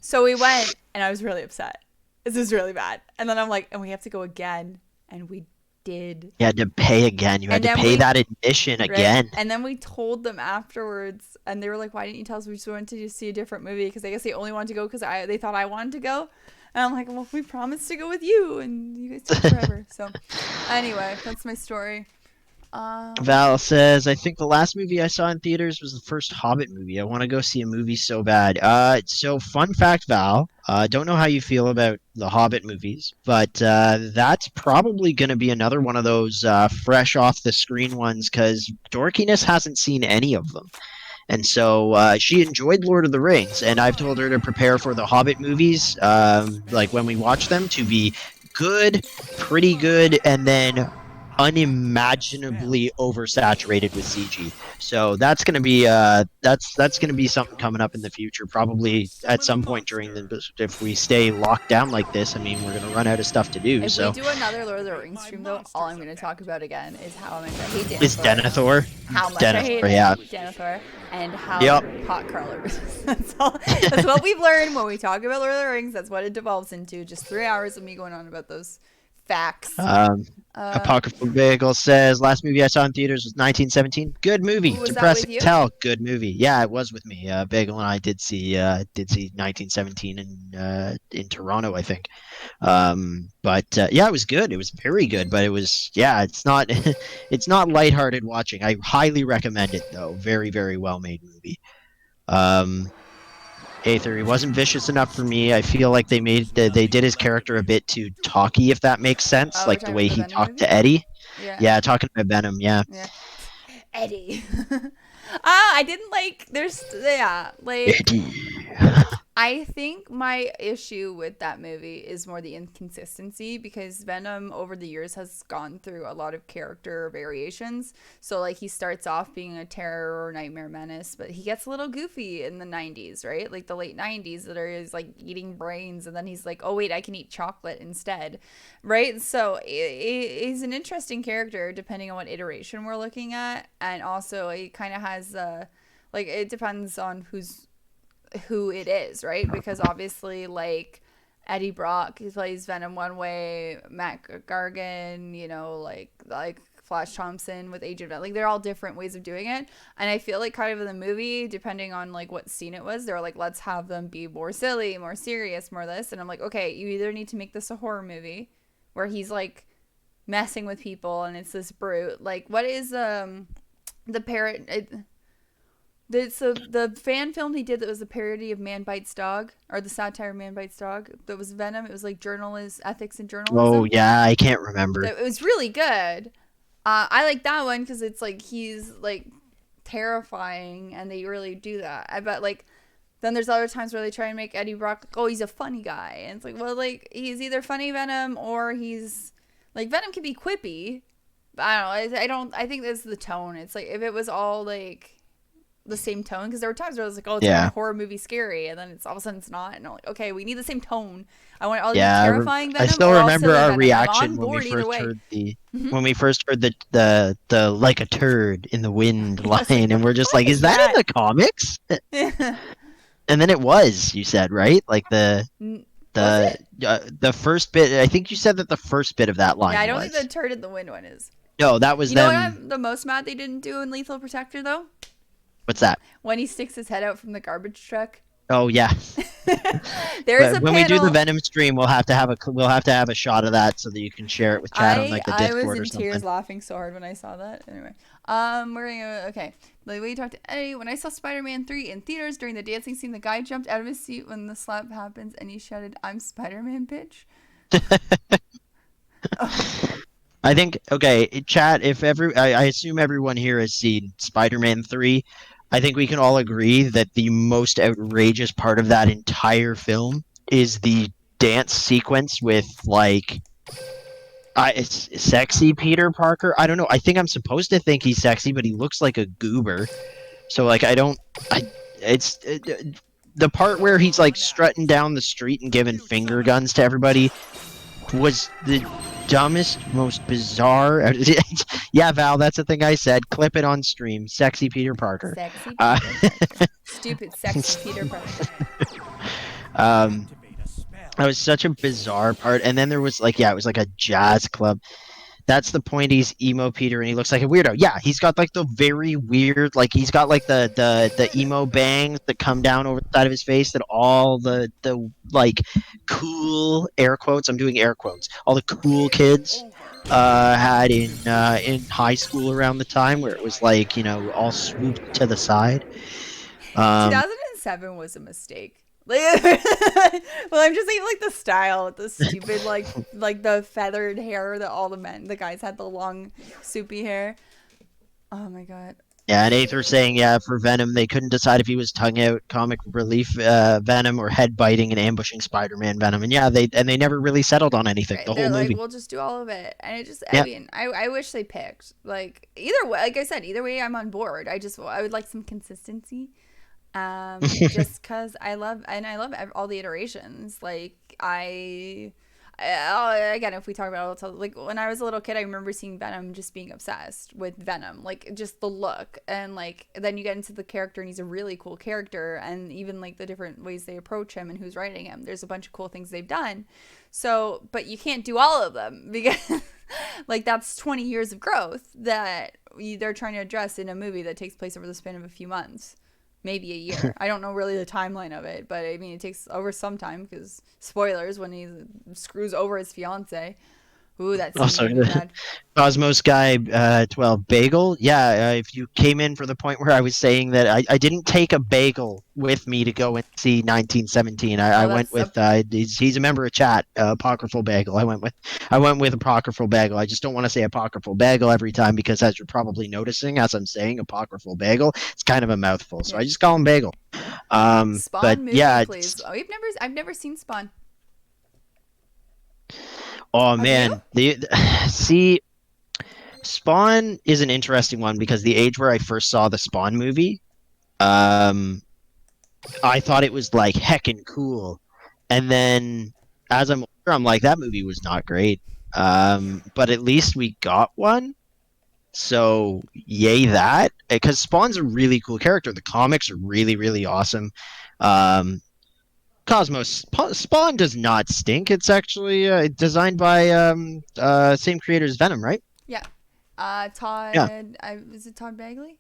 So we went, and I was really upset. This is really bad. And then I'm like, and we have to go again, and we did. You had to pay again. You had And to then pay that admission Right? again. And then we told them afterwards, and they were like, "Why didn't you tell us? We just wanted to see a different movie because I guess they only wanted to go because they thought I wanted to go." And I'm like, "Well, we promised to go with you, and you guys took forever." So, anyway, that's my story. Val says, I think the last movie I saw in theaters was the first Hobbit movie. I want to go see a movie so bad. So fun fact, Val, don't know how you feel about the Hobbit movies, but that's probably going to be another one of those fresh off the screen ones because Dorkiness hasn't seen any of them. And so she enjoyed Lord of the Rings, and I've told her to prepare for the Hobbit movies, like when we watch them, to be good, pretty good, and then unimaginably oversaturated with CG. So that's gonna be that's gonna be something coming up in the future, probably at some point during the if we stay locked down like this. I mean, we're gonna run out of stuff to do. If So we do another Lord of the Rings stream, though, all I'm going to talk about again is how much I hate Denethor. is Denethor. How much I hate Yeah. Denethor, and how Yep. hot Carl is. That's all. That's what we've learned when we talk about Lord of the Rings. That's what it devolves into. Just 3 hours of me going on about those Facts. Um, Uh, Apocryphal Bagel says last movie I saw in theaters was 1917. Good movie. was that Depressing with you? tell. Good movie. Yeah, it was with me. Bagel and I did see 1917 in Toronto, I think. But yeah, it was good. It was very good. But it was it's not it's not lighthearted watching. I highly recommend it though. Very very well made movie. Um, Aether, he wasn't vicious enough for me. I feel like they did his character a bit too talky, if that makes sense. Oh, we're Like the talking way about the he Venom talked movie. to Eddie. Yeah. Yeah, talking about Venom. Yeah. Yeah. Eddie. I didn't like. There's yeah, like Eddie. I think my issue with that movie is more the inconsistency because Venom over the years has gone through a lot of character variations. So like he starts off being a terror or nightmare menace, but he gets a little goofy in the 90s, right? Like the late 90s that is like eating brains and then he's like, "Oh wait, I can eat chocolate instead." Right? So he's an interesting character depending on what iteration we're looking at, and also he kind of has like it depends on who it is, right? Because obviously, like Eddie Brock, he plays Venom one way, Matt Gargan, like Flash Thompson with Agent Venom. Like they're all different ways of doing it, and I feel like kind of in the movie, depending on like what scene it was, they're like, let's have them be more silly, more serious, more this, and I'm like, okay, you either need to make this a horror movie where he's like messing with people and it's this brute. Like what is the parrot? So the fan film he did that was a parody of Man Bites Dog, or the satire Man Bites Dog, that was Venom. It was like journalist ethics and Oh journalism. yeah, I can't remember. That it was really good. I like that one because it's like he's like terrifying, and they really do that. I bet like then there's other times where they try and make Eddie Brock like, oh, he's a funny guy, and it's like, well, like he's either funny Venom or he's like Venom can be quippy. But I don't know. I don't. I think that's the tone. It's like if it was all like the same tone, because there were times where I was like, oh, it's kind Yeah, of horror movie scary, and then it's all of a sudden it's not, and I'm like, okay, we need the same tone. I want all either yeah. terrifying I Venom still or all remember silly our Venom. I'm reaction on when we board either first way. heard the Mm-hmm. when we first heard the like a turd in the wind I was like, line, and we're just what like, is is that in that? the comics? And then it was. You said right, like Was it? the first bit. I think you said that the first bit of that Yeah, I line don't think the was. turd in the wind one is. No, that was You know what them. I'm the most mad they didn't do in Lethal Protector though? What's that? When he sticks his head out from the garbage truck. Oh yeah. There is But a when we do the panel. Venom stream, we'll have to have a shot of that so that you can share it with chat on like the I was Discord or in tears something. laughing so hard when I saw that. Anyway, we're gonna okay. The way you talked to Eddie when I saw Spider-Man 3 in theaters during the dancing scene, the guy jumped out of his seat when the slap happens and he shouted, "I'm Spider-Man, bitch." I think okay, chat. If I assume everyone here has seen Spider-Man 3. I think we can all agree that the most outrageous part of that entire film is the dance sequence with like it's sexy Peter Parker. I don't know. I think I'm supposed to think he's sexy, but he looks like a goober. So like I don't. I it's the part where he's like strutting down the street and giving finger guns to everybody was the dumbest, most bizarre. Yeah, Val, that's the thing I said. Clip it on stream. Sexy Peter Parker. Sexy Uh, Peter Parker. Stupid sexy Peter Parker. um, Activate a spell. that was such a bizarre part. And then there was like, yeah, it was like a jazz club. That's the point. He's emo Peter, and he looks like a weirdo. Yeah, he's got like the very weird, like he's got like the emo bangs that come down over the side of his face. That all the like cool air quotes. I'm doing air quotes. All the cool kids had in high school around the time where it was like all swooped to the side. Um, 2007 was a mistake. Like, well, I'm just saying like the style with the stupid like the feathered hair that all the guys had, the long soupy hair. Oh my god. Yeah, and Aether saying, yeah, for Venom, they couldn't decide if he was tongue out, comic relief Venom, or head biting and ambushing Spider-Man Venom. And yeah, they never really settled on anything Right, the whole they're like, movie. we'll just do all of it, and it just, I Yeah, mean, I wish they picked like either way. Like I said, either way, I'm on board. I would like some consistency. Just because I love all the iterations. Like again, if we talk about it, like when I was a little kid, I remember seeing Venom, just being obsessed with Venom, like just the look, and like then you get into the character, and he's a really cool character, and even like the different ways they approach him and who's writing him. There's a bunch of cool things they've done. So, but you can't do all of them because like that's 20 years of growth that they're trying to address in a movie that takes place over the span of a few months. Maybe a year. I don't know really the timeline of it, but I mean, it takes over some time because spoilers when he screws over his fiance. Ooh, that scene Also, made me mad. Cosmos Guy 12 bagel. Yeah, if you came in for the point where I was saying that I didn't take a bagel with me to go and see 1917. I Oh, went that's with he's a member of chat, apocryphal bagel. I went with apocryphal bagel. I just don't want to say apocryphal bagel every time because as you're probably noticing as I'm saying apocryphal bagel, it's kind of a mouthful. So Yeah. I just call him bagel. But Spawn movie, yeah, please. Oh, I've never seen Spawn. oh Have you? man, see, Spawn is an interesting one because the age where I first saw the Spawn movie, I thought it was like heckin' cool, and then as I'm older, I'm like that movie was not great. But at least we got one, so yay that because Spawn's a really cool character. The comics are really really awesome. Um, Spawn does not stink. It's actually designed by same creator as Venom, right? Yeah. Todd. Yeah. Is it Todd Bagley?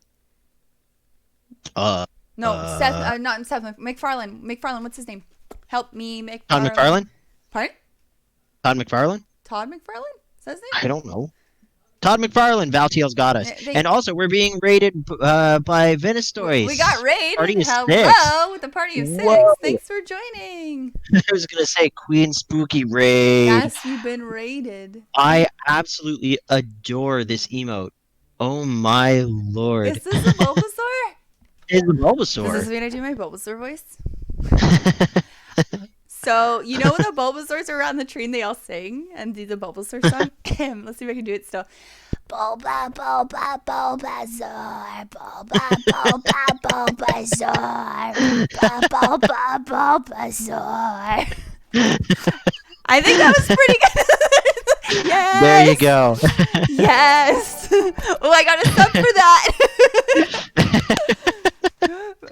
Uh, No, Seth. Not Seth. MacFarlane. MacFarlane. What's his name? Help me, Todd MacFarlane. McFarlane? Pardon? Todd McFarlane? Todd McFarlane? Is that his name? I don't know. Todd McFarlane, Valtiel's got us. And also, we're being rated by Venistoys. We got raid. Party of Hello, 6. with the party of 6. Whoa. Thanks for joining. I was going to say Queen Spooky Raid. Yes, you've been raided. I absolutely adore this emote. Oh my lord. Is this a Bulbasaur? It's a Bulbasaur. Does this mean I do my Bulbasaur voice? So, you know when the Bulbasaurs are around the tree and they all sing and do the Bulbasaur song? Let's see if I can do it still. Bulba, Bulba, Bulbasaur. Bulba, Bulba, Bulbasaur. Bulba, Bulbasaur. I think that was pretty good. Yes. There you go. Yes. Oh, I got a sub for that.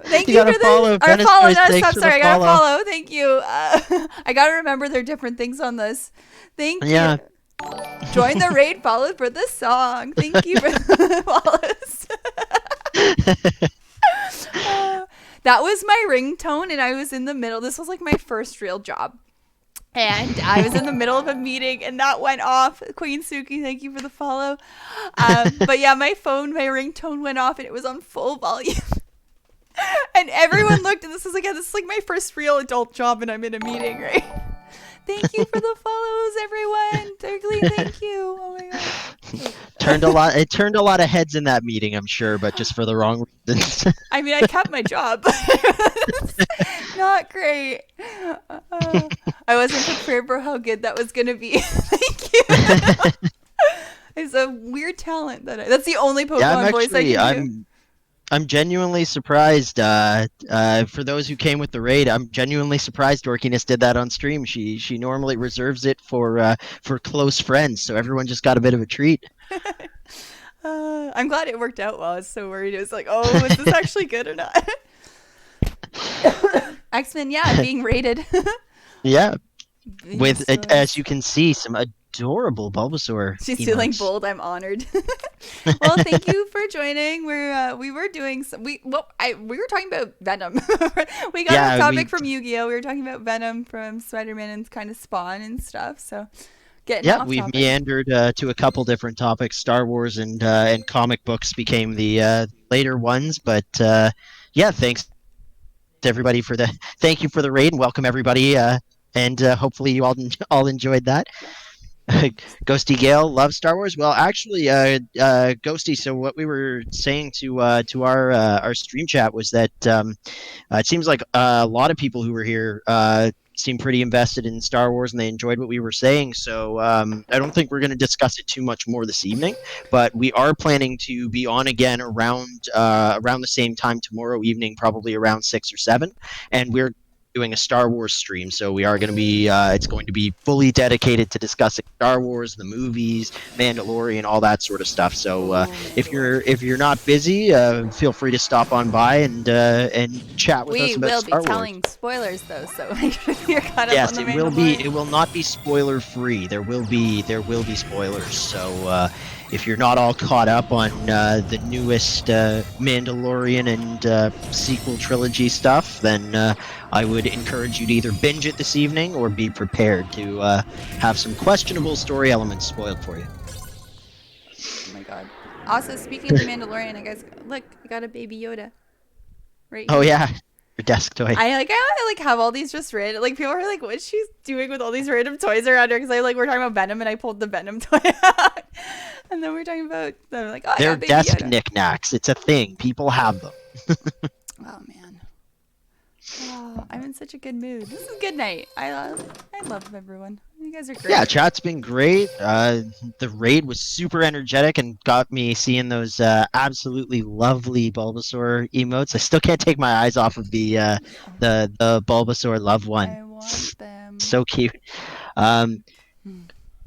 Thank you, for this. Follow. Or follow, not a sub. For Sorry, I gotta follow. Thank you. I gotta remember there are different things on this. Thank you. Yeah. Join the raid, follow for the song. Thank you for the follows. That was my ringtone, and I was in the middle. This was like my first real job. And I was in the middle of a meeting, and that went off. Queen Suki, thank you for the follow. But yeah, my ringtone went off, and it was on full volume. And everyone looked, and this is like my first real adult job, and I'm in a meeting, right? Thank you for the follows, everyone. Turkly, thank you. Oh my god. It turned a lot of heads in that meeting, I'm sure, but just for the wrong reasons. I mean, I kept my job. Not great. I wasn't prepared for how good that was gonna be. Thank you. It's a weird talent that's the only Pokemon voice I can do. I'm genuinely surprised. For those who came with the raid, I'm genuinely surprised Dorkiness did that on stream. She normally reserves it for close friends, so everyone just got a bit of a treat. I'm glad it worked out well. I was so worried. It was like, oh, is this actually good or not? X-Men, yeah, being raided. Yeah, with as you can see, some adorable Bulbasaur. She's emotes. feeling bold. I'm honored. Well, thank you for joining. We were doing some, we were talking about Venom. We got a topic from Yu-Gi-Oh. We were talking about Venom from Spider-Man and kind of Spawn and stuff. So we've meandered to a couple different topics. Star Wars and comic books became the later ones, but thanks to everybody thank you for the raid and welcome everybody. And hopefully you all enjoyed that. Ghosty Gale loves Star Wars. Well, actually, Ghosty. So what we were saying to our stream chat was that it seems like a lot of people who were here seem pretty invested in Star Wars and they enjoyed what we were saying. So I don't think we're going to discuss it too much more this evening, but we are planning to be on again around the same time tomorrow evening, probably around 6 or 7, and we're doing a Star Wars stream, so we are going to be it's going to be fully dedicated to discussing Star Wars, the movies, Mandalorian, all that sort of stuff. So Ooh, if you're not busy, feel free to stop on by and chat with us We about will be Star Wars. telling spoilers though, so make sure you're caught up on Yes, the it will be. Mandalorian. It will not be spoiler free. There will be spoilers. So if you're not all caught up on the newest Mandalorian and sequel trilogy stuff, then I would encourage you to either binge it this evening or be prepared to have some questionable story elements spoiled for you. Oh my god. Also, speaking of the Mandalorian, I guess look, I got a baby Yoda. Right Oh here. yeah, your desk toy. I have all these just random, like people are like, what's she doing with all these random toys around her? Because we're talking about Venom and I pulled the Venom toy out, and then we're talking about they're like, oh, I They're got baby desk Yoda. knickknacks. It's a thing. People have them. Oh man. Oh, I'm in such a good mood. This is a good night. I love everyone. You guys are great. Yeah, chat's been great. The raid was super energetic and got me seeing those absolutely lovely Bulbasaur emotes. I still can't take my eyes off of the Bulbasaur love one. I want them. So cute. Um,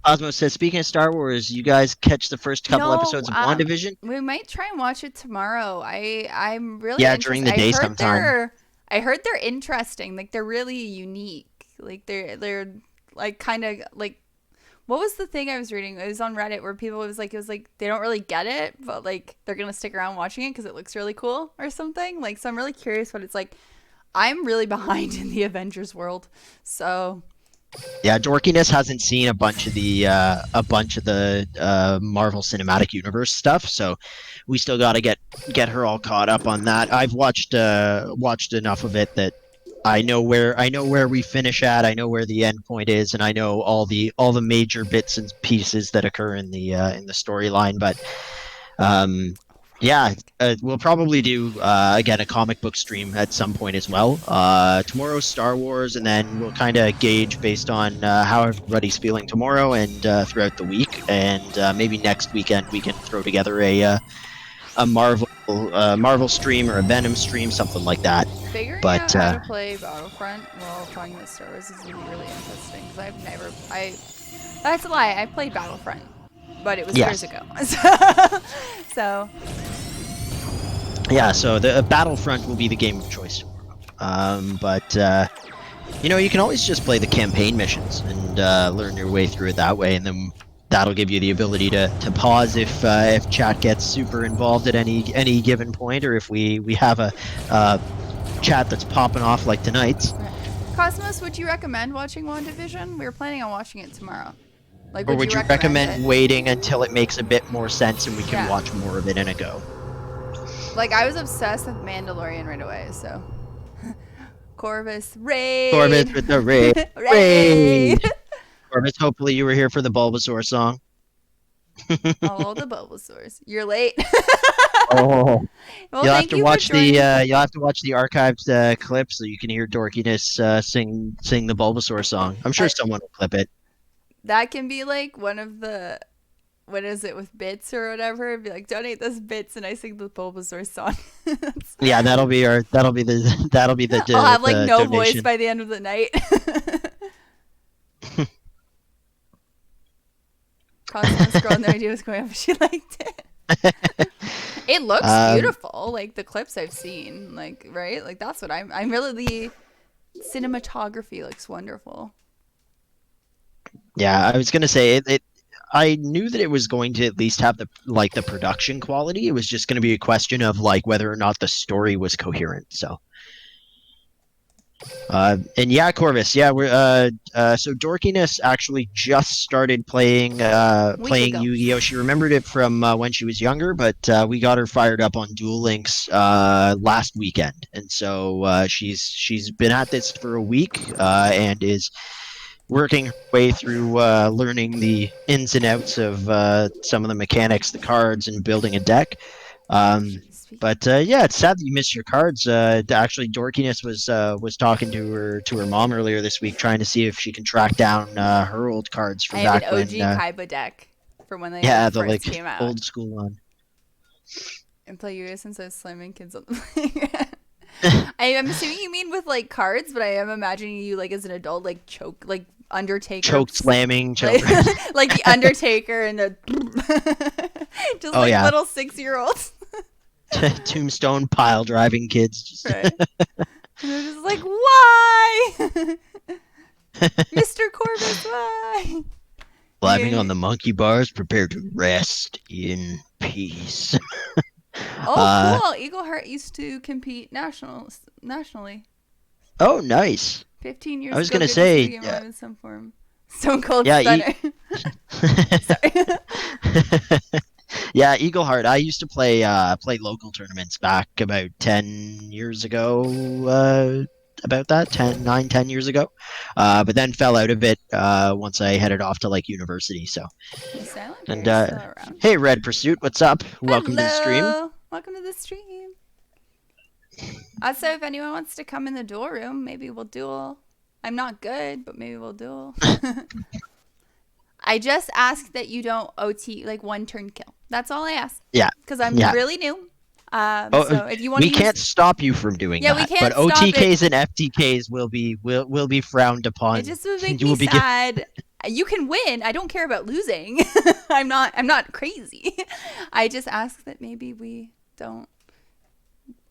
Osmo says, speaking of Star Wars, you guys catch the first couple episodes of WandaVision? We might try and watch it tomorrow. I'm really Yeah, interested. during the day sometime. I heard they're interesting. Like they're really unique. Like they're like kind of like what was the thing I was reading? It was on Reddit where people was like it was like they don't really get it, but like they're gonna stick around watching it because it looks really cool or something. Like so, I'm really curious what it's like. I'm really behind in the Avengers world, so Yeah, Dorkiness hasn't seen a bunch of the Marvel Cinematic Universe stuff, so we still got to get her all caught up on that. I've watched enough of it that I know where we finish at. I know where the end point is, and I know all the major bits and pieces that occur in the storyline. But yeah, we'll probably do again a comic book stream at some point as well. Tomorrow's Star Wars, and then we'll kind of gauge based on how everybody's feeling tomorrow and throughout the week, and maybe next weekend we can throw together a Marvel stream or a Venom stream, something like that. figuring But out how to play Battlefront while talking about Star Wars is gonna be really interesting because that's a lie. I played Battlefront, but it was Yes. years ago. So yeah, so the Battlefront will be the game of choice. But you can always just play the campaign missions and learn your way through it that way, and then that'll give you the ability to pause if chat gets super involved at any given point, or if we have a chat that's popping off like tonight's. Cosmos, would you recommend watching WandaVision? We were planning on watching it tomorrow. Like, Or would you recommend it? waiting until it makes a bit more sense and we can Yeah. watch more of it in a go? Like, I was obsessed with Mandalorian right away, so. Corvus, raid! Corvus with the raid. Raid! Corvus, hopefully you were here for the Bulbasaur song. All the Bulbasaurs. You're late. Oh. Well, You'll have thank to you watch for joining. you'll have to watch the archived clip so you can hear Dorkiness sing the Bulbasaur song. I'm sure someone will clip it. That can be like one of the. What is it with bits or whatever? It'd be like donate this bits and I sing the Bulbasaur song. Yeah, that'll be the I'll have like the no donation. voice by the end of the night. Cosmos girl, no idea what's going on, but she liked it. It looks beautiful, like the clips I've seen, like right, like that's what I'm really the cinematography looks wonderful. Yeah, I was gonna say it. I knew that it was going to at least have the production quality. It was just going to be a question of like whether or not the story was coherent. So, and yeah, Corvus, yeah, we're so Dorkiness actually just started playing Week ago. Yu-Gi-Oh. She remembered it from when she was younger, but we got her fired up on Duel Links last weekend, and so she's been at this for a week and is working her way through learning the ins and outs of some of the mechanics, the cards, and building a deck. But yeah, it's sad that you missed your cards. Actually, Dorkiness was talking to her mom earlier this week, trying to see if she can track down her old cards from I have back an OG when. Kaiba deck from when they The first like came out. old school one. And play Yu-Gi-Oh since I was slamming kids on the playground. I'm assuming you mean with like cards, but I am imagining you like as an adult, like choke, like Undertaker, choke slamming, choke. like, like the Undertaker and the just Oh like yeah, little 6-year-olds, tombstone pile driving kids. Just right? And they're just like, why, Mr. Corvus, why? climbing on Yeah. the monkey bars, prepare to rest in peace. Oh, uh, cool. Eagle Heart used to compete nationally. oh, nice. 15 I years was ago, gonna good to see the say, game alive in some form. Stone Cold yeah, Stunner. Sorry. yeah, Eagle Heart. I used to play local tournaments back about 10 years ago. About that 10 years ago, but then fell out of it once I headed off to like university. So, Is Silent and Fairy still around? hey, Red Pursuit, what's up? Welcome to the stream. Hello. Welcome to the stream. Also, if anyone wants to come in the duel room, maybe we'll duel. I'm not good, but maybe we'll duel. I just ask that you don't OT like one turn kill. That's all I ask. Yeah, Because I'm yeah. really new. Oh, So if you want to we use, can't stop you from doing yeah, we that, but can't stop it. OTKs and FTKs will be frowned upon. It just would make You me will be given. sad. You can win. I don't care about losing. I'm not crazy. I just ask that maybe we don't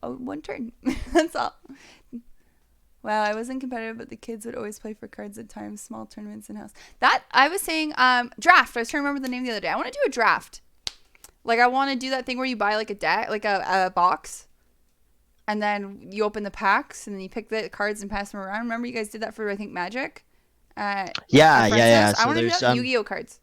one turn. That's all. Wow, I wasn't competitive, but the kids would always play for cards at times, small tournaments in house. That I was saying, draft. I was trying to remember the name the other day. I want to do a draft. Like I want to do that thing where you buy like a deck, like a box, and then you open the packs and then you pick the cards and pass them around. Remember you guys did that for I think Magic. Yeah, At yeah, friend's yeah. house. I So want to do there's that with Yu-Gi-Oh cards.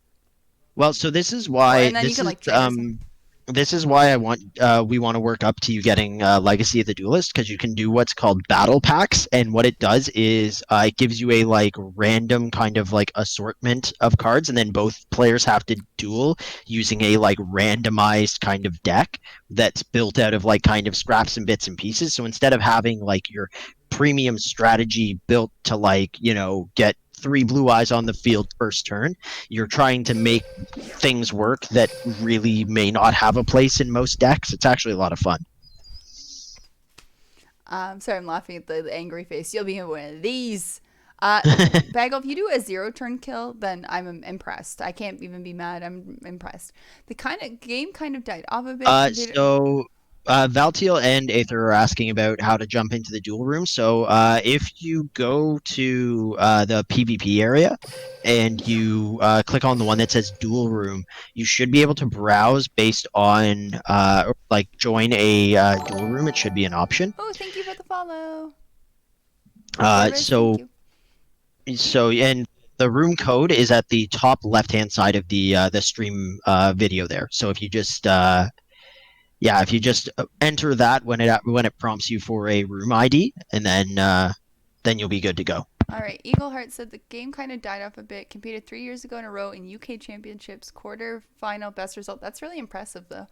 well, so this is Or, why and then you can like trade or something. this is why we want to work up to you getting Legacy of the Duelist, because you can do what's called battle packs, and what it does is it gives you a like random kind of like assortment of cards, and then both players have to duel using a like randomized kind of deck that's built out of like kind of scraps and bits and pieces. So instead of having like your premium strategy built to like get 3 blue eyes on the field first turn, you're trying to make things work that really may not have a place in most decks. It's actually a lot of fun. Sorry, I'm laughing at the angry face. You'll be in one of these. Bagel, if you do a 0 turn kill, then I'm impressed. I can't even be mad. I'm impressed. The game kind of died off a bit. So Valtiel and Aether are asking about how to jump into the duel room. So if you go to the PvP area and you click on the one that says duel room, you should be able to browse based on like join a duel room. It should be an option. Oh, thank you for the follow. So Thank you. and the room code is at the top left hand side of the stream video there. So if you just if you just enter that when it prompts you for a room ID, and then you'll be good to go. All right, Eagle Heart said the game kind of died off a bit. Competed 3 years ago in a row in UK Championships, quarter final, best result. That's really impressive, though.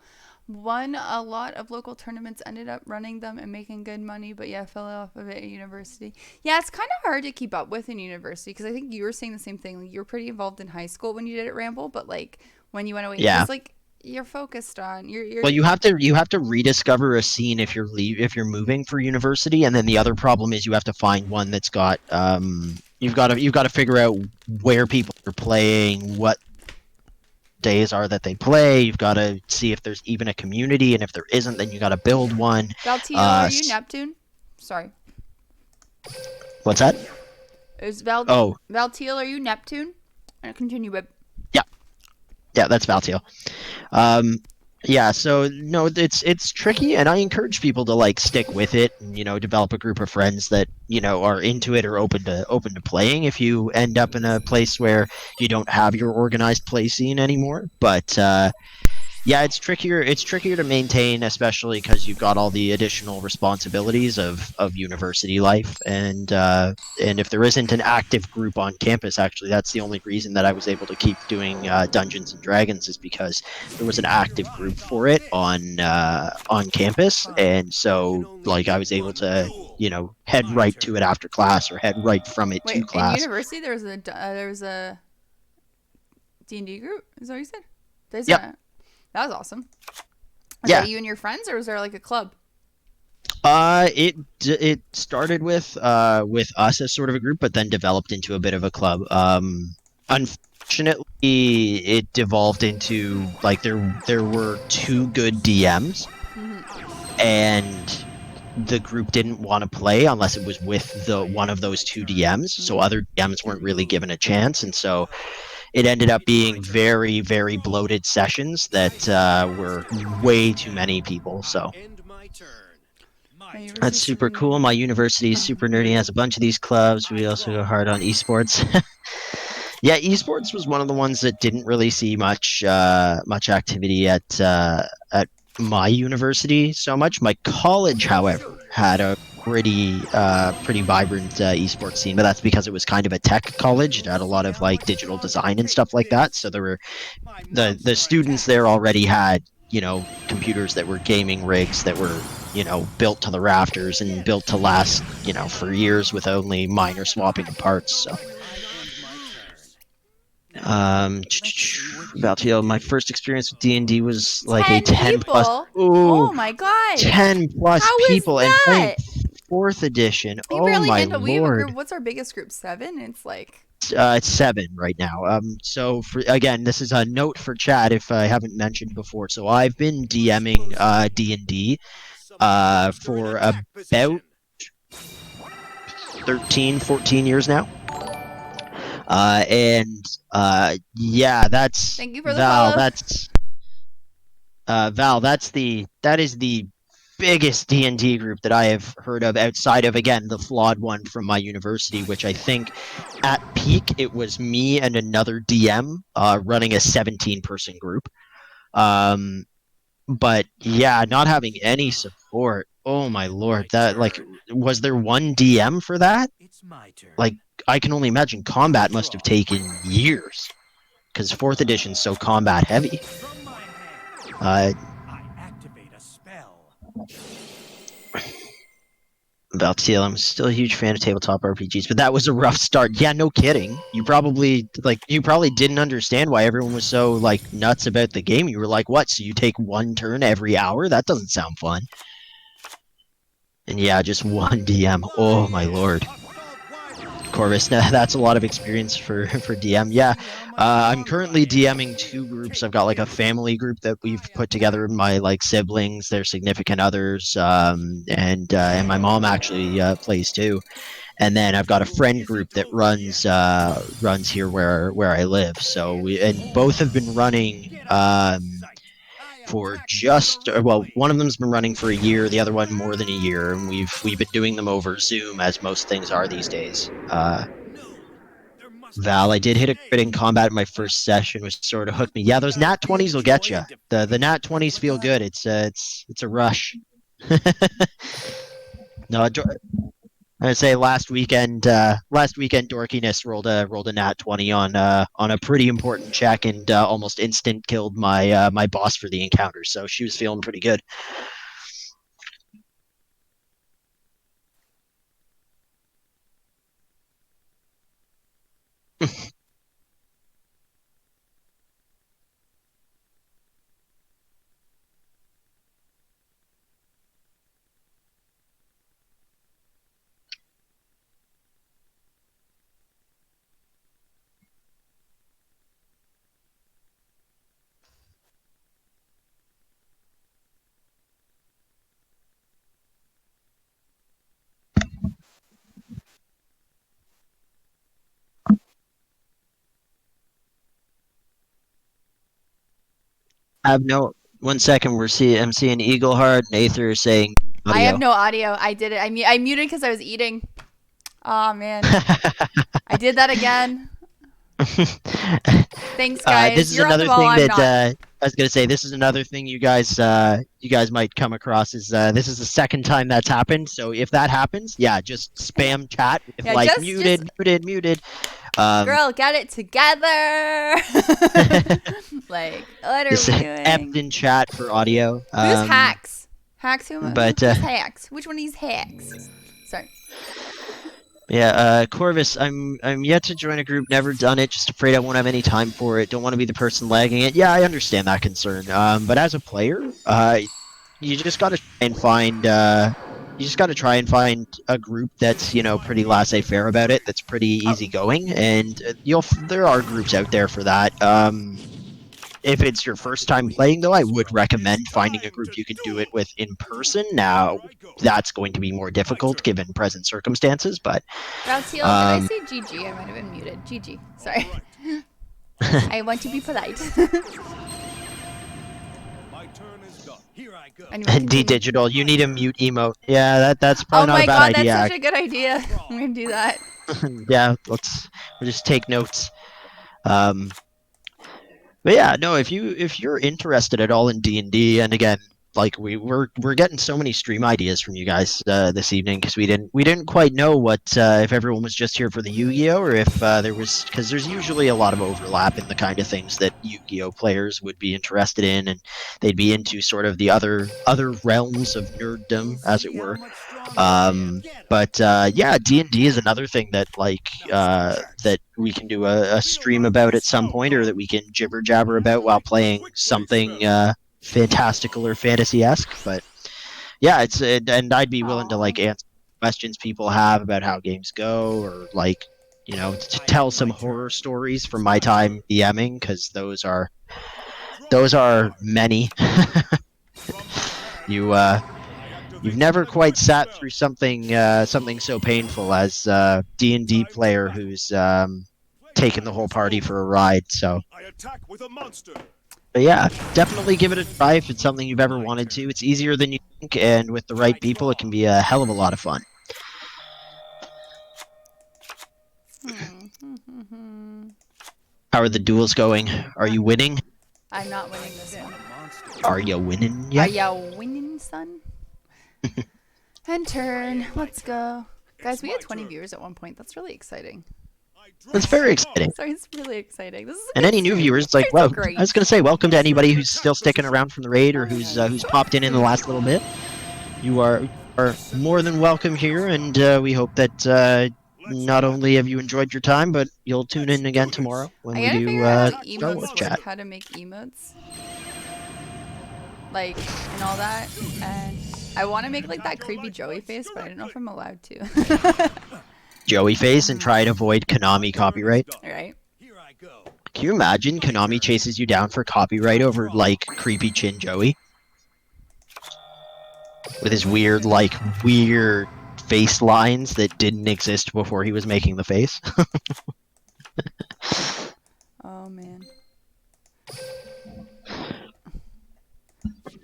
Won a lot of local tournaments, ended up running them and making good money, but yeah, fell off of it at university. Yeah, it's kind of hard to keep up with in university because I think you were saying the same thing. Like, you were pretty involved in high school when you did it, Ramble, but like when you went away, Yeah. it's like you're focused on you're Well, you have to rediscover a scene if you're moving for university, and then the other problem is you have to find one that's got you've got to figure out where people are playing, what days are that they play. You've got to see if there's even a community, and if there isn't, then you got to build one. Valtiel, are you Neptune? Sorry. What's that? Is Oh. Valtiel, are you Neptune? And continue, but Yeah, that's Valtiel. Yeah, so no, it's tricky, and I encourage people to like stick with it and develop a group of friends that are into it or open to playing. If you end up in a place where you don't have your organized play scene anymore, but yeah, it's trickier. It's trickier to maintain, especially because you've got all the additional responsibilities of university life, and if there isn't an active group on campus, actually, that's the only reason that I was able to keep doing Dungeons and Dragons, is because there was an active group for it on campus, and so like I was able to head right to it after class or head right from it to wait, in class. university there was a D&D group. Is that what you said? Yep. That was awesome. Was Yeah. that you and your friends, or was there like a club? It started with us as sort of a group, but then developed into a bit of a club. Unfortunately, it devolved into like there were two good DMs, and the group didn't want to play unless it was with the one of those two DMs. So other DMs weren't really given a chance, and so it ended up being very, very bloated sessions that were way too many people. So End my turn. My My turn. that's university's super super cool. nerdy. My university is super nerdy, has a bunch of these clubs. We also go hard on esports. Yeah, esports was one of the ones that didn't really see much activity at my university so much. My college, however, had a pretty vibrant esports scene, but that's because it was kind of a tech college. It had a lot of like digital design and stuff like that. So there were the students there already had computers that were gaming rigs that were built to the rafters and built to last for years with only minor swapping of parts. So I end my turn. Now, let's see what you Battlefield, can my do. first experience with D&D was like a 10 10 plus. people? Ooh, Oh my god. 10 plus How is people and playing that? 4th edition. We Oh barely my handle. We have a lord. group. What's our biggest group? 7? It's like. It's 7 right now. So for again, this is a note for chat if I haven't mentioned before. So I've been DMing D&D Submit monster in for attack about position. 13, 14 years now. And yeah, that's Thank you for the Val. follow. That's Val. That is the biggest D&D group that I have heard of outside of again the flawed one from my university, which I think at peak it was me and another DM running a 17-person group. Um, but yeah, not having any support. Oh my lord, My that like turn. was there one DM for that? It's my turn. Like I can only imagine combat must have Draw. taken years because 4th edition's so combat heavy. From my hand, Uh, I activate a spell. Valtiel, I'm still a huge fan of tabletop RPGs, but that was a rough start. Yeah, no kidding. You probably didn't understand why everyone was so like nuts about the game. You were like, "What? So you take one turn every hour? That doesn't sound fun." And yeah, just one DM. Oh my lord. Corvus, that's a lot of experience for DM. Yeah, I'm currently DMing 2 groups. I've got like a family group that we've put together. My like siblings, their significant others, and my mom actually plays too. And then I've got a friend group that runs here where I live. So both have been running for just well, one of them's been running for a year, the other one more than a year, and we've been doing them over Zoom as most things are these days. Val, I did hit a crit in combat in my first session, which sort of hooked me. Yeah, those nat 20s will get you. The nat 20s feel good. It's a rush. No, I'd say last weekend dorkiness rolled a nat 20 on a pretty important check and almost instant killed my boss for the encounter. So she was feeling pretty good. I have no 1 second. I'm seeing Eagleheart and Aether saying I have audio. no audio. I did it. I muted because I was eating. Oh man. I did that again. Thanks, This guys. is You're on the another ball. thing I'm that not. I was gonna say. This is another thing you guys might come across is this is the second time that's happened. So if that happens, yeah, just spam chat with Yeah, like just muted. Um, girl, get it together. Like, what are just we epped doing? in chat for audio. Who's hacks? Hacks? But Who's hacks? Which one of these hacks? Sorry. yeah, Corvus, I'm yet to join a group. Never done it. Just afraid I won't have any time for it. Don't want to be the person lagging it. Yeah, I understand that concern. But as a player, you just got to try and find you just got to try and find a group that's pretty laissez-faire about it, that's pretty easygoing, and there are groups out there for that. If it's your first time playing, though, I would recommend finding a group you can do it with in person. Now, that's going to be more difficult given present circumstances, but Valtiel, did I say GG? I might have been muted. GG. Sorry. I want to be polite. My turn is done. Here I go. Anyway, D continue. Digital, you need a mute emote. Yeah, that's Oh probably not my a bad god, idea. that's such a good idea. I'm gonna do that. Yeah, we'll just take notes. But yeah, no, if you're interested at all in D&D, and again, like we're getting so many stream ideas from you guys this evening, because we didn't quite know what if everyone was just here for the Yu-Gi-Oh, or if there was, because there's usually a lot of overlap in the kind of things that Yu-Gi-Oh players would be interested in, and they'd be into sort of the other realms of nerddom, as it were. But yeah, D&D is another thing that that we can do a stream about at some point, or that we can jibber jabber about while playing something fantastical or fantasy-esque. But yeah, and I'd be willing to like answer questions people have about how games go, or like to tell some horror stories from my time DMing, because those are many. You've never quite sat through something so painful as D&D player who's taken the whole party for a ride. So, I attack with a monster. but yeah, definitely give it a try if it's something you've ever wanted to. It's easier than you think, and with the right people, it can be a hell of a lot of fun. How are the duels going? Are you winning? I'm not winning this one. Are you winning Are yet? ya winning, son? And turn. Let's go. Guys, we had 20 viewers at one point. That's really exciting. That's very exciting. Sorry, it's really exciting. This is And any new viewers, it's like, well, I was gonna say, welcome to anybody who's still sticking around from the raid, or who's popped in the last little bit. You are more than welcome here, and we hope that not only have you enjoyed your time, but you'll tune in again tomorrow when I we gotta do figure out how Star Wars emotes chat. work, how to make emotes. Like, and all that. And I want to make like that creepy Joey face, but I don't know if I'm allowed to. Joey face and try and avoid Konami copyright. Right? Here I go. Can you imagine Konami chases you down for copyright over like creepy chin Joey? With his weird face lines that didn't exist before he was making the face. Oh man.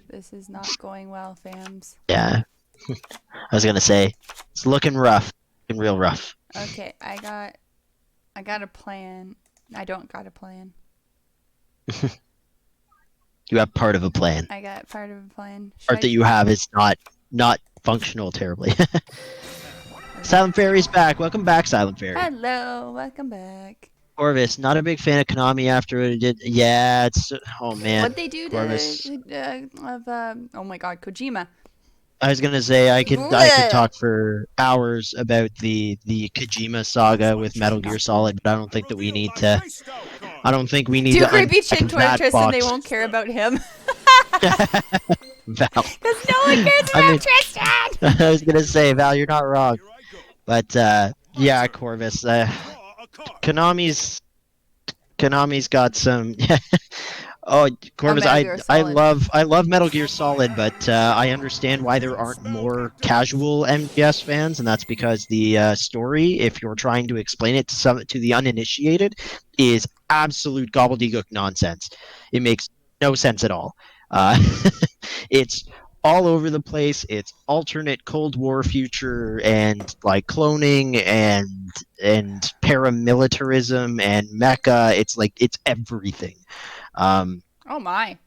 This is not going well, fams. Yeah. I was gonna say, it's looking rough. Looking real rough. Okay, I got a plan. I don't got a plan. You have part of a plan. I got part of a plan. Part that you have is not functional terribly. Silent Fairy's back. Welcome back, Silent Fairy. Hello, welcome back. Corvus, not a big fan of Konami after it did. Yeah, it's oh man. What'd they do Corvus. to oh my god, Kojima? I was gonna say I could Blech. talk for hours about the Kojima saga with Metal Gear Solid, but I don't think that we need to. I don't think we need Do to. creepy chin unpack that torture and they box. won't care about him. Val. Because no one cares about I mean- Tristan! I was gonna say, Val, you're not wrong, Here I go. but yeah, Corvus. Draw a card. Konami's got some. Oh, Corvus, Metal Gear Solid. I love Metal Gear Solid, but I understand why there aren't more casual MGS fans, and that's because the story, if you're trying to explain it to the uninitiated, is absolute gobbledygook nonsense. It makes no sense at all. It's all over the place. It's alternate Cold War future, and like cloning and paramilitarism and mecha. It's everything. Oh my.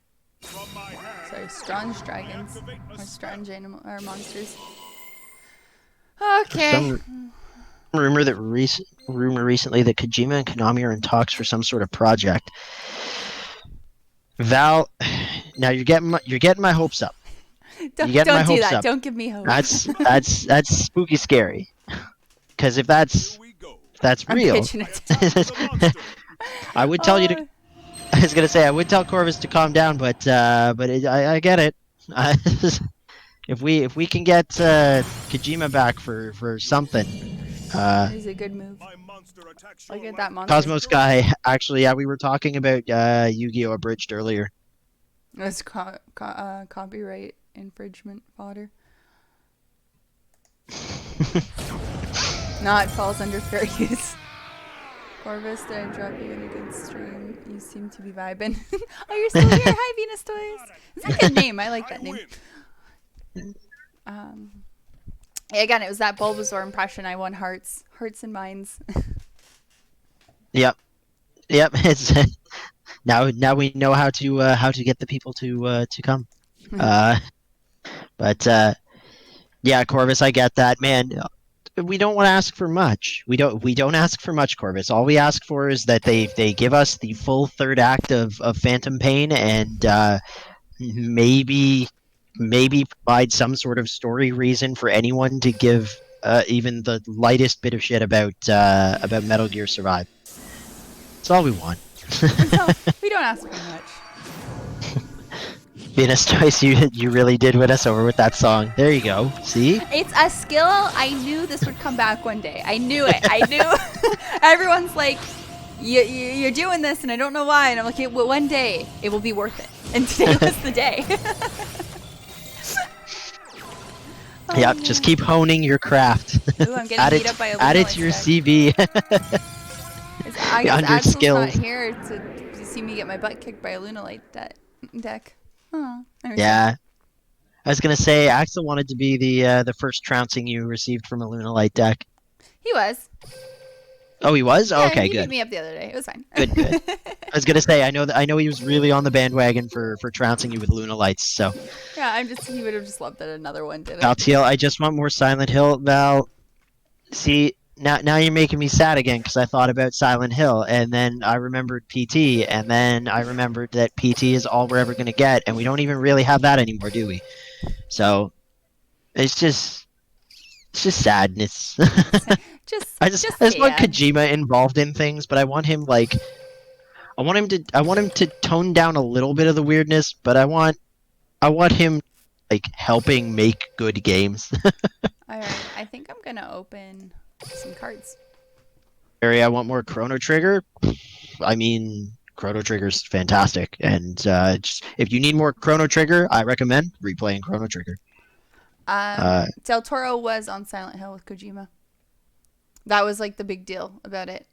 From my hand, Sorry, strange dragons. activate a Or spell. strange animal or monsters. Some Okay. rumor recently that Kojima and Konami are in talks for some sort of project. Val, now you're getting my hopes up. Don't get my do hopes that. up. Don't give me hope. That's spooky scary. Because if that's Here we go. I'm real, pitching it. With a monster. I would tell you to. I was gonna say I would tell Corvus to calm down, but I get it. If we can get Kojima back for something, It's a good move. My monster attack Look sure at that left monster. Cosmos guy. Actually, yeah, we were talking about Yu-Gi-Oh! Abridged earlier. It's copyright infringement fodder. Not falls under fair use. Corvus, did I drop you in a good stream? You seem to be vibing. Oh, you're still here. Hi, Venus Toys. It's a good name. I like that name. Yeah, again, it was that Bulbasaur impression. I won hearts and minds. Yep. It's now we know how to get the people to come. But yeah, Corvus, I get that, man. We don't want to ask for much. We don't ask for much, Corvus. All we ask for is that they give us the full third act of Phantom Pain and maybe provide some sort of story reason for anyone to give even the lightest bit of shit about Metal Gear Survive. That's all we want. So, we don't ask for much. Venus Toys, you really did win us over with that song. There you go. See? It's a skill. I knew this would come back one day. I knew it. I knew. Everyone's like, you're doing this, and I don't know why. And I'm like, one day it will be worth it. And today was the day. Oh, Yep, just keep honing your craft. Ooh, I'm getting beat up by a add it to your CV. I guess Under Axel's skills. not here to see me get my butt kicked by a Lunalite deck. Oh, Yeah. I was gonna say Axel wanted to be the first trouncing you received from a Lunalite deck. He was. Oh, he was? Yeah, Oh, okay, he good. beat me up the other day. It was fine. Good. I was gonna say I know he was really on the bandwagon for trouncing you with Lunalites. So Yeah, he would have just loved that another one did it. Valtiel, I just want more Silent Hill. Val, see now you're making me sad again because I thought about Silent Hill and then I remembered PT and then I remembered that PT is all we're ever gonna get and we don't even really have that anymore, do we? So it's just sadness. I just want sad. Kojima involved in things, but I want him I want him to tone down a little bit of the weirdness, but I want him like helping make good games. Alright, I think I'm gonna open some cards. Barry, I want more Chrono Trigger. I mean, Chrono Trigger's fantastic, and if you need more Chrono Trigger, I recommend replaying Chrono Trigger. Del Toro was on Silent Hill with Kojima. That was like the big deal about it.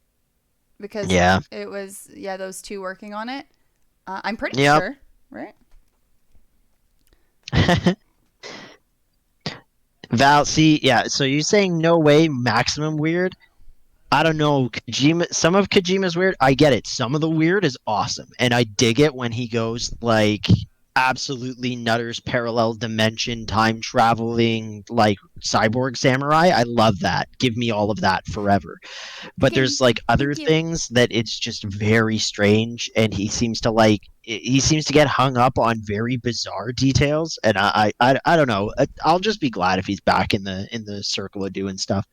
Because it was, those two working on it. I'm pretty sure, right? Val, see, yeah, so you're saying no way, maximum weird? I don't know, some of Kojima's weird, I get it. Some of the weird is awesome, and I dig it when he goes, like, absolutely nutters, parallel dimension, time traveling, like, cyborg samurai. I love that. Give me all of that forever. But there's, like, other things that it's just very strange, and he seems to get hung up on very bizarre details, and I don't know. I'll just be glad if he's back in the circle of doing stuff.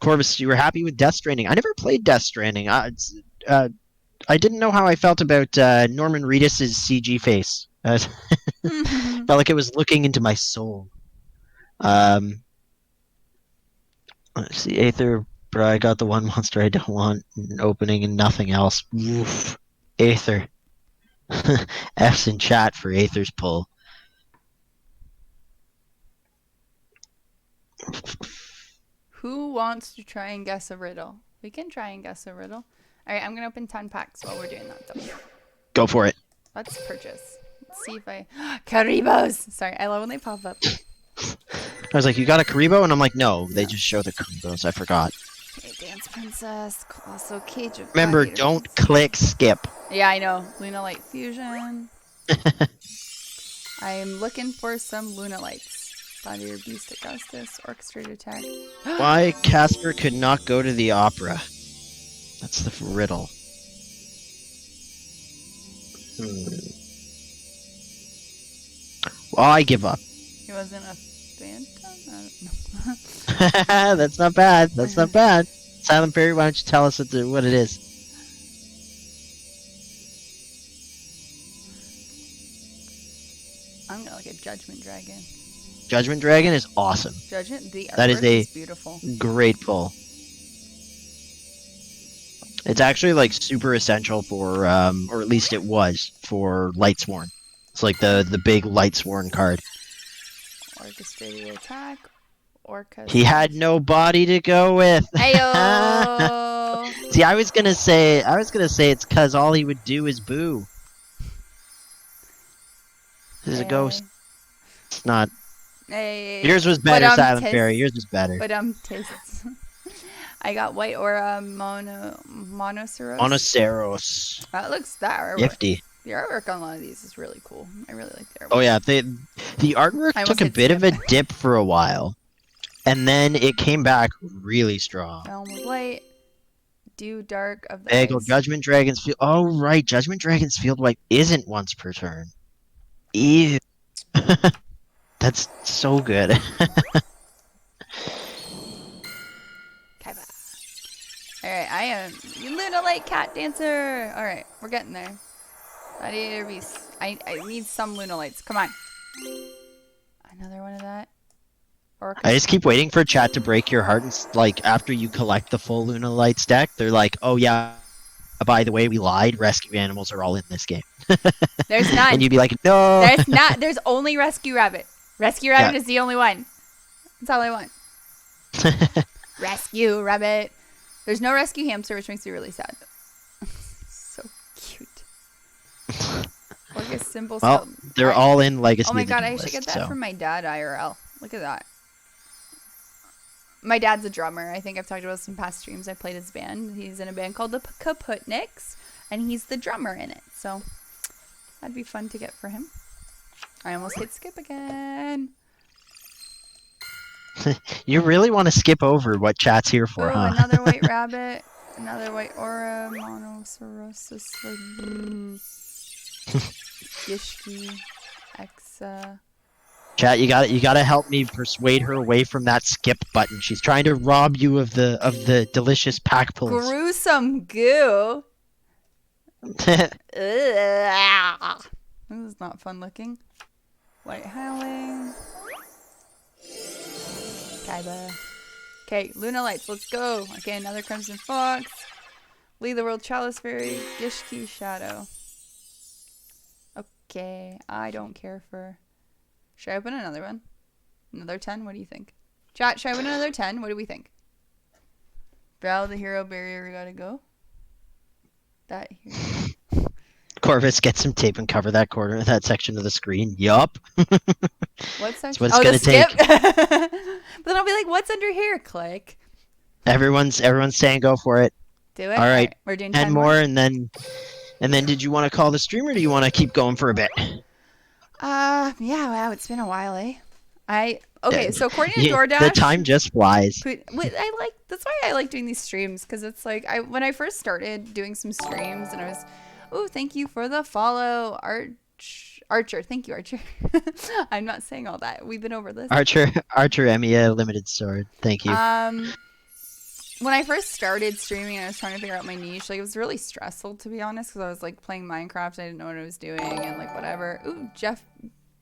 Corvus, you were happy with Death Stranding. I never played Death Stranding. I didn't know how I felt about Norman Reedus' CG face. Felt like it was looking into my soul. Let's see, Aether, bro, I got the one monster I don't want, opening and nothing else. Oof. Aether. F's in chat for Aether's pull. Who wants to try and guess a riddle? We can try and guess a riddle. Alright, I'm gonna open 10 packs while we're doing that though. Go for it. Let's purchase. Let's see if I... Karibos! Sorry, I love when they pop up. I was like, you got a Karibo? And I'm like, no, they just show the Karibos. I forgot. Okay, Dance Princess, Colossal Cage of Remember, Gladiator don't Princess. click skip. Yeah, I know. Lunalite Fusion. I'm looking for some Lunalites. Body or Beast Augustus, Orchestrated Attack. Why Casper could not go to the opera? That's the riddle. Well, I give up. He wasn't a phantom? I don't know. That's not bad. That's not bad. Silent Fairy, why don't you tell us what it is? I'm gonna look at Judgment Dragon. Judgment Dragon is awesome. Judgment, the That is artwork a is beautiful. great pull. It's actually like super essential for, or at least it was for Lightsworn. It's like the big Lightsworn card. Orchestrated attack. Orca. He had no body to go with. Heyo. See, I was gonna say it's cause all he would do is boo. There's a ghost. It's not. Hey. Yours was better, Silent Fairy. Yours was better. But tastes. I got white aura monoceros. Monoceros. That looks that. Nifty. The artwork on a lot of these is really cool. I really like the artwork. Oh yeah, the artwork took a bit of a dip for a while, and then it came back really strong. Realm of Light, Dew Dark of the Bagel, Ice. Judgment Dragon's Field. Oh right, Judgment Dragon's Field Wipe isn't once per turn. Ew. That's so good. Kaiba. Alright, I am Luna Light Cat Dancer. Alright, we're getting there. Gladiator Beast. I need some Luna Lights. Come on. Another one of that. I just keep waiting for chat to break your heart, and like after you collect the full Luna Lights deck, they're like, "Oh yeah, by the way, we lied. Rescue animals are all in this game." There's none. And you'd be like, "No." There's not. There's only Rescue Rabbit. Rescue Rabbit is the only one. That's all I want. Rescue Rabbit. There's no Rescue Hamster, which makes me really sad. So cute. Like a simple. Well, they're all in Legacy. Oh my of the god, I Duelist, should get that so. from my dad IRL. Look at that. My dad's a drummer. I think I've talked about this in past streams. I played his band. He's in a band called the Kaputniks, and he's the drummer in it. So that'd be fun to get for him. I almost hit skip again. You really want to skip over what chat's here for, Ooh, huh? another white rabbit. Another white aura. Monocerosis. Gishki. Exa. Chat, you gotta help me persuade her away from that skip button. She's trying to rob you of the delicious pack pulls. Gruesome goo. Ugh. This is not fun looking. White howling. Kaiba. Okay, Luna Lights, let's go. Okay, another Crimson Fox. Lead the World Chalice Fairy. Gishki Shadow. Okay, I don't care for... Should I open another one? Another 10? What do you think? Chat, should I open another 10? What do we think? Val, the hero barrier, gotta go. That hero. Corvus, get some tape and cover that corner, that section of the screen. Yup. What section? That's what it's oh, gonna the skip? take. But then I'll be like, what's under here? Click. Everyone's saying go for it. Do it? All right. We're doing 10 more, and then did you want to call the stream, or do you want to keep going for a bit? Yeah, wow, it's been a while, eh? Okay, so according to DoorDash, the time just flies. That's why I like doing these streams, because it's like when I first started doing some streams, and I was, oh, thank you for the follow, Archer, thank you, Archer. I'm not saying all that. We've been over this. Archer, Emiya, limited sword. Thank you. When I first started streaming, I was trying to figure out my niche. Like, it was really stressful, to be honest, because I was like playing Minecraft. I didn't know what I was doing, and like whatever. Ooh, Jeff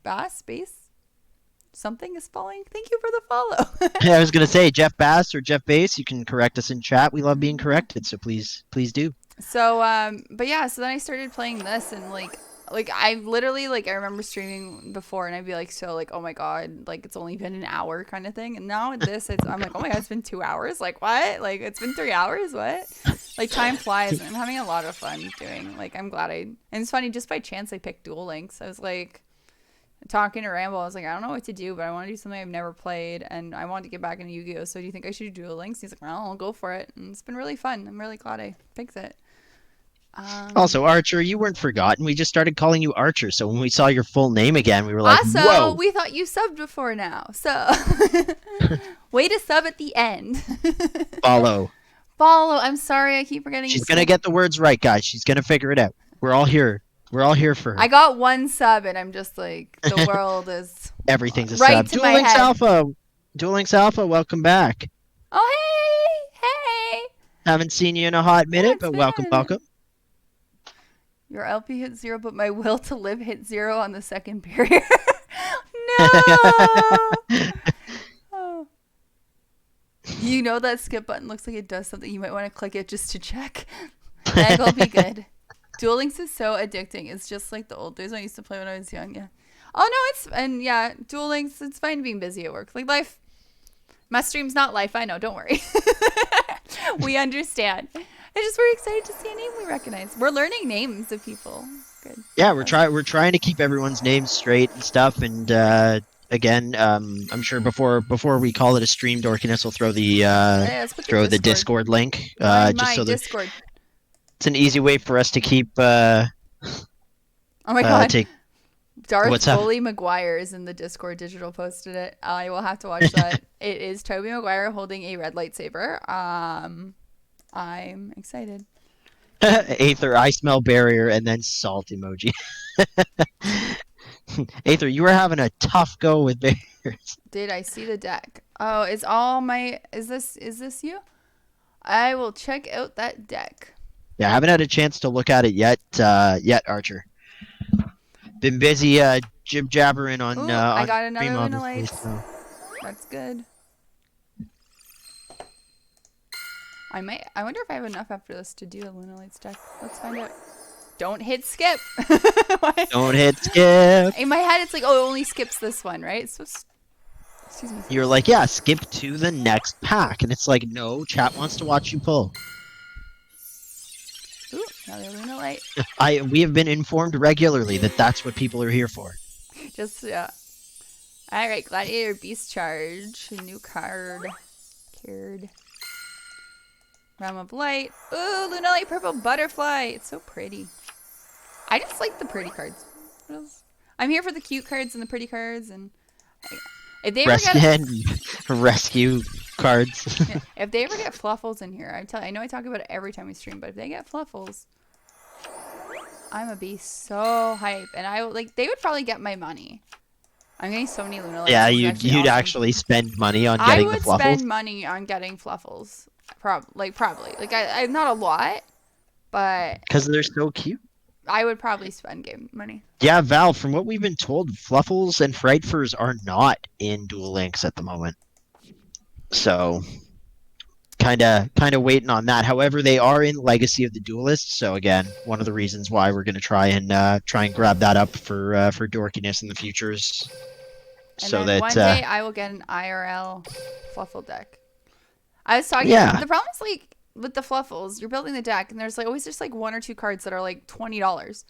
Bass base. Something is falling. Thank you for the follow. I was gonna say Jeff Bass or Jeff Bass. You can correct us in chat. We love being corrected, so please do. So, but yeah. So then I started playing this, and like I literally I remember streaming before, and I'd be like, so like, oh my god, like it's only been an hour kind of thing. And now with this, I'm like, oh my god, it's been 2 hours. Like what? Like it's been 3 hours. What? Like time flies, and I'm having a lot of fun doing. Like I'm glad and it's funny. Just by chance, I picked Duel Links. I was like talking to Ramble. I was like, I don't know what to do, but I want to do something I've never played, and I want to get back into Yu-Gi-Oh. So do you think I should do Duel Links? He's like, well, I'll go for it, and it's been really fun. I'm really glad I picked it. Also, Archer, you weren't forgotten. We just started calling you Archer, so when we saw your full name again, we were like, also, whoa! we thought you subbed before now, so way to sub at the end. Follow. I'm sorry, I keep forgetting. She's gonna get the words right, guys. She's gonna figure it out. We're all here. We're all here for her. I got one sub, and I'm just like, the world is everything's a right sub. to Duel my Links head. Alpha. Duel Links Alpha, welcome back. Oh hey. Haven't seen you in a hot minute, it's but been a welcome. minute. Your LP hit 0, but my will to live hit 0 on the second barrier. Ah! Oh. You know that skip button looks like it does something. You might want to click it just to check. That'll be good. Duel Links is so addicting. It's just like the old days I used to play when I was young. Yeah. Oh no, yeah, Duel Links. It's fine being busy at work. Like life, my stream's not life. I know. Don't worry. We understand. I'm just very excited to see a name we recognize. We're learning names of people. Good. Yeah, we're trying to keep everyone's names straight and stuff. And again, I'm sure before we call it a stream, Dorkiness will throw the Yeah, let's put throw the Discord link, Find just my so that Discord. it's an easy way for us to keep Oh my god. take. Darth What's up? Bully Maguire is in the Discord. Digital posted it. I will have to watch that. It is Toby Maguire holding a red lightsaber. I'm excited. Aether, I smell barrier, and then salt emoji. Aether, you were having a tough go with barriers. Did I see the deck? Oh, it's all my. Is this you? I will check out that deck. Yeah, I haven't had a chance to look at it yet. Archer. Been busy jib jabbering on. Ooh, I on got another stream, Luna obviously, Lights. so. That's good. I wonder if I have enough after this to do a Luna Lights deck. Let's find out. Don't hit skip. Don't hit skip. In my head, it's like, oh, it only skips this one, right? So, excuse me. You're like, yeah, skip to the next pack, and it's like, no, chat wants to watch you pull. Ooh, another Luna Light. We have been informed regularly that that's what people are here for. Just, yeah. Alright, Gladiator Beast Charge. A new card. Realm of Light. Ooh, Luna Light Purple Butterfly. It's so pretty. I just like the pretty cards. I'm here for the cute cards and the pretty cards. And if they ever get rescue cards. yeah, if they ever get Fluffles in here, I know I talk about it every time we stream, but if they get Fluffles, I'm gonna be so hype, and they would probably get my money. I'm getting so many Luna Lights. Yeah, you'd actually spend money on I getting the would Fluffles. spend money on getting Fluffles. Probably. Like I'm not a lot, but because they're so cute. I would probably spend game money. Yeah, Val, from what we've been told, Fluffles and Frightfurs are not in Duel Links at the moment. So, kind of waiting on that. However, they are in Legacy of the Duelist. So again, one of the reasons why we're going to try and grab that up for Dorkiness in the futures. And so then that one day I will get an IRL Fluffle deck. I was talking. Yeah. The problem is like with the Fluffles, you're building the deck, and there's like always just like one or two cards that are like $20.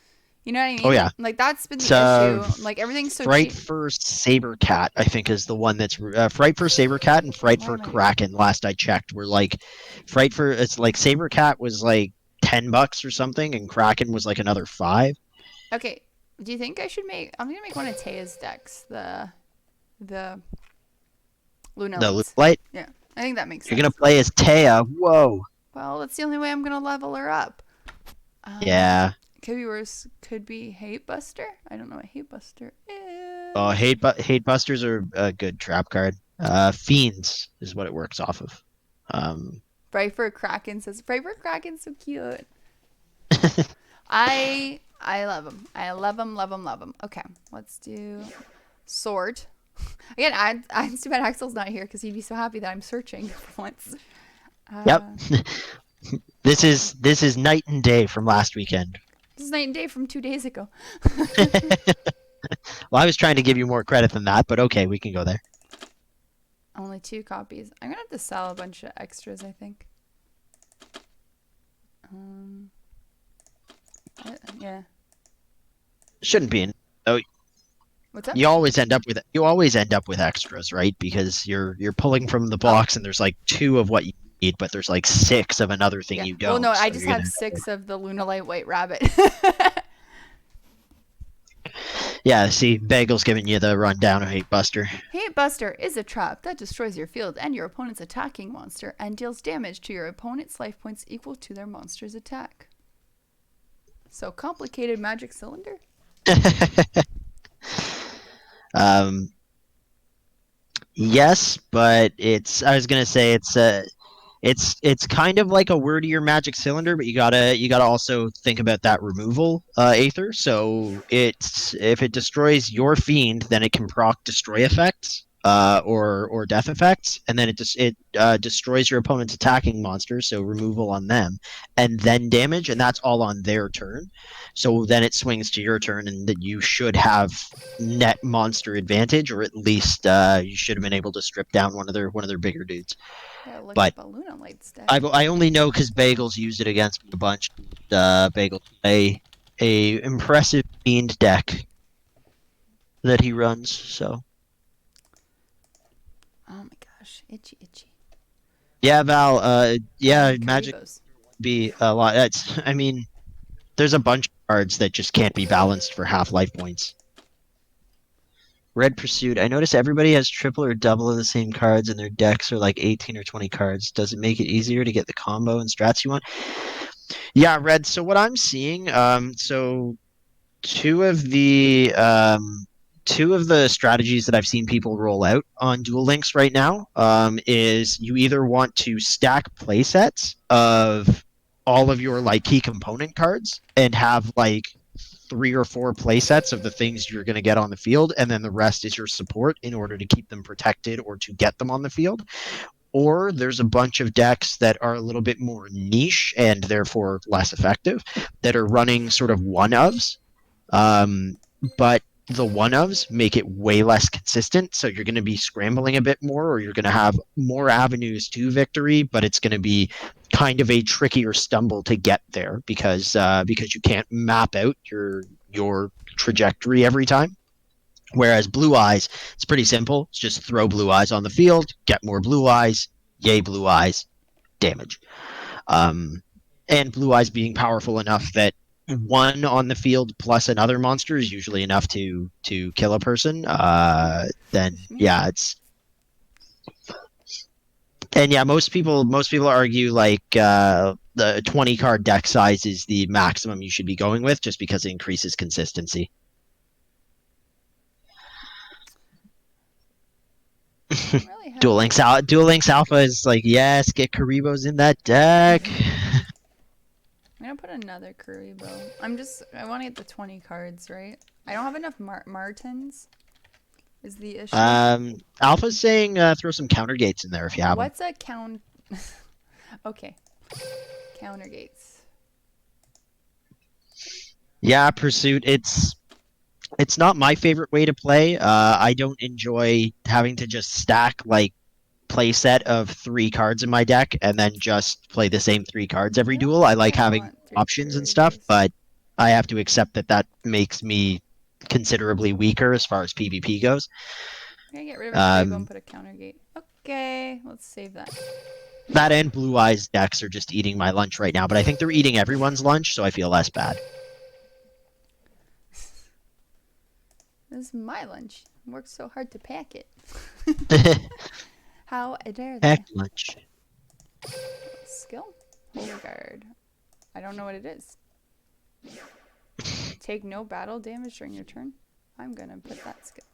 You know what I mean? Oh yeah. Like that's been the issue. Like everything's so cheap. Frightfur Sabercat, I think, is the one that's Frightfur Sabercat and Frightfur Kraken. Last I checked, were like Frightfur. It's like Sabercat was like $10 or something, and Kraken was like another $5. Okay. Do you think I should make? I'm gonna make one of Taya's decks. The Luna The Lights. Light. Yeah, I think that makes sense. You're gonna play as Taya. Whoa. Well, that's the only way I'm gonna level her up. Yeah. Could be worse. Could be Hate Buster. I don't know what Hate Buster is. Oh, Hate Busters are a good trap card. Fiends is what it works off of. Frightfur Kraken says Frightfur Kraken's so cute. I love him. I love him. Okay, let's do Sword. Again, I'm too bad Axel's not here because he'd be so happy that I'm searching for once. Yep. This is night and day from last weekend. This is night and day from 2 days ago. Well, I was trying to give you more credit than that, but okay, we can go there. Only 2 copies. I'm gonna have to sell a bunch of extras, I think. Yeah. Shouldn't be. What's up? You always end up with extras, right? Because you're pulling from the box, and there's like 2 of what you need, but there's like 6 of another thing you don't. Well, no, so I just you're have 6 of the Luna Light White Rabbit. Yeah, see, Bagel's giving you the rundown of Hate Buster. Hate Buster is a trap that destroys your field and your opponent's attacking monster and deals damage to your opponent's life points equal to their monster's attack. So complicated magic cylinder? Yes, but I was gonna say it's it's kind of like a wordier magic cylinder, but you gotta also think about that removal aether. So it's if it destroys your fiend, then it can proc destroy effects or death effects, and then it destroys your opponent's attacking monsters, so removal on them, and then damage, and that's all on their turn. So then it swings to your turn, and that you should have net monster advantage, or at least you should have been able to strip down one of their bigger dudes. Yeah, look But up a Luna Lights deck. I only know because Bagels used it against me a bunch. Bagels a impressive fiend deck that he runs. So Oh my gosh, itchy, itchy. yeah, Val. Yeah, And Magic Karibos. would be a lot. That's I mean, there's a bunch of cards that just can't be balanced for half life points. Red Pursuit. I notice everybody has triple or double of the same cards, and their decks are like 18 or 20 cards. Does it make it easier to get the combo and strats you want? Yeah, Red. So what I'm seeing, so two of the strategies that I've seen people roll out on Duel Links right now is you either want to stack playsets of all of your like key component cards and have like 3 or 4 playsets of the things you're going to get on the field, and then the rest is your support in order to keep them protected or to get them on the field. Or there's a bunch of decks that are a little bit more niche and therefore less effective that are running sort of one ofs, but the one ofs make it way less consistent. So you're going to be scrambling a bit more, or you're going to have more avenues to victory, but it's going to be kind of a trickier stumble to get there because you can't map out your trajectory every time. Whereas Blue Eyes, it's pretty simple. It's just throw Blue Eyes on the field, get more Blue Eyes, yay Blue Eyes, damage. Um, and Blue Eyes being powerful enough that one on the field plus another monster is usually enough to kill a person. Then yeah, it's and yeah, most people argue like the 20 card deck size is the maximum you should be going with, just because it increases consistency. Really have Duel Links Alpha is like, yes, get Karibos in that deck. I'm gonna put another Karibo. I want to get the 20 cards, right? I don't have enough Martins. Is the issue? Alpha's saying throw some counter gates in there if you have them. What's a count? Okay. Counter gates. Yeah, Pursuit. It's not my favorite way to play. I don't enjoy having to just stack like play set of 3 cards in my deck and then just play the same 3 cards every duel. I like having options and stuff, but I have to accept that makes me considerably weaker as far as PvP goes. I'm gonna get rid of a Karibo and put a counter gate. Okay, let's save that. That and Blue Eyes decks are just eating my lunch right now, but I think they're eating everyone's lunch, so I feel less bad. This is my lunch. I worked so hard to pack it. How dare they? Heck lunch. Skill? Holy Guard. I don't know what it is. Take no battle damage during your turn. I'm gonna put that skill.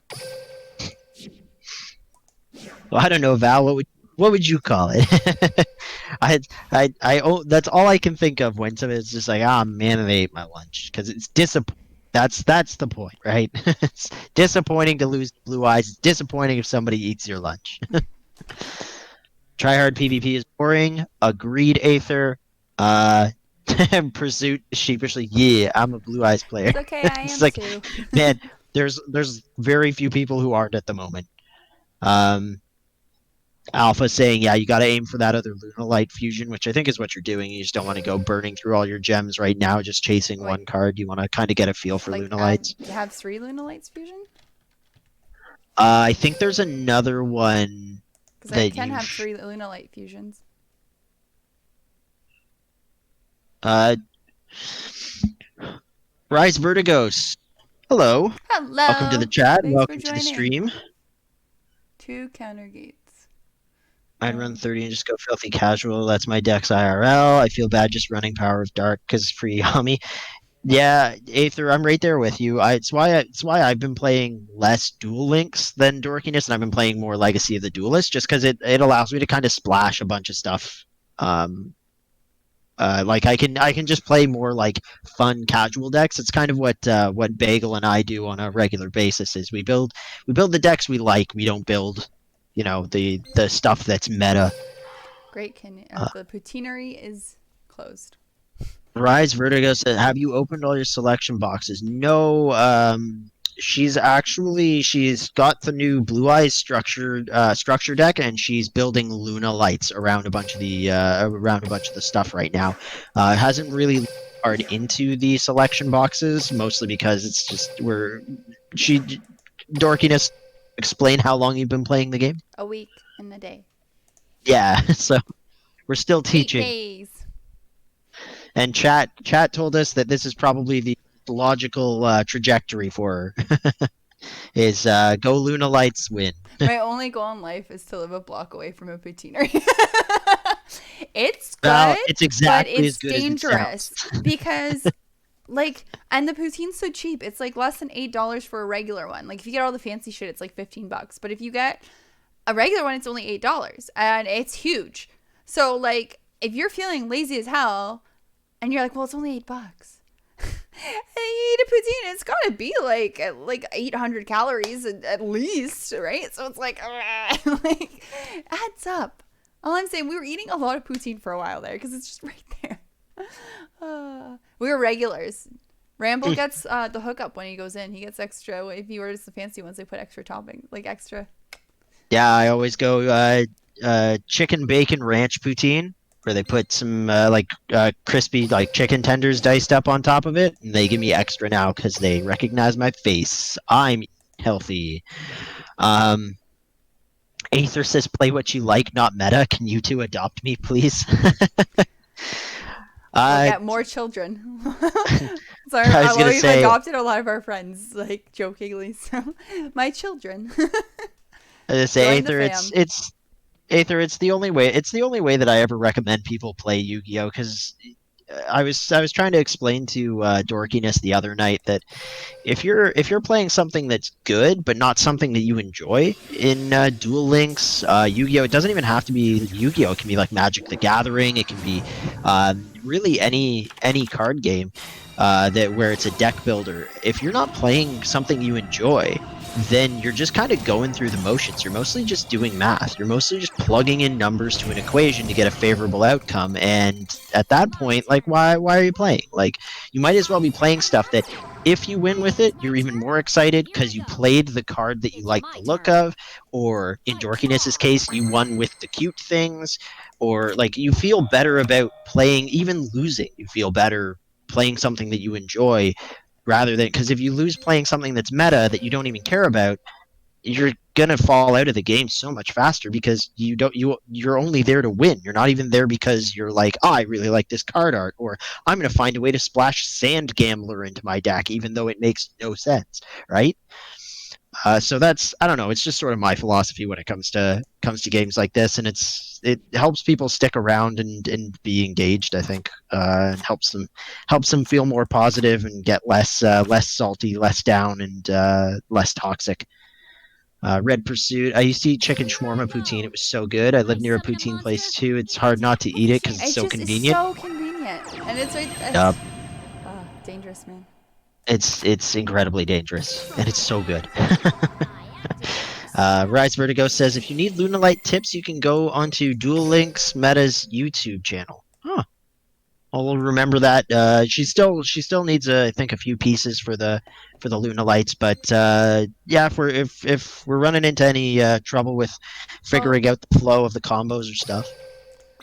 Well, I don't know, Val. What would you call it? That's all I can think of when somebody's just like, man, they ate my lunch, because it's disappointing. That's the point, right? It's disappointing to lose Blue Eyes. It's disappointing if somebody eats your lunch. Tryhard PvP is boring. Agreed, Aether. Pursuit sheepishly. Yeah, I'm a Blue Eyes player. It's okay, I am like, too. Man, there's very few people who aren't at the moment. Alpha saying, yeah, you got to aim for that other Luna Light fusion, which I think is what you're doing. You just don't want to go burning through all your gems right now, just chasing one card. You want to kind of get a feel for Luna Lights. To have 3 Luna Lights fusion? I think there's another one. Because I can have 3 Luna Light fusions. Rise Vertigos. Hello. Hello. Welcome to the chat. Thanks Welcome to the stream. 2 counter gates. I'd run 30 and just go filthy casual. That's my deck's IRL. I feel bad just running Power of Dark because it's free Yami. Yeah, Aether, I'm right there with you. It's why I've been playing less Duel Links than Dorkiness, and I've been playing more Legacy of the Duelist, just because it allows me to kind of splash a bunch of stuff Like I can just play more like fun casual decks. It's kind of what Bagel and I do on a regular basis. Is we build the decks we like. We don't build, the stuff that's meta. Great. Can Uh, the poutineery is closed. Rise Vertigo said, "Have you opened all your selection boxes?" No. She's got the new Blue Eyes structure deck, and she's building Luna lights around a bunch of the stuff right now. Hasn't really looked hard into the selection boxes, mostly because it's just where she dorkiness. Explain how long you've been playing the game. A week in a day. Yeah, so we're still 8 teaching. days. And chat told us that this is probably the logical trajectory for her. Is go Luna Lights win. My only goal in life is to live a block away from a poutineery. It's Well, good, it's but exactly as it's good as it dangerous sounds. because, like, and the poutine's so cheap. It's like less than $8 for a regular one. Like, if you get all the fancy shit, it's like $15. But if you get a regular one, it's only $8, and it's huge. So, like, if you're feeling lazy as hell, and you're like, well, it's only $8. And you eat a poutine, it's gotta be like 800 calories at least, right? So it's like, like adds up. All I'm saying, we were eating a lot of poutine for a while there because it's just right there. We were regulars. Ramble gets the hookup when he goes in. He gets extra. If he orders the fancy ones, they put extra topping, like extra. Yeah, I always go chicken bacon ranch poutine, where they put some crispy like chicken tenders diced up on top of it, and they give me extra now because they recognize my face. I'm healthy. Um, Aether says, "Play what you like, not meta. Can you two adopt me, please?" We'll uh, get more children. So I was gonna we've say, adopted a lot of our friends, like jokingly. So my children. say Join the Aether, fam. it's Aether. It's the only way. It's the only way that I ever recommend people play Yu-Gi-Oh. Because I was trying to explain to Dorkiness the other night that if you're playing something that's good but not something that you enjoy in Duel Links, Yu-Gi-Oh, it doesn't even have to be Yu-Gi-Oh. It can be like Magic the Gathering. It can be really any card game that where it's a deck builder. If you're not playing something you enjoy, then you're just kind of going through the motions. You're mostly just doing math. You're mostly just plugging in numbers to an equation to get a favorable outcome. And at that point, like, why are you playing? Like, you might as well be playing stuff that if you win with it, you're even more excited Here because we you go. played the card that you It's like my the look turn. of, or in Fight Dorkiness's now. case, you won with the cute things, or like you feel better about playing, even losing. You feel better playing something that you enjoy rather than because if you lose playing something that's meta that you don't even care about, you're gonna fall out of the game so much faster because you're only there to win. You're not even there because you're like, oh, I really like this card art, or I'm gonna find a way to splash Sand Gambler into my deck, even though it makes no sense, right? So that's I don't know. It's just sort of my philosophy when it comes to games like this, and it helps people stick around and be engaged. I think and helps them feel more positive and get less salty, less down, and less toxic. Red Pursuit. I used to eat chicken Here we shawarma poutine. It go. was so good. I I live near a summon a poutine monster. place too. It's You hard not attack to eat it because position. it's It so just is convenient. so convenient, and it's right. Uh, It's dangerous, man. it's incredibly dangerous and it's so good. I activate the storm. Rise Vertigo says if you need Lunalight tips, you can go onto Duel Links Meta's YouTube channel. Huh. I'll remember that. She still needs I think a few pieces for the Luna Lights, but yeah, if we're running into any trouble with Oh, figuring out the flow of the combos or stuff,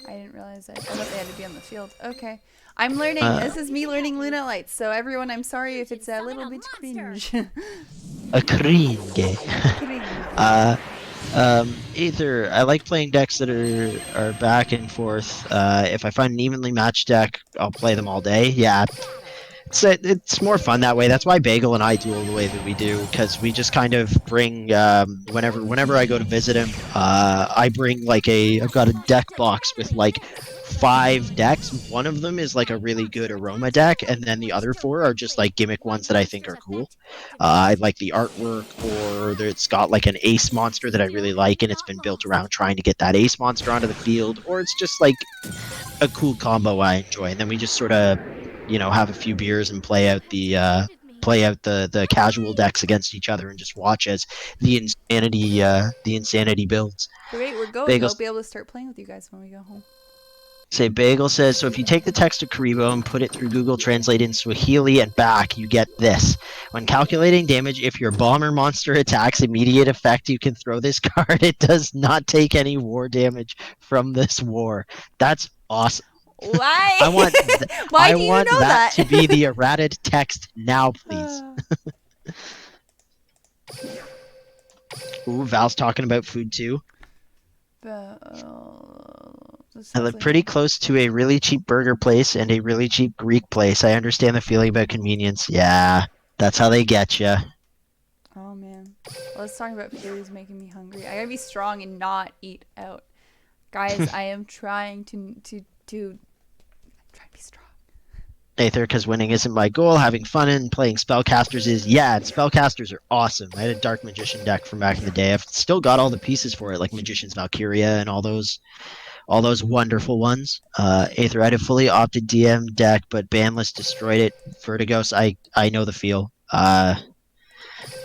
I didn't realize I thought they had to be on the field. Okay. I'm learning. uh, This is me learning Luna Lights. So everyone, I'm sorry if it's a Summon little a bit monster. cringe. a cringe. Cringe. uh, Either I like playing decks that are back and forth. If I find an evenly matched deck, I'll play them all day. Yeah, it's more fun that way. That's why Bagel and I duel the way that we do because we just kind of bring whenever I go to visit him, I bring I've got a deck box with like 5 decks. One of them is like a really good aroma deck, and then the other 4 are just like gimmick ones that I think are cool. I like the artwork, or it's got like an ace monster that I really like, and it's been built around trying to get that ace monster onto the field, or it's just like a cool combo I enjoy. And then we just sort of, have a few beers and play out the casual decks against each other and just watch as the insanity builds. Great, we're going. Bagel I'll be able to start playing with you guys when we go home. Bagel says, so if you take the text of Karibo and put it through Google Translate in Swahili and back, you get this. When calculating damage, if your bomber monster attacks immediate effect, you can throw this card. It does not take any war damage from this war. That's awesome. Why? I want Why I do you want know that? to be the errated text now, please. Ooh, Val's talking about food too. I live pretty close to a really cheap burger place and a really cheap Greek place. I understand the feeling about convenience. Yeah, that's how they get you. Oh man. Well, let's talk about food. Is making me hungry. I gotta be strong and not eat out, guys. I am trying to be strong. Aether, because winning isn't my goal. Having fun and playing spellcasters is. Yeah, and spellcasters are awesome. I had a Dark Magician deck from back in the day. I've still got all the pieces for it, like Magician's Valkyria and all those wonderful ones. Aether, I had a fully opted DM deck, but Banlist destroyed it. Vertigos, I know the feel.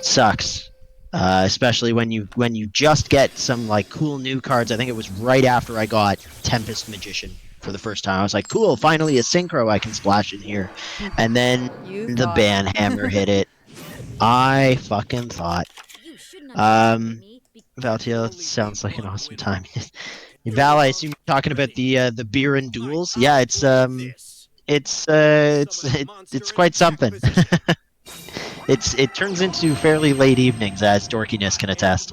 Sucks. Especially when you just get some like cool new cards. I think it was right after I got Tempest Magician for the first time. I was like, cool, finally a synchro I can splash in here. And then the ban hammer hit it. I fucking thought. Valtiel, sounds like an awesome time. Val, I assume you're talking about the beer and duels. Yeah, it's quite something. It turns into fairly late evenings, as dorkiness can attest.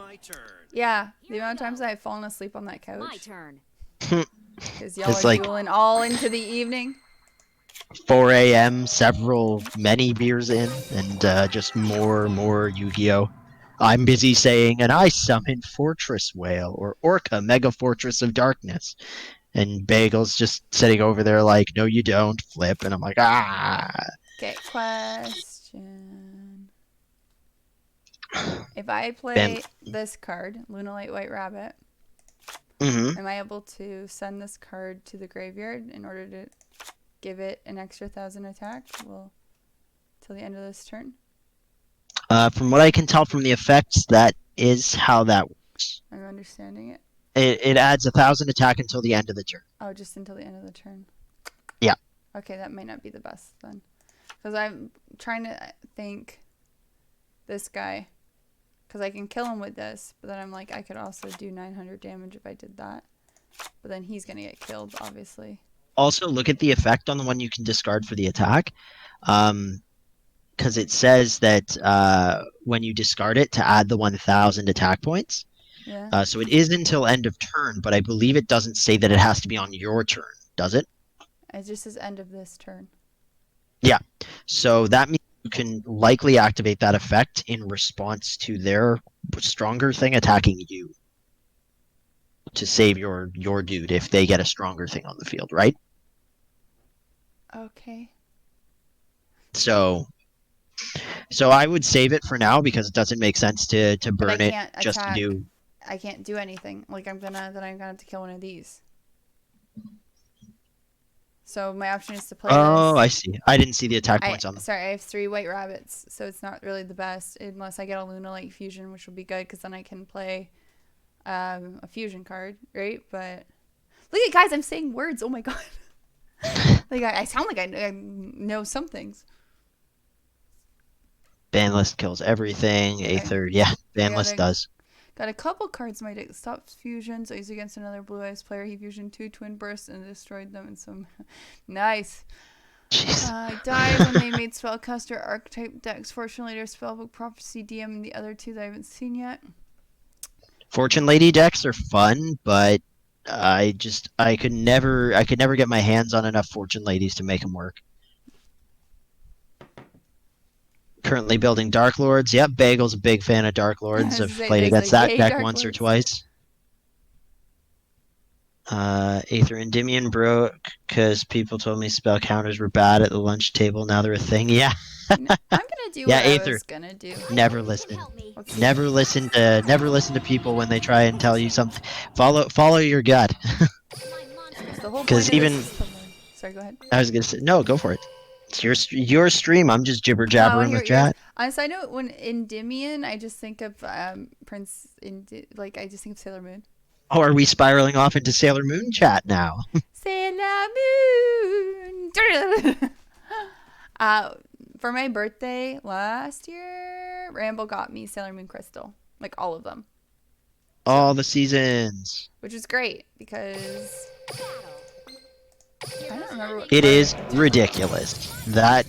Yeah, the amount of times I've fallen asleep on that couch. My turn. Because y'all are dueling all into the evening. 4 a.m., many beers in, and just more Yu-Gi-Oh! I'm busy saying, and I summon Fortress Whale, or Orca, Mega Fortress of Darkness. And Bagel's just sitting over there like, no you don't, flip. And I'm like, ah. Okay, question. If I play this card, Lunalight White Rabbit, am I able to send this card to the graveyard in order to give it an extra 1,000 attack? Well, till the end of this turn? From what I can tell from the effects, that is how that works. I'm understanding it. It adds 1,000 attack until the end of the turn. Oh, just until the end of the turn. Yeah. Okay, that might not be the best then. Because I'm trying to think this guy. Because I can kill him with this. But then I'm like, I could also do 900 damage if I did that. But then he's going to get killed, obviously. Also, look at the effect on the one you can discard for the attack. Because it says that when you discard it to add the 1,000 attack points. Yeah. So it is until end of turn, but I believe it doesn't say that it has to be on your turn, does it? It just says end of this turn. Yeah. So that means you can likely activate that effect in response to their stronger thing attacking you to save your dude if they get a stronger thing on the field, right? Okay. So I would save it for now because it doesn't make sense to burn it just to do. I can't do anything. Like I'm gonna have to kill one of these. So my option is to play this. Oh, I see. I didn't see the attack points on them. Sorry, I have 3 white rabbits, so it's not really the best unless I get a Lunalight fusion, which will be good because then I can play a fusion card, right? But look at guys, I'm saying words. Oh my god. Like I sound like I know some things. Banlist kills everything. Aether, yeah, Banlist does. Got a couple cards in my deck. Stops fusion, so he's against another blue eyes player. He fusioned 2 twin bursts and destroyed them in some nice. I died when they made spellcaster archetype decks. Fortune Later, Spellbook, Prophecy, DM, and the other 2 that I haven't seen yet. Fortune Lady decks are fun, but I could never get my hands on enough Fortune Ladies to make them work. Currently building Dark Lords. Yep, Bagel's a big fan of Dark Lords. I've played against that deck once or twice. Aether Endymion broke because people told me spell counters were bad at the lunch table. Now they're a thing. Yeah, I'm gonna do yeah. what I Aether, was gonna do. I never hope you can listen. help me. Let's see. Never listen to people when they try and tell you something. Follow your gut. My monsters The are whole Because point of this even is to learn. Sorry, go ahead. I was gonna say no. Go for it. It's your stream. I'm just jibber No, I want jabbering to hear with what yours. chat. On a side note, when Endymion, I just think of Prince like I just think of Sailor Moon. Oh, are we spiraling off into Sailor Moon chat now? Sailor Moon. For my birthday last year, Rambo got me Sailor Moon Crystal, like all of them, All the seasons. which was great because I don't remember what It card is I- ridiculous. That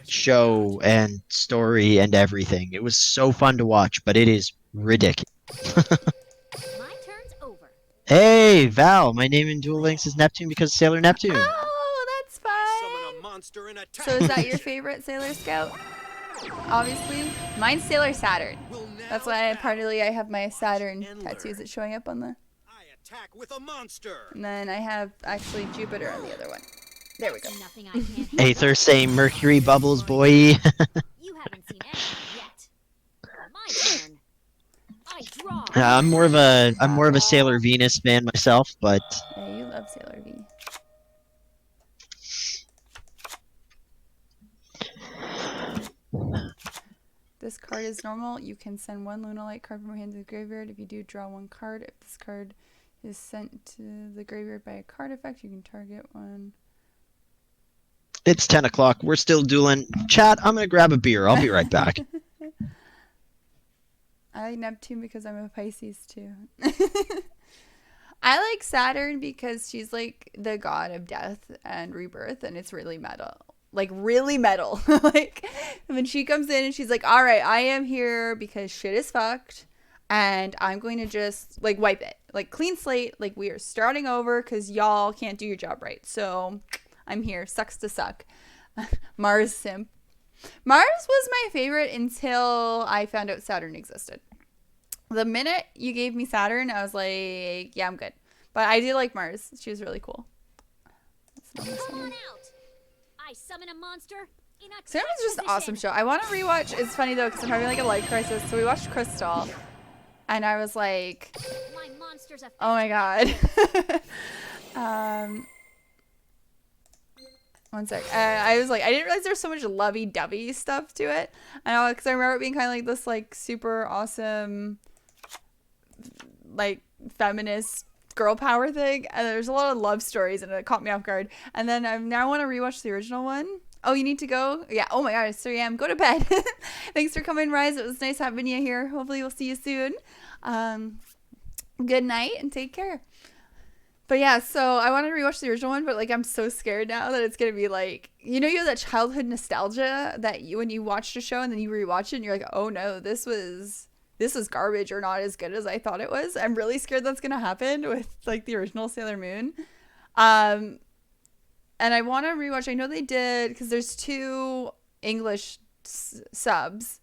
show and story and everything. It was so fun to watch, but it is ridiculous. My turn's over. Hey, Val, my name in Duel Links is Neptune because of Sailor Neptune. Oh, that's Summon fine. a monster in attack. So is that your position. favorite Sailor Scout? Obviously, mine's Sailor Saturn. Will now That's why battle. partly I have my Saturn and tattoos learn. that's showing up on the. I attack with a monster. And then I have actually Jupiter on the other one. There we go. Nothing I can't handle. Aether saying Mercury bubbles, boy. You haven't seen anything yet. My turn. I draw. I'm more of a Sailor Venus fan myself, but Yeah, you love Sailor V. This card is normal. You can send one Lunalite card from your hand to the graveyard. If you do, draw one card. If this card is sent to the graveyard by a card effect, you can target one. it's 10 o'clock. We're still dueling. Chat, I'm gonna grab a beer. I'll be right back. I like Neptune because I'm a Pisces too. I like Saturn because she's like the god of death and rebirth, and it's really metal. Like really metal. Like when she comes in and she's like, "All right, I am here because shit is fucked, and I'm going to just like wipe it, like clean slate. Like we are starting over because y'all can't do your job right. So I'm here. Sucks to suck." Mars simp. Mars was my favorite until I found out Saturn existed. The minute you gave me Saturn, I was like, yeah, I'm good. But I do like Mars. She was really cool. That's not my Come on Saturn. out. I summon a monster in attack Saturn was just an awesome position. show. I want to rewatch. It's funny though because I'm having like a life crisis. So we watched Crystal, and I was like, My monster's a oh my god. One sec. I was like, I didn't realize there was so much lovey-dovey stuff to it. And because I remember it being kind of like this, like super awesome, like feminist girl power thing. And there's a lot of love stories, and it caught me off guard. And then I now want to rewatch the original one. Oh, you need to go? Yeah. Oh my god, it's 3 a.m. Go to bed. Thanks for coming, Rise. It was nice having you here. Hopefully, we'll see you soon. Good night and take care. But yeah, so I want to rewatch the original one, but like I'm so scared now that it's gonna be like, you know, you have that childhood nostalgia that you when you watched a show and then you rewatch it and you're like, oh no, this was garbage or not as good as I thought it was. I'm really scared that's gonna happen with like the original Sailor Moon. And I want to rewatch. I know they did because there's 2 English subs.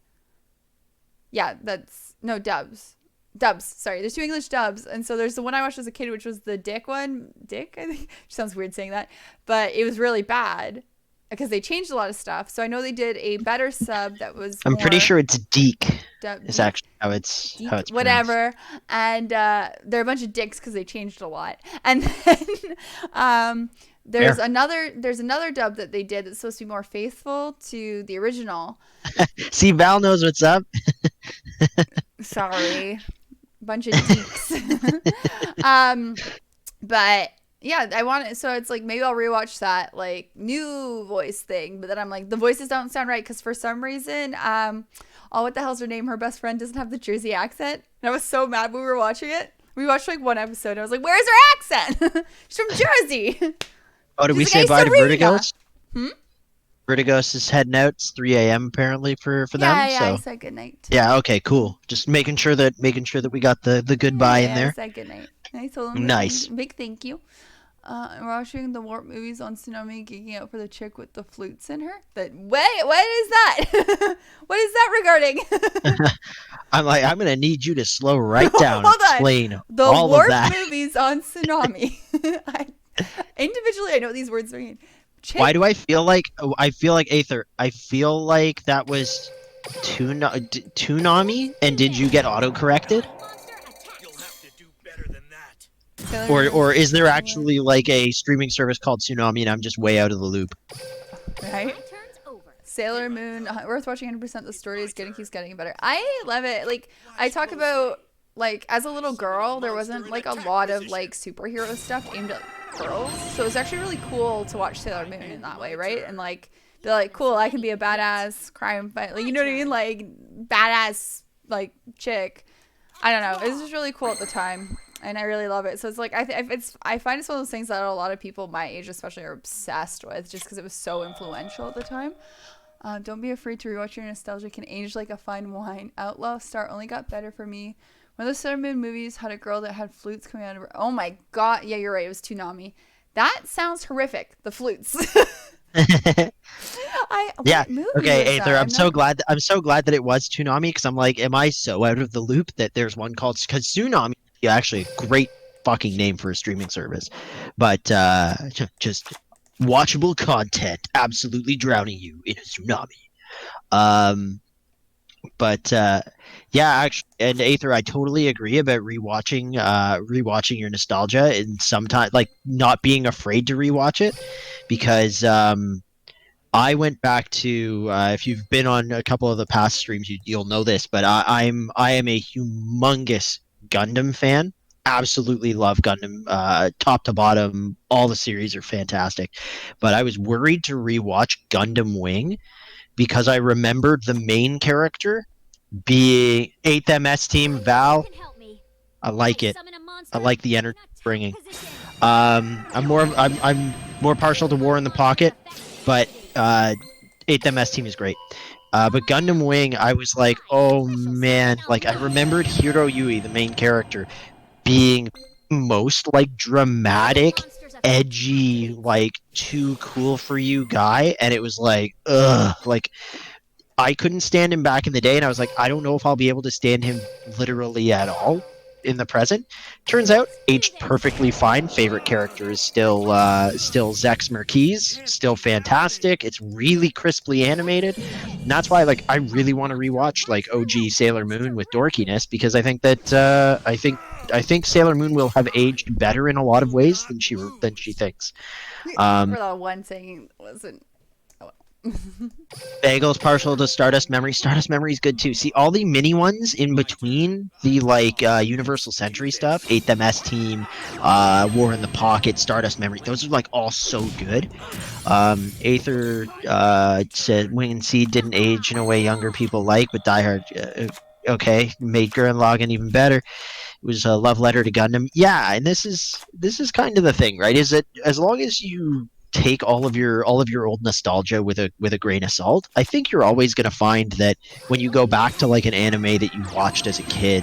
Yeah, that's no dubs. Dubs, sorry. There's 2 English dubs, and so there's the one I watched as a kid, which was the Dick one. Dick, I think. Sounds weird saying that, but it was really bad because they changed a lot of stuff. So I know they did a better sub that was. I'm pretty sure it's Deke. Dub, It's actually how it's pronounced. whatever, and they're a bunch of dicks because they changed a lot. And then there's Fair. another dub that they did that's supposed to be more faithful to the original. See, Val knows what's up. Sorry. Bunch of deeks. But yeah, I want it. So it's like maybe I'll rewatch that like new voice thing. But then I'm like, the voices don't sound right because for some reason, oh, what the hell's her name? Her best friend doesn't have the Jersey accent. And I was so mad when we were watching it. We watched like one episode. And I was like, where's her accent? She's from Jersey. Oh, did we She's say like, bye "Hey, to Serena." Vertigos? Hmm? Vertigos is heading out. It's 3 a.m. apparently for them. Yeah, So I said goodnight. yeah, okay, cool. Just making sure that we got the goodbye in I there. said goodnight. I told him Nice. big thank you. We're watching the Warp movies on Tsunami, geeking out for the chick with the flutes in her. Wait, what is that? What is that regarding? I'm like, I'm gonna need you to slow right down and Hold on. explain The all of Warp that. movies on Tsunami. Individually, I know what these words mean. Why Chick. do I feel like Aether? I feel like that was Toonami, and did you get auto corrected? Monster attacks. You'll have to do better than that. Sailor Or Moon's is there similar, actually like a streaming service called Tsunami and I'm just way out of the loop? right? My turn's over. Sailor Moon, worth watching 100%. The story is keeps getting better. I love it. Like, I talk about, like, as a little girl, there wasn't, like, a lot of, like, superhero stuff aimed at girls. So it's actually really cool to watch Sailor Moon in that way, right? And, like, be like, cool, I can be a badass crime fighter. Like, you know what I mean? Like, badass, like, chick. I don't know. It was just really cool at the time. And I really love it. So it's like, I find it's one of those things that a lot of people my age especially are obsessed with just because it was so influential at the time. Don't be afraid to rewatch your nostalgia can age like a fine wine. Outlaw Star only got better for me. One of the Sailor Moon movies had a girl that had flutes coming out of her. Oh my god. Yeah, you're right. It was Toonami. That sounds horrific. The flutes. Yeah. What movie Okay, was Aether. that? I'm so glad. I'm so glad that it was Toonami because I'm like, am I so out of the loop that there's one called because Tsunami? Yeah, actually, a great fucking name for a streaming service, but just watchable content absolutely drowning you in a tsunami. Um, but yeah, actually, and Aether, I totally agree about rewatching your nostalgia and sometimes like not being afraid to rewatch it because I went back to if you've been on a couple of the past streams, you'll know this, but I am a humongous Gundam fan. Absolutely love Gundam, top to bottom. All the series are fantastic, but I was worried to rewatch Gundam Wing because I remembered the main character being 8th MS Team Val. Can help me. I like it. Summon a I monster like the in energy attack bringing. position. I'm more partial to War in the Pocket, but 8th MS Team is great. But Gundam Wing, I was like, oh man, like I remembered Hiro Yui, the main character, being most like dramatic, edgy, like too cool for you guy, and it was like, ugh, like I couldn't stand him back in the day, and I was like, I don't know if I'll be able to stand him literally at all in the present. Turns out, aged perfectly fine. Favorite character is still Zex Merquise, still fantastic. It's really crisply animated, and that's why like I really want to rewatch like OG Sailor Moon with dorkiness because I think that I think Sailor Moon will have aged better in a lot of ways than she thinks. For that one saying wasn't. Bagel's partial to Stardust Memory. Stardust Memory is good too. See, all the mini ones in between the like Universal Century stuff, 8th MS Team, War in the Pocket, Stardust Memory. Those are like all so good. Aether said Wing and Seed didn't age in a way younger people like, but Die Hard. Okay, made Gurren Lagann even better. It was a love letter to Gundam. Yeah, and this is kind of the thing, right? Is that as long as you take all of your old nostalgia with a grain of salt, I think you're always going to find that when you go back to like an anime that you watched as a kid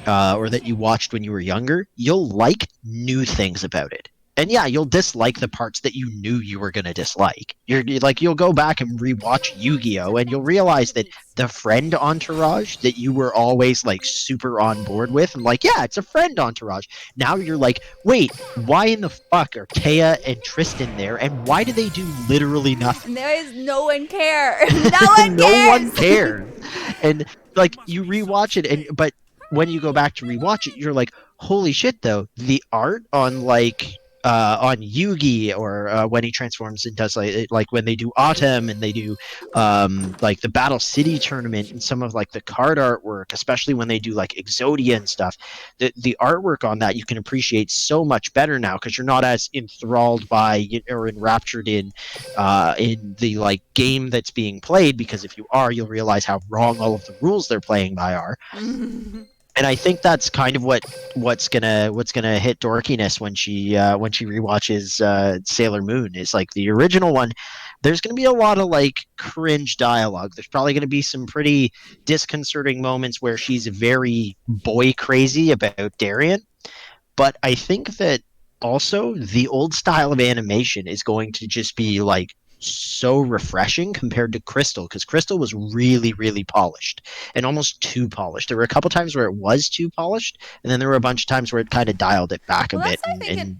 or that you watched when you were younger, you'll like new things about it. And yeah, you'll dislike the parts that you knew you were going to dislike. You're like you'll go back and rewatch Yu-Gi-Oh and you'll realize that the friend entourage that you were always like super on board with and like, yeah, it's a friend entourage. Now you're like, wait, why in the fuck are Taya and Tristan there and why do they do literally nothing? And there is no one care. No one No cares. one cares. And like you rewatch it but when you go back to rewatch it, you're like, holy shit though, the art on like on Yugi or when he transforms and does like when they do Autumn and they do like the Battle City tournament and some of like the card artwork, especially when they do like Exodia and stuff, the artwork on that you can appreciate so much better now because you're not as enthralled by or enraptured in the like game that's being played, because if you are, you'll realize how wrong all of the rules they're playing by are. And I think that's kind of what's gonna hit dorkiness when she rewatches Sailor Moon is like the original one. There's gonna be a lot of like cringe dialogue. There's probably gonna be some pretty disconcerting moments where she's very boy crazy about Darien. But I think that also the old style of animation is going to just be like so refreshing compared to Crystal, because Crystal was really, really polished and almost too polished. There were a couple times where it was too polished, and then there were a bunch of times where it kind of dialed it back a Well, bit. that's, I think,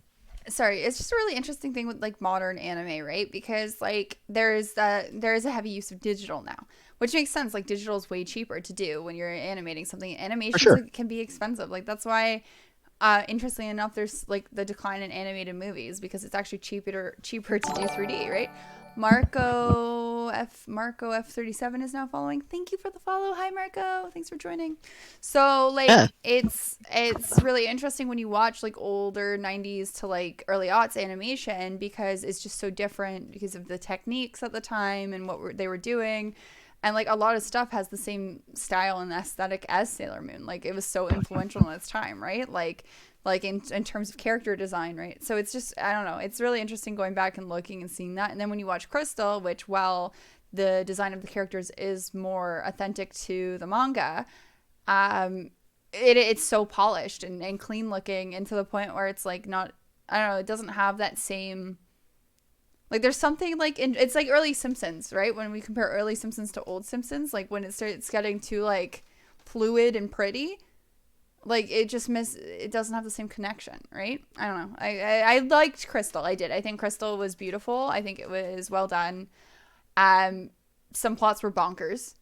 sorry, it's just a really interesting thing with like modern anime, right? Because like there is a heavy use of digital now, which makes sense. Like digital is way cheaper to do when you're animating something. For Animations sure. can be expensive. Like that's why, interestingly enough, there's like the decline in animated movies because it's actually cheaper to do 3D, right? Marco F37 is now following. Thank you for the follow. Hi Marco. Thanks for joining. So Yeah. like it's really interesting when you watch like older 90s to like early aughts animation because it's just so different because of the techniques at the time and they were doing. And like a lot of stuff has the same style and aesthetic as Sailor Moon. Like it was so influential in its time, right? Like in terms of character design, right? So it's just, I don't know, it's really interesting going back and looking and seeing that. And then when you watch Crystal, which, while the design of the characters is more authentic to the manga, it's so polished and clean looking, and to the point where it's like not, I don't know, it doesn't have that same, like there's something like it's like early Simpsons, right? When we compare early Simpsons to old Simpsons, like when it starts getting too like fluid and pretty, like it doesn't have the same connection, right? I don't know. I liked Crystal. I did. I think Crystal was beautiful. I think it was well done. Some plots were bonkers,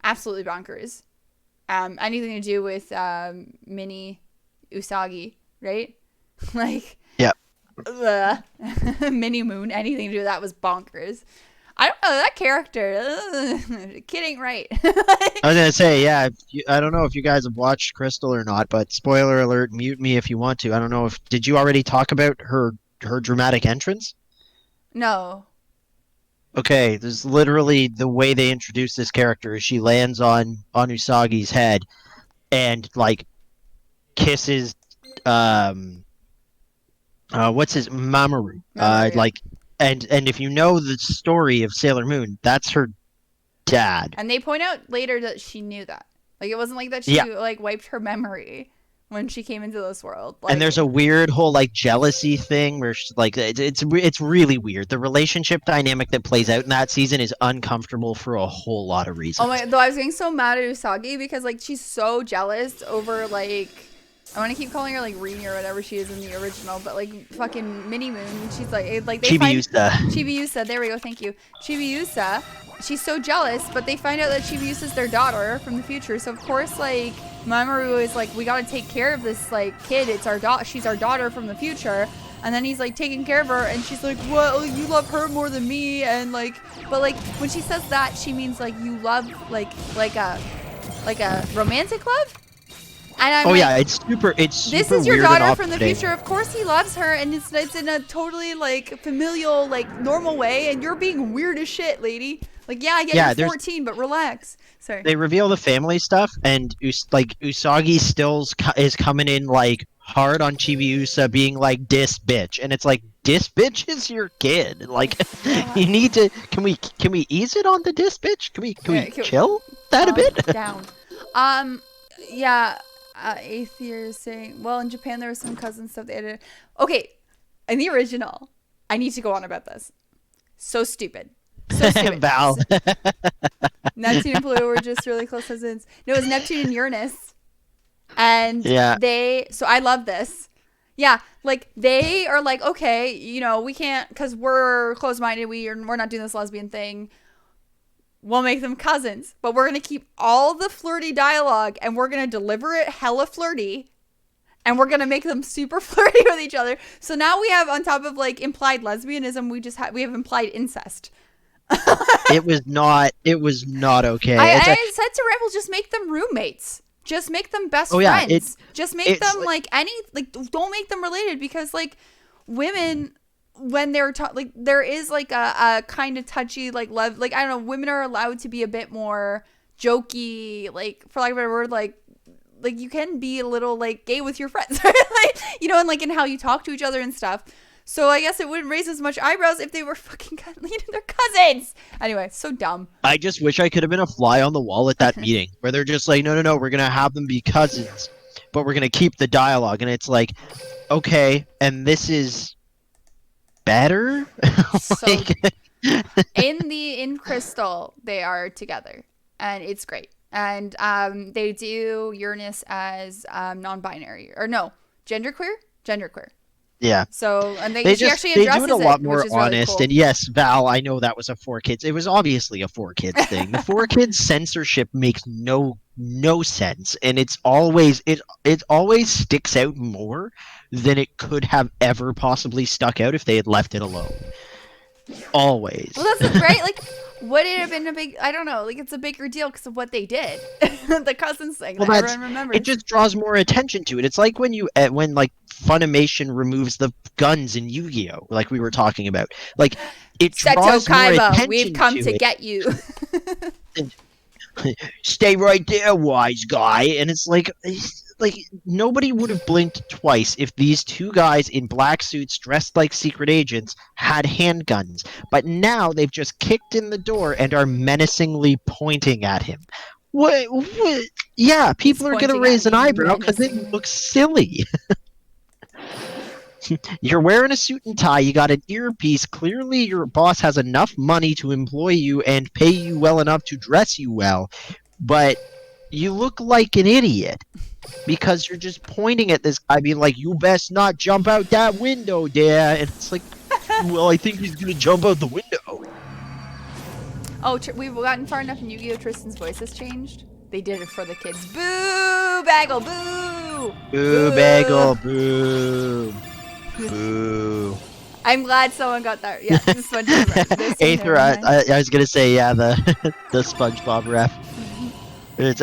absolutely bonkers. Anything to do with Mini Usagi, right? Like Yeah. Mini Moon, anything to do with that was bonkers. I don't know that character. Kidding, right? I was gonna say, yeah. I don't know if you guys have watched Crystal or not, but spoiler alert, mute me if you want to. I don't know if did you already talk about her dramatic entrance? No. Okay, there's literally the way they introduce this character is she lands on Usagi's head and like kisses what's his Mamoru. Memory, yeah. Like and if you know the story of Sailor Moon, that's her dad. And they point out later that she knew that. Like it wasn't like that she Yeah. like wiped her memory when she came into this world. And Like there's a weird whole like jealousy thing where she's, like it's really weird. The relationship dynamic that plays out in that season is uncomfortable for a whole lot of oh reasons. my, though I was getting so mad at Usagi because like she's so jealous over like, I want to keep calling her like Rini or whatever she is in the original, but like fucking Mini Moon. She's like they find Chibiusa. Chibiusa. There we go. Thank you, Chibiusa. She's so jealous, but they find out that Chibiusa is their daughter from the future. So of course, like Mamoru is like, we gotta take care of this like kid. It's our daughter. She's our daughter from the future. And then he's like taking care of her, and she's like, "Well, you love her more than me." And like, but like when she says that, she means like you love like a romantic love. And I'm Oh like, yeah, it's super this is your weird and daughter from the off-putting. future. Of course he loves her, and it's in a totally like familial, like normal way. And you're being weird as shit, lady. Like, yeah, I get Yeah, you're there's 14, but relax. Sorry. they reveal the family stuff, and like Usagi is coming in like hard on Chibiusa, being like dis bitch, and it's like dis bitch is your kid. Like you need to can we ease it on the dis bitch? Can Yeah, we chill that a bit? down. Yeah. Aether is saying, well, in Japan there was some cousin stuff they edited. Okay, in the original, I need to go on about this. So stupid. So stupid. Val. Neptune and Pluto were just really close cousins. No, it was Neptune and Uranus. And Yeah. so I love this. Yeah, like they are like, okay, you know, we can't, because we're close-minded, we're not doing this lesbian thing. We'll make them cousins, but we're going to keep all the flirty dialogue and we're going to deliver it hella flirty. And we're going to make them super flirty with each other. So now we have, on top of like implied lesbianism, we have implied incest. It was not okay. I said to Rebel, just make them roommates. Just make them best friends. Just make them like don't make them related, because like women, when they're like there is like a kind of touchy like love, like I don't know, women are allowed to be a bit more jokey, like for lack of a better word, like you can be a little like gay with your friends, right? Like, you know, and like in how you talk to each other and stuff. So I guess it wouldn't raise as much eyebrows if they were fucking they're cousins. Anyway, so dumb. I just wish I could have been a fly on the wall at that meeting where they're just like, no, we're gonna have them be cousins, but we're gonna keep the dialogue, and it's like, okay, and this is better. So Like, In Crystal, they are together, and it's great. And they do Uranus as non-binary, or no, genderqueer, genderqueer. Yeah. So, and she They actually do it a addresses lot it, more which is really honest. cool. And yes, Val, I know that was a 4 kids. It was obviously a 4 kids thing. The 4 kids censorship makes no sense, and it always sticks out more than it could have ever possibly stuck out if they had left it alone. Always. Well, that's right. Like, would it have been a big? I don't know. Like, it's a bigger deal because of what they did, the cousins thing Well, that everyone remembers. it just draws more attention to it. It's like when like Funimation removes the guns in Yu-Gi-Oh, like we were talking about. Like it Seto draws more Kaiba, we've attention come to to it. get you. Stay right there, wise guy. And it's like nobody would have blinked twice if these two guys in black suits dressed like secret agents had handguns. But now they've just kicked in the door and are menacingly pointing at him. What? Yeah, people are gonna pointing at raise an me eyebrow because it menacingly. looks silly. You're wearing a suit and tie, you got an earpiece. Clearly, your boss has enough money to employ you and pay you well enough to dress you well, but you look like an idiot because you're just pointing at this guy, being like, "You best not jump out that window, there." And it's like, well, I think he's gonna jump out the window. Oh, we've gotten far enough in Yu-Gi-Oh! Tristan's voice has changed. They did it for the kids. Boo! Bagel! Boo! Boo, bagel, boo. Boo. I'm glad someone got that. Yeah, this one did right. This one Aether, did right. I was gonna say, yeah, the the SpongeBob ref. It's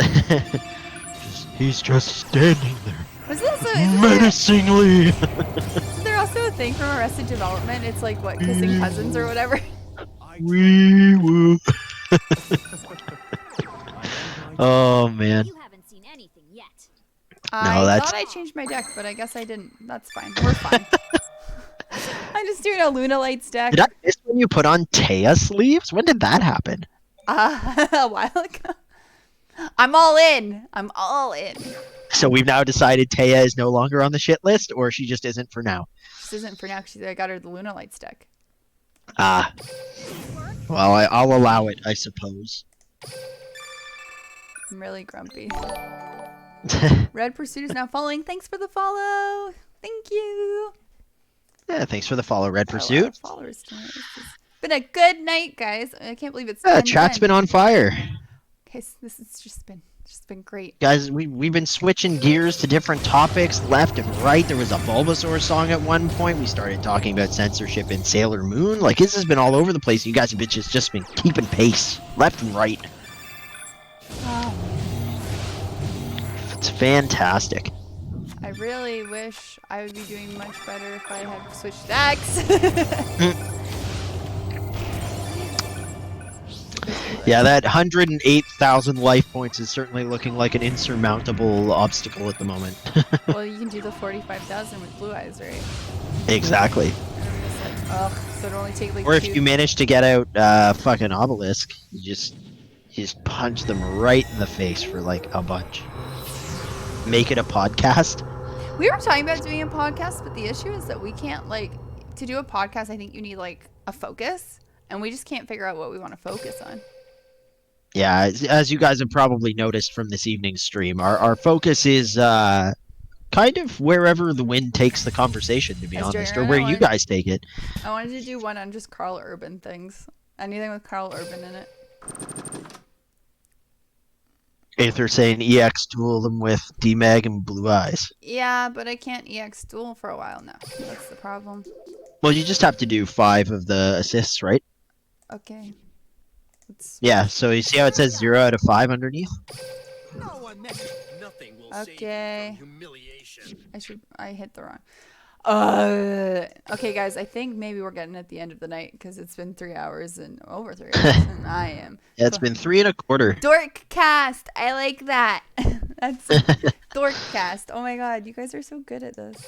he's just standing there Was this menacingly. isn't there also a thing from Arrested Development? It's like, what, kissing cousins or whatever? We will. Oh man. You haven't seen anything yet. I that's- thought I changed my deck, but I guess I didn't. That's fine. We're fine. I'm just doing a Luna Lights deck. Did I miss when you put on Taya sleeves? When did that happen? A while ago. I'm all in. I'm all in. So we've now decided Taya is no longer on the shit list, or she just isn't for now. This isn't for now because I got her the Luna Lights deck. Ah. Well, I'll allow it, I suppose. I'm really grumpy. Red Pursuit is now following. Thanks for the follow. Thank you. Yeah, thanks for the follow, Red Got a lot Pursuit. of followers tonight. This has been a good night, guys. I can't believe it's Yeah, 10:10. chat's been on fire. Okay, so this has just been great. Guys, we've been switching gears to different topics left and right. There was a Bulbasaur song at one point. We started talking about censorship in Sailor Moon. Like, this has been all over the place. You guys have just been keeping pace, left and right. Oh, It's fantastic. I really wish I would be doing much better if I had switched decks. Yeah, that 108,000 life points is certainly looking like an insurmountable obstacle at the moment. Well, you can do the 45,000 with Blue Eyes, right? Exactly. And I'm just like, ugh, so it'll only take like Or if two. you manage to get out fucking Obelisk, you just punch them right in the face for like a bunch. Make it a podcast. We were talking about doing a podcast, but the issue is that we can't, like, to do a podcast, I think you need, like, a focus, and we just can't figure out what we want to focus on. Yeah, as you guys have probably noticed from this evening's stream, our focus is kind of wherever the wind takes the conversation, to be As honest, Jerry or where and I you went. guys take it. I wanted to do one on just Carl Urban things. Anything with Carl Urban in it. Aether saying EX duel them with D-Mag and Blue Eyes. Yeah, but I can't EX duel for a while now. That's the problem. Well, you just have to do 5 of the assists, right? Okay. Let's... Yeah, so you see how it says 0 out of 5 underneath? No one mentioned nothing will save Okay. you from humiliation. I hit the wrong. Okay, guys, I think maybe we're getting at the end of the night because it's been 3 hours and over 3 hours, and I am. Yeah, it's been 3 1/4. Dork cast. I like that. That's Dork cast. Oh my god, you guys are so good at this.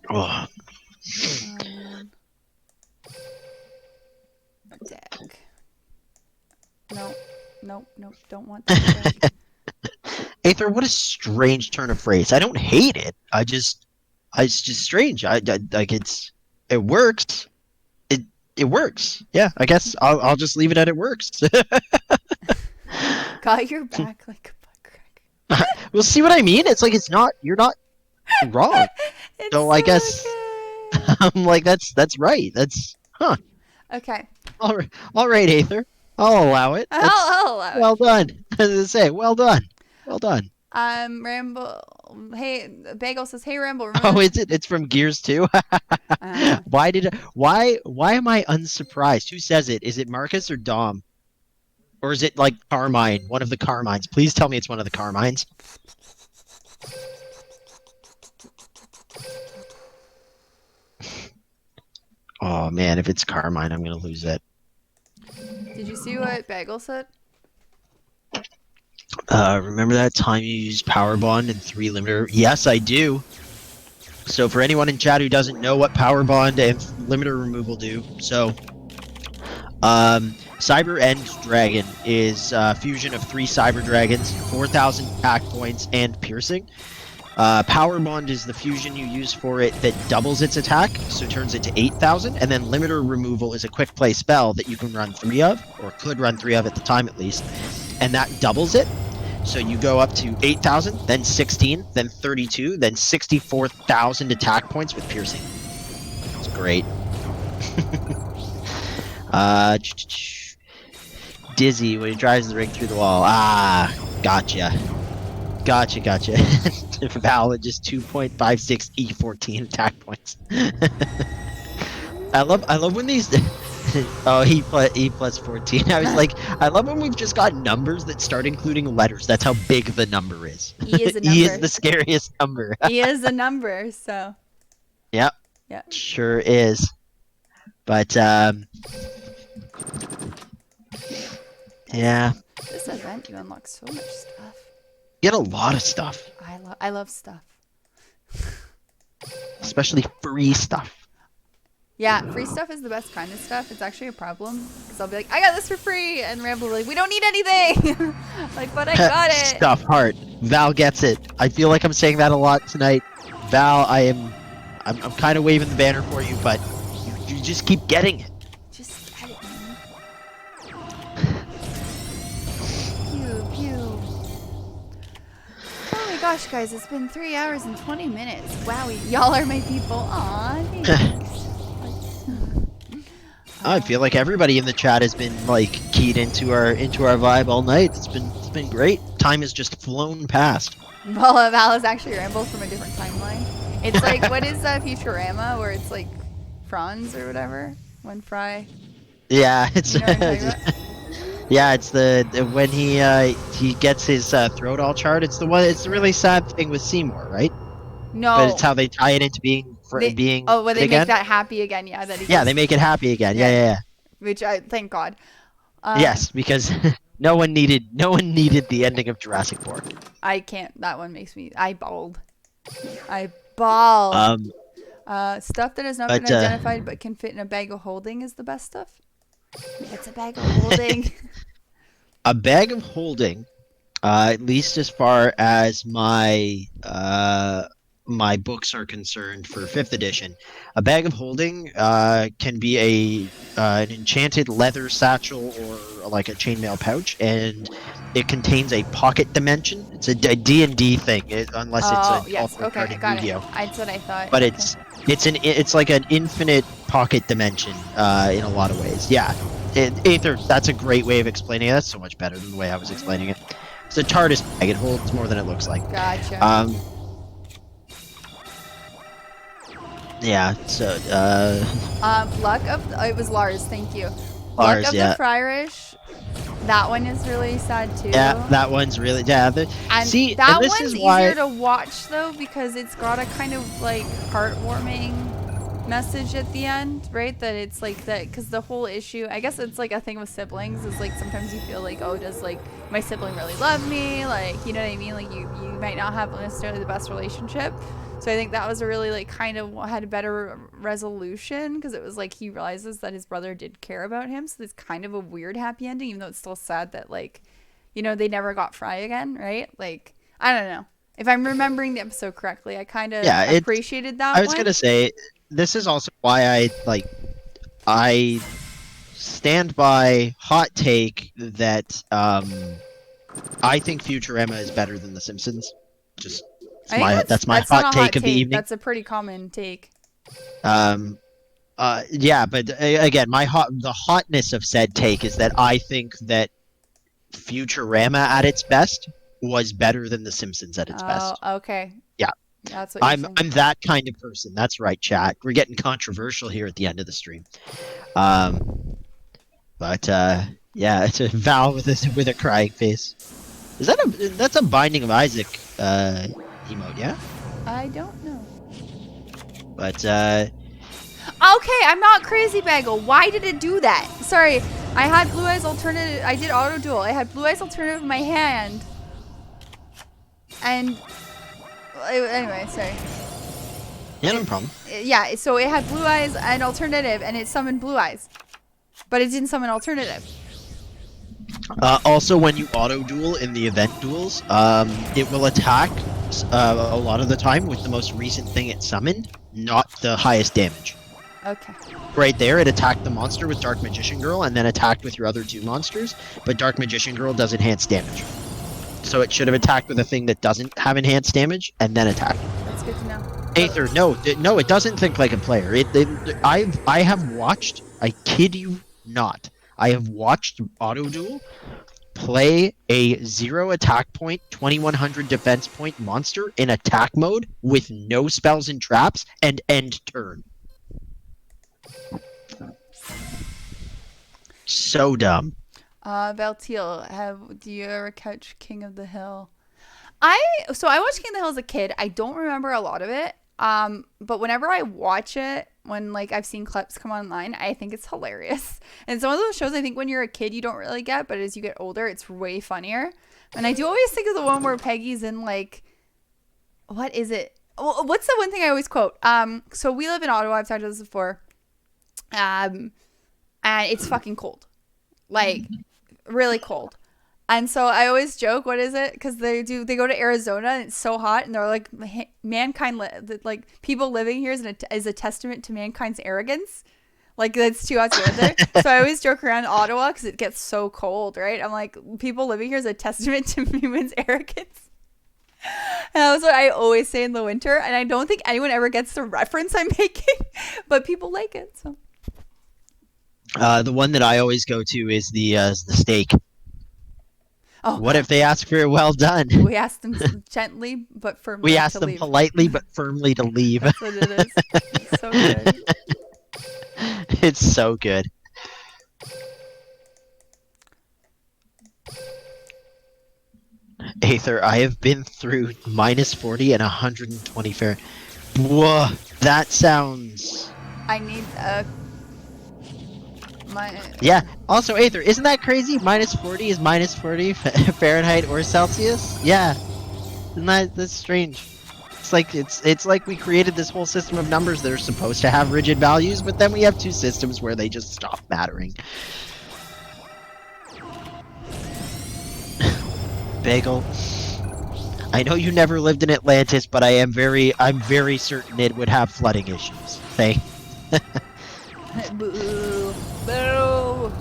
Oh. Oh man. Deck. Nope. Don't want that deck. Aether, what a strange turn of phrase. I don't hate it. It's just strange. Like it works. It works. Yeah, I guess I'll just leave it at it works. Got your back like a butt crack. We'll see what I mean. It's like you're not wrong. It's So I guess good. I'm like that's right. That's Okay. all right, Aether. I'll allow it. I'll allow it. Well done. As I say, well done. Well done. Ramble. Hey, Bagel says, "Hey, Ramble." Oh, is it? It's from Gears 2? Uh, Why am I unsurprised? Who says it? Is it Marcus or Dom? Or is it like Carmine? One of the Carmines. Please tell me it's one of the Carmines. Oh man, if it's Carmine, I'm gonna lose it. did you see what Bagel said? Remember that time you used Power Bond and 3 limiter? Yes, I do. So for anyone in chat who doesn't know what Power Bond and limiter removal do, so Cyber End Dragon is a fusion of 3 Cyber Dragons, 4,000 attack points, and piercing. Power Bond is the fusion you use for it that doubles its attack, so turns it to 8,000, and then Limiter Removal is a quick play spell that you can run 3 of, or could run 3 of at the time at least, and that doubles it. So you go up to 8,000, then 16, then 32, then 64,000 attack points with piercing. It's great. Dizzy when he drives the ring through the wall. Ah, gotcha. Gotcha. Valid just 2.56 E14 attack points. I love when these. Oh, E plus 14. I was like, I love when we've just got numbers that start including letters. That's how big the number is. E is a number. E is the scariest number. E is a number, so. Yep. Yeah. Sure is. But yeah. This event, you unlock so much stuff. Get a lot of stuff, I love stuff. especially free stuff. Yeah, free stuff is the best kind of stuff. It's actually a problem because I'll be like, I got this for free, and Ramble will be like, we don't need anything. Like, but I got it. Stuff heart. Val gets it. I feel like I'm saying that a lot tonight. Val, I'm kind of waving the banner for you, but you just keep getting it. Just get it, man. Pew pew. Oh my gosh, guys, it's been 3 hours and 20 minutes. Wow, y'all are my people. Aw, thanks. I feel like everybody in the chat has been like keyed into our vibe all night. It's been great. Time has just flown past. Well, Val is actually Ramble from a different timeline. It's like, what is Futurama, where it's like Franz or whatever? When Fry. Yeah, it's You know what I'm talking about? yeah, it's the when he gets his throat all charred. It's the really sad thing with Seymour, right? No. But it's how they tie it into being Oh, well, they again. make that happy again, yeah. That he Yeah, gets, they make it happy again. Yeah. which I thank God. Yes, because no one needed the ending of Jurassic Park. I can't. That one makes me. I bawled. I bawled. Stuff that has not been identified but can fit in a bag of holding is the best stuff. It's a bag of holding. A bag of holding, at least as far as my books are concerned for 5th edition, a bag of holding can be an enchanted leather satchel or like a chainmail pouch, and it contains a pocket dimension. It's a D&D thing, unless it's yes. also Okay, I regarding got it. Yu-Gi-Oh. That's what I thought. But okay. it's like an infinite pocket dimension in a lot of ways. Yeah, Aether, that's a great way of explaining it. That's so much better than the way I was explaining it. It's a TARDIS bag. It holds more than it looks like. Gotcha. Yeah, so, Luck of... it was Lars, thank you. Lars, Luck of yeah. the Friarish. That one is really sad, too. Yeah, that one's really... Yeah, And see, that and this one's is why... easier to watch, though, because it's got a kind of, like, heartwarming message at the end, right? That it's, like, that... Because the whole issue... I guess it's, like, a thing with siblings, is, like, sometimes you feel like, oh, does, like, my sibling really love me? Like, you know what I mean? Like, you might not have necessarily the best relationship. So I think that was a really, like, kind of had a better resolution, because it was like he realizes that his brother did care about him. So it's kind of a weird happy ending, even though it's still sad that, like, you know, they never got Fry again, right? Like, I don't know. If I'm remembering the episode correctly, I kind of appreciated that one. I was going to say, this is also why I stand by hot take that I think Futurama is better than The Simpsons. Just I think that's my that's not hot a hot take of the take. evening. That's a pretty common take. Yeah, but again, the hotness of said take is that I think that Futurama at its best was better than The Simpsons at its Oh, best. okay. Yeah. That's what you're saying. I'm that kind of person. That's right, chat. We're getting controversial here at the end of the stream. But yeah, it's a Val with a crying face. Is that that's a Binding of Isaac emote, yeah? I don't know. But Okay, I'm not crazy, Bagel. Why did it do that? Sorry, I had Blue Eyes Alternative. I did Auto Duel. I had Blue Eyes Alternative in my hand. And anyway, sorry. yeah, no problem. Yeah, so it had Blue Eyes and Alternative, and it summoned Blue Eyes. But it didn't summon Alternative. Also, when you auto duel in the event duels, it will attack a lot of the time with the most recent thing it summoned, not the highest damage. Okay. Right there, it attacked the monster with Dark Magician Girl and then attacked with your other two monsters, but Dark Magician Girl does enhanced damage. So it should have attacked with a thing that doesn't have enhanced damage and then attacked. That's good to know. Aether, no, it doesn't think like a player. I have watched, I kid you not, I have watched Auto Duel play a 0 attack point, 2100 defense point monster in attack mode with no spells and traps and end turn. So dumb. Valtiel, do you ever catch King of the Hill? I watched King of the Hill as a kid. I don't remember a lot of it. But whenever I watch it, when like I've seen clips come online, I think it's hilarious. And some of those shows I think when you're a kid you don't really get, but as you get older it's way funnier. And I do always think of the one where Peggy's in like, what is it? What's the one thing I always quote? So we live in Ottawa, I've talked about this before. And it's fucking cold. Like really cold. And so I always joke, what is it? Because they go to Arizona and it's so hot, and they're like, mankind, like people living here is a testament to mankind's arrogance. Like it's too hot to live there. So I always joke around Ottawa because it gets so cold, right? I'm like, people living here is a testament to humans' arrogance. And that's what I always say in the winter. And I don't think anyone ever gets the reference I'm making, but people like it. So The one that I always go to is the steak. oh, What if they ask for it well done? we asked them gently but firmly We ask to them leave. politely but firmly to leave. That's what it is. It's so good. It's so good. Aether, I have been through -40 and 120 Fahrenheit. Whoa, that sounds... I need my Yeah, also Aether, isn't that crazy? -40 is -40 Fahrenheit or Celsius? Yeah. Isn't that's strange? It's like we created this whole system of numbers that are supposed to have rigid values, but then we have two systems where they just stop mattering. Bagel. I know you never lived in Atlantis, but I'm very certain it would have flooding issues. Thank. boo. Boo.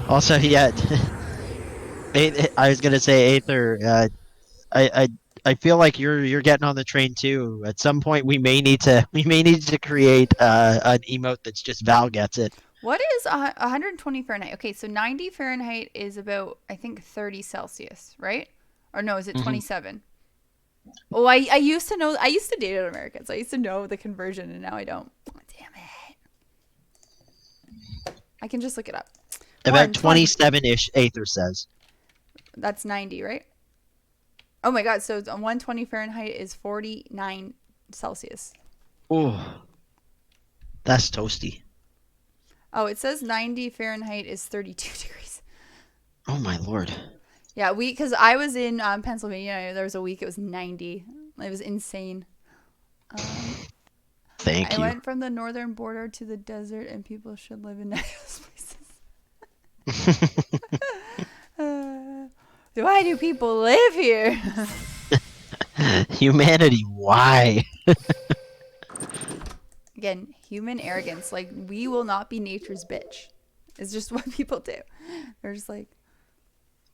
Also, yeah. I was gonna say, Aether. I feel like you're getting on the train too. At some point, we may need to create an emote that's just Val gets it. What is 120 Fahrenheit? Okay, so 90 Fahrenheit is about, I think, 30 Celsius, right? Or no, is it 27? Oh, I used to know. I used to date an American, so I used to know the conversion, and now I don't. Oh, damn it! I can just look it up. About 27-ish, Aether says. That's 90, right? Oh my god, so 120 Fahrenheit is 49 Celsius. Oh, that's toasty. Oh, it says 90 Fahrenheit is 32 degrees. Oh my lord. Yeah, because I was in Pennsylvania. There was a week it was 90. It was insane. Thank you. I went from the northern border to the desert, and people should live in those places. Why do people live here? Humanity, why? Okay, again, human arrogance. Like, we will not be nature's bitch. It's just what people do. They're just like,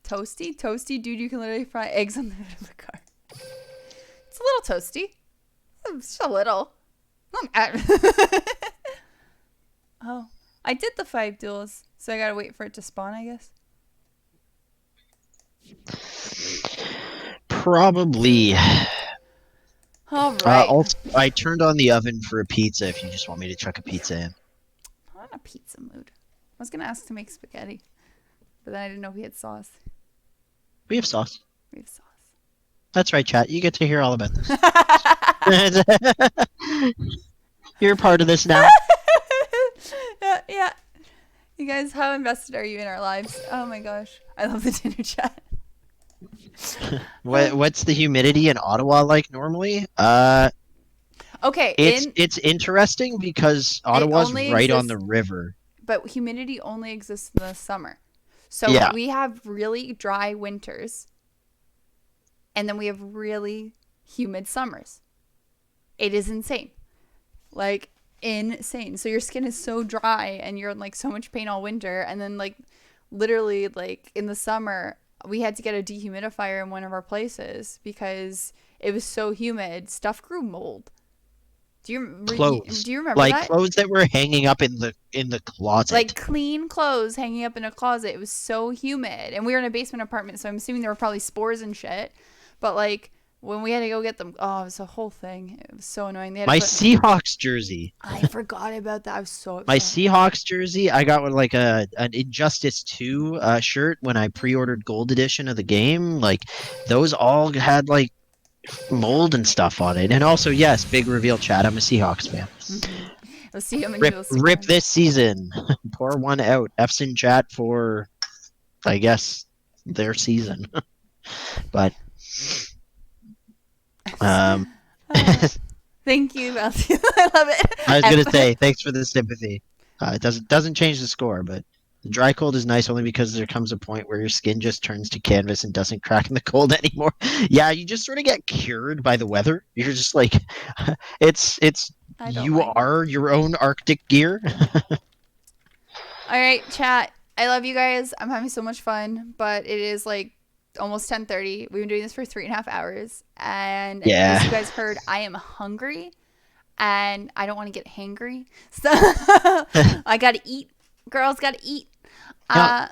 toasty, dude, you can literally fry eggs on the hood of a car. It's a little toasty. It's just a little. Oh, I did the 5 duels, so I gotta wait for it to spawn, I guess. Probably. All right. Also, I turned on the oven for a pizza if you just want me to chuck a pizza in. I'm in a pizza mood. I was gonna ask to make spaghetti, but then I didn't know we had sauce. We have sauce. We have sauce. That's right, chat. You get to hear all about this. You're part of this now. Yeah. You guys, how invested are you in our lives? Oh my gosh. I love the dinner chat. What's the humidity in Ottawa like normally? Okay, It's interesting because Ottawa's only right on exists- the river. but humidity only exists in the summer. So Yeah. we have really dry winters, and then we have really humid summers. It is insane. Like, insane. So your skin is so dry and you're in like so much pain all winter, and then like literally like in the summer we had to get a dehumidifier in one of our places because it was so humid. Stuff grew mold. Do you remember Like that? clothes that were hanging up in the closet. Like clean clothes hanging up in a closet. It was so humid, and we were in a basement apartment, so I'm assuming there were probably spores and shit. But like when we had to go get them, oh, it was a whole thing. It was so annoying. They had My to put, Seahawks jersey. I forgot about that. I was so upset. My Seahawks jersey, I got with like an Injustice 2 shirt when I pre-ordered Gold Edition of the game. Like those all had like mold and stuff on it. And also, yes, big reveal, chat. I'm a Seahawks fan. Let's see how many Rip, people rip this season. Pour one out. F's in chat for, I guess, their season. But thank you, Matthew. I love it. I was gonna say thanks for the sympathy. It doesn't change the score, but the dry cold is nice only because there comes a point where your skin just turns to canvas and doesn't crack in the cold anymore. Yeah, you just sort of get cured by the weather. You're just like, it's I don't you like it. are your own Arctic gear. All right, chat. I love you guys. I'm having so much fun, but it is like almost 10:30. We've been doing this for 3.5 hours, and Yeah. as you guys heard, I am hungry, and I don't want to get hangry, so I gotta eat. Girls gotta eat. Yeah.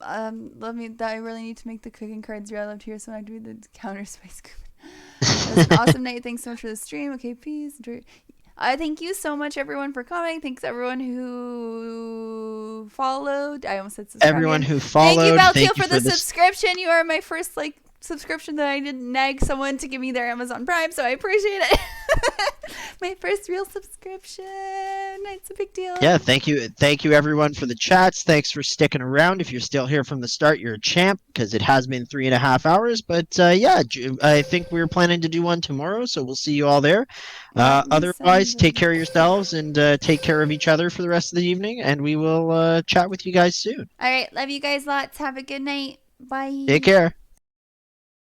I really need to make the cooking cards real. I love to hear someone do the counter spice coupon. It was an awesome night. Thanks so much for the stream. Okay, peace. Thank you so much, everyone, for coming. Thanks, everyone who followed. I almost said subscribe. Everyone who followed. Thank you, Valkil, thank you for the subscription. You are my first subscription that I didn't nag someone to give me their Amazon Prime, so I appreciate it. My first real subscription. It's a big deal. Yeah, thank you everyone for the chats. Thanks for sticking around. If you're still here from the start, you're a champ because it has been 3.5 hours. But yeah, I think we're planning to do one tomorrow, so we'll see you all there. Otherwise, take care of yourselves and take care of each other for the rest of the evening, and we will chat with you guys soon. All right, love you guys lots. Have a good night. Bye. Take care.